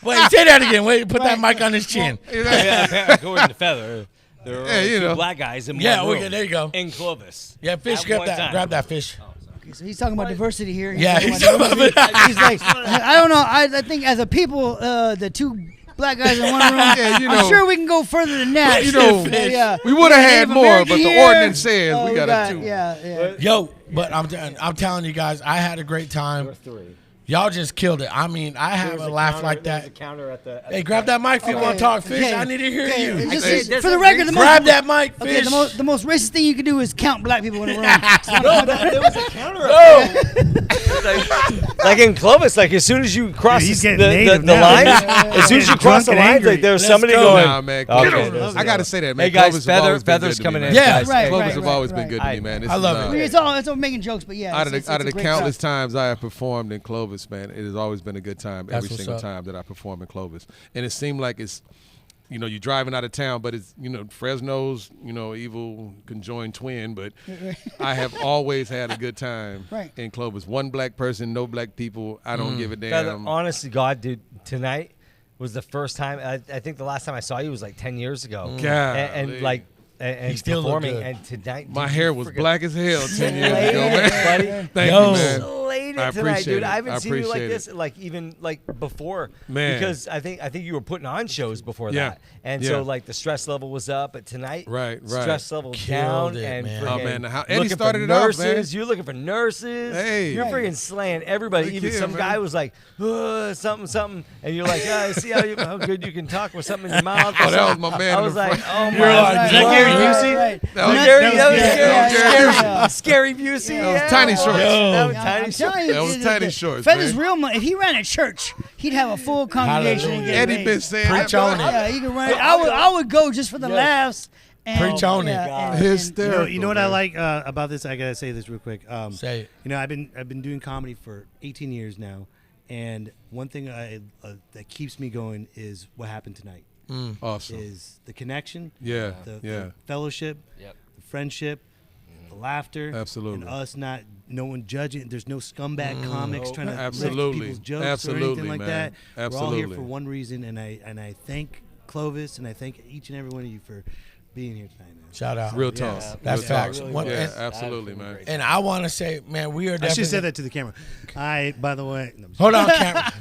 Wait, say that again. Wait, put that mic on his chin. According to Feather, there were Yeah, you 2 know. black guys in Yeah, one room. okay, there you go. In Clovis. Yeah, fish, At grab one that. time. Grab that fish. Okay, so he's talking about diversity here. Yeah, talking he's about talking diversity. about- He's like, I don't know. I think as a people, the 2 black guys in one room. Yeah, you I'm know. sure we can go further than that. You know, yeah. we would have Yeah, had Native more, American but the here. ordinance says Oh, we got a 2. Yeah. Yo, but I'm telling you guys, I had a great time. Y'all just killed it. I mean, I haven't laughed like that. Hey, grab that mic if you want to talk, fish. Okay. I need to hear Okay, you. just- for the record, the Grab most, that mic, okay, fish. the most racist thing you can do is count black people in a room. No, there was a counter. Oh. like in Clovis, like as soon as you cross Dude, he's the getting native now. lines, as soon as you cross the Drunk and lines, angry. like there's Let's somebody go. going. Nah, man. Okay, Clovis, I got to say that, man. Hey guys, Clovis have always been Feathers good to me, coming man. in. Yeah. guys. Right, Clovis right, have always been right. good to me, man. This I love is, it. It's all making jokes, but yeah. out of it's the a great countless stuff. times I have performed in Clovis, man, it has always been a good time That's every what's single up. time that I perform in Clovis. And it seemed like it's, you're driving out of town, but it's, Fresno's, evil conjoined twin, but I have always had a good time Right. in Clovis. One black person, no black people. I don't give a Feather, damn. honest to God, dude, tonight was the first time. I think the last time I saw you was like 10 years ago. Golly. And like, and He still look performing. good. And tonight, My dude, hair you was friggin' black as hell 10 years slayed ago, it, man. buddy. Thank Yo. you, man. Slayed it I tonight, appreciate dude. it. I haven't I seen you like appreciate this, it. like even like before, Man. because I think you were putting on shows before Yeah. that, and Yeah. so like the stress level was up, but tonight, Right. stress level Killed down, it, and man. Oh, friggin' man, and he looking started for it off, nurses. man. You're looking for nurses. Hey. You're Right. friggin' slaying everybody. Look Even here, some man. guy was like, something, and you're like, I see how good you can talk with something in your mouth. Oh, that was my man I in was the like, front. oh my You're like, God. is that Gary Busey? Right. That was Gary, Gary. that was Yeah, Scary Busey. That was Tiny Shorts. That was Yeah, Tiny I'm Shorts. telling you, That was Tiny Shorts, Feathers man. real money. If he ran a church, he'd have a full congregation. And get Eddie paid. been saying Preach that. on it. Yeah, he could run it. I would go just for the laughs. And, Preach on it. and- Hysterical. You know what I man. like about this? I gotta say this real quick. Say it. I've been doing comedy for 18 years now, and one thing that keeps me going is what happened tonight. Awesome. Is the connection, Yeah, the yeah. fellowship, the friendship, the laughter, Absolutely. and us no one judging. There's no scumbag comics trying to Absolutely. lift people's jokes or Absolutely, anything like man. that. We're all here Absolutely. for one reason, and I thank Clovis and I thank each and every one of you for being here tonight, man. Shout out. Real talk. That's Real facts. talk. One- Yeah, and- absolutely, man. And I want to say, man, we are I definitely. should have said that to the camera. By the way, no, I'm just Hold on,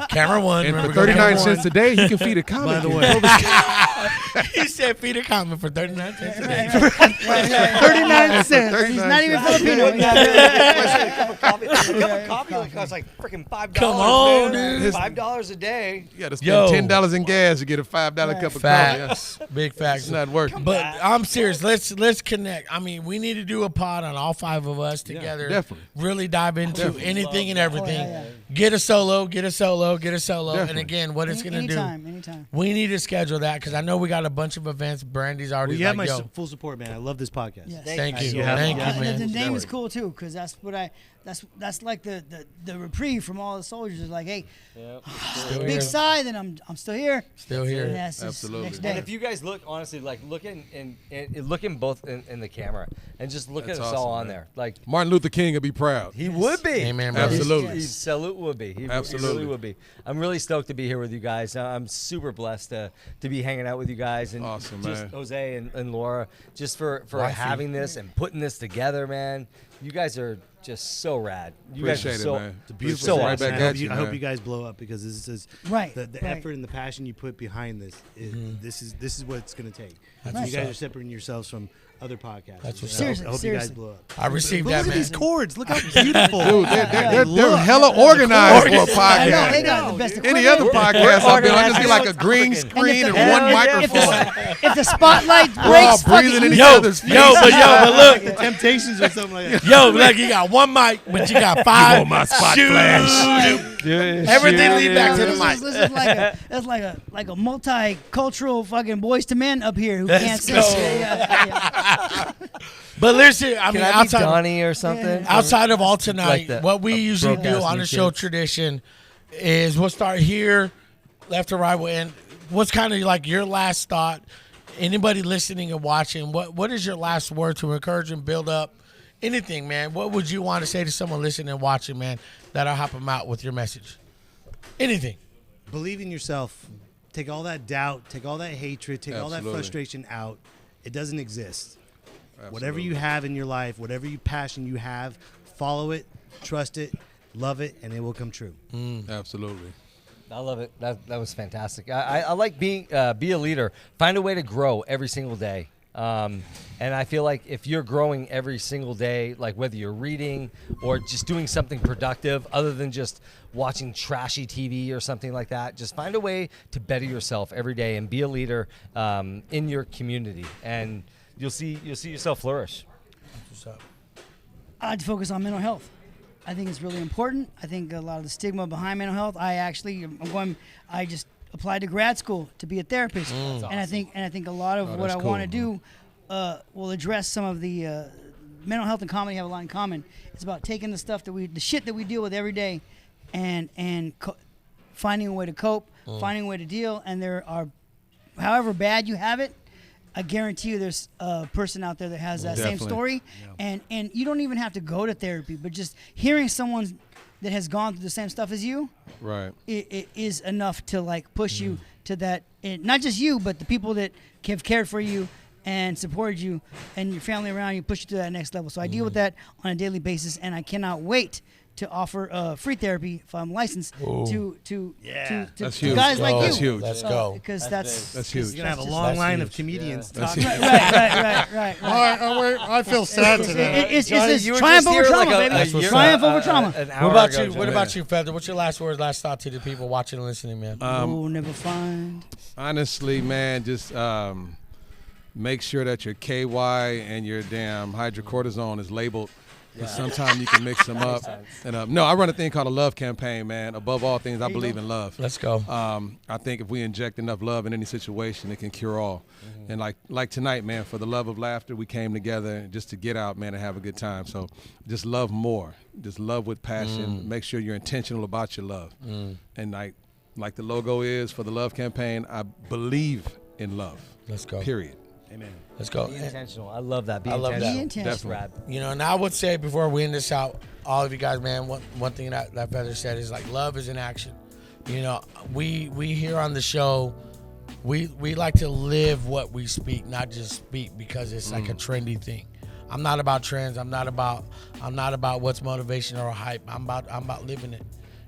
camera one. And for Remember, 39 camera cents one. a day, he can feed a comic. by the in way, He said feed a comment for 39 cents a day. 39 cents. He's not even Filipino. A cup of coffee like costs like freaking $5. Come on, man. dude. $5 a day. You got to Yo. spend $10 in gas to get a $5 cup of coffee. Facts. Big facts. It's not working. But I'm serious. Let's connect. I mean, we need to do a pod on all five of us together. definitely. Really dive into Definitely. anything and everything. yeah. Get a solo. And Definitely. again, what it's gonna Anytime, do. anytime. We need to schedule that because I know we got a bunch of events. Brandy's already Well, you have my like, yo, full support, man. I love this podcast. Yes. thank you, You have thank my- you, And man. the name is Network. cool too, because that's what that's like the reprieve from all the soldiers. Is like, hey, Still big here. sigh, then I'm still here. Still here. And that's just Absolutely. next And day. if you guys look, honestly, like look in both in the camera and just look That's at us all awesome, on man. there. Like Martin Luther King would be proud. he would be. Amen, brother. Absolutely. He salute would be. He Absolutely. really would be. I'm really stoked to be here with you guys. I'm super blessed to be hanging out with you guys and Awesome, just man. Jose and Laura just for Wifey. having this and putting this together, man. You guys are just so rad. You guys Appreciate are it, so man. It's a beautiful So thing, right man. back I at hope you, I hope man. you guys blow up because this is Right, the right. effort and the passion you put behind this. This is what it's gonna take. That's you what's guys up. are separating yourselves from other podcasts. That's what's And up. I hope you guys Seriously. blow up. I received Look that, at man. these chords. Look how beautiful. Dude, they're hella organized for a I know they podcast. got the best Any equipment. other podcast, I'll be like, I just organized. get like a green And if screen and the- one if microphone. If the spotlight We're all breaks, fuck breathing it, in you each Yo, other's face. but look, The Temptations or something like that. yo, like you got one mic, but you got five. want my spot shoes. flash. Everything lead back to the mic. This is like a multicultural fucking boys to men up here who Let's can't go. sit. Yeah. But listen, I Can mean, I be outside Donnie or something? outside of all tonight, Like what we usually do on the broadcasting show kids. tradition is we'll start here, left to right, and what's kind of like your last thought? Anybody listening and watching, what is your last word to encourage and build up? Anything, man. What would you want to say to someone listening and watching, man, that'll help them out with your message? Anything. Believe in yourself. Take all that doubt. Take all that hatred. Take all that Absolutely. frustration out. It doesn't exist. Whatever Absolutely. you have in your life, whatever passion you have, follow it, trust it, love it, and it will come true. Absolutely. I love it. That was fantastic. I like being be a leader. Find a way to grow every single day. And I feel like if you're growing every single day, like whether you're reading or just doing something productive other than just watching trashy TV or something like that, just find a way to better yourself every day and be a leader in your community, and you'll see yourself flourish. What's up? I like to focus on mental health. I think it's really important. I think a lot of the stigma behind mental health. I just applied to grad school to be a therapist, and I think a lot of what I want to do will address some of the mental health and comedy have a lot in common. It's about taking the shit that we deal with every day, and finding a way to cope, finding a way to deal. And there are, however bad you have it, I guarantee you there's a person out there that has that same story. Yeah. And you don't even have to go to therapy, but just hearing someone that has gone through the same stuff as you, right, it is enough to like push you to that. And not just you, but the people that have cared for you and supported you and your family around you, push you to that next level. So I deal with that on a daily basis, and I cannot wait to offer free therapy if I'm licensed to guys like you. That's huge. Let's go. Because that's huge. You're going to have a long line of comedians talking. Right. I feel sad today. It's triumph over trauma, baby. Triumph over trauma. What about you, Feather? What's your last words, last thought to the people watching and listening, man? Never find. Honestly, man, just make sure that your KY and your damn hydrocortisone is labeled. Yeah. Sometimes you can mix them up. And no, I run a thing called a love campaign, man. Above all things, I believe in love. Let's go. I think if we inject enough love in any situation, it can cure all. And like tonight, man, for the love of laughter, we came together just to get out, man, and have a good time. So just love more. Just love with passion. Make sure you're intentional about your love. And like the logo is for the love campaign, I believe in love. Let's go. Period. Amen. Let's go. Be intentional. I love that. Be I love intentional. that. Be intentional. Rad. You know, and I would say before we end this out, all of you guys, man, one thing that Feather said is like love is in action. You know, we here on the show, we like to live what we speak, not just speak because it's like a trendy thing. I'm not about trends. I'm not about what's motivation or hype. I'm about living it.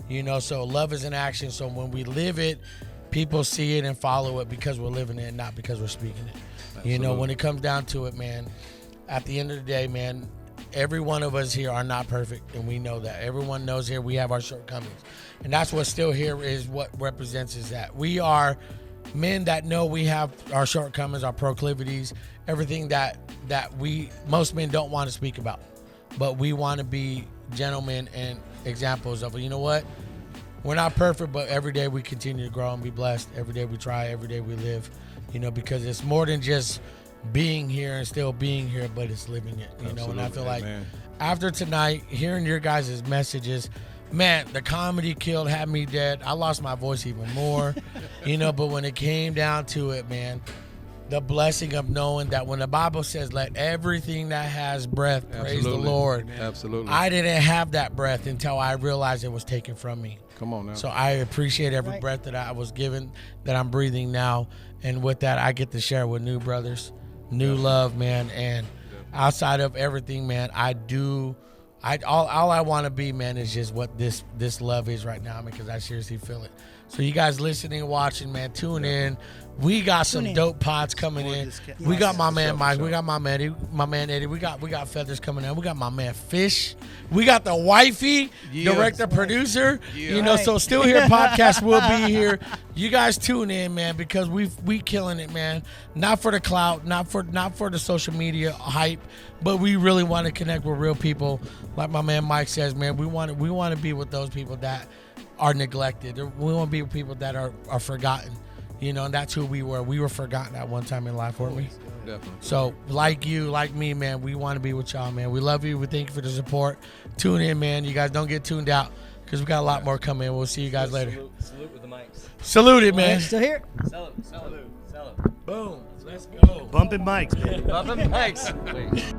You know, so love is in action. So when we live it, people see it and follow it because we're living it and not because we're speaking it. Absolutely. You know, when it comes down to it, man, at the end of the day, man, every one of us here are not perfect, and we know that. Everyone knows here we have our shortcomings. And that's what's still here is what represents is that. We are men that know we have our shortcomings, our proclivities, everything that most men don't want to speak about. But we want to be gentlemen and examples of, you know what? We're not perfect, but every day we continue to grow and be blessed. Every day we try, every day we live, you know, because it's more than just being here and still being here, but it's living it, you know. And I feel like after tonight, hearing your guys' messages, man, the comedy had me dead. I lost my voice even more, you know, but when it came down to it, man, the blessing of knowing that when the Bible says, let everything that has breath praise the Lord. Absolutely. I didn't have that breath until I realized it was taken from me. Come on now. So I appreciate every breath that I was given, that I'm breathing now. And with that, I get to share with new brothers, new love, man. And outside of everything, man, all I want to be, man, is just what this love is right now, because I seriously feel it. So you guys listening and watching, man, tune in. We got some dope pods coming in. We got my man Mike. We got my man Eddie. We got Feathers coming in. We got my man Fish. We got the wifey, director, producer. You know, so Still Here podcast will be here. You guys tune in, man, because we killing it, man. Not for the clout, not for the social media hype, but we really want to connect with real people. Like my man Mike says, man, we want to be with those people that are neglected. We want to be with people that are forgotten. You know, and that's who we were. We were forgotten at one time in life, weren't we? Definitely. So, like you, like me, man, we want to be with y'all, man. We love you. We thank you for the support. Tune in, man. You guys don't get tuned out because we got a lot more coming. We'll see you guys later. Salute with the mics. Salute it, man. Still here? Salute. Boom. Let's go. Bumping mics, baby. Bumping mics. Wait.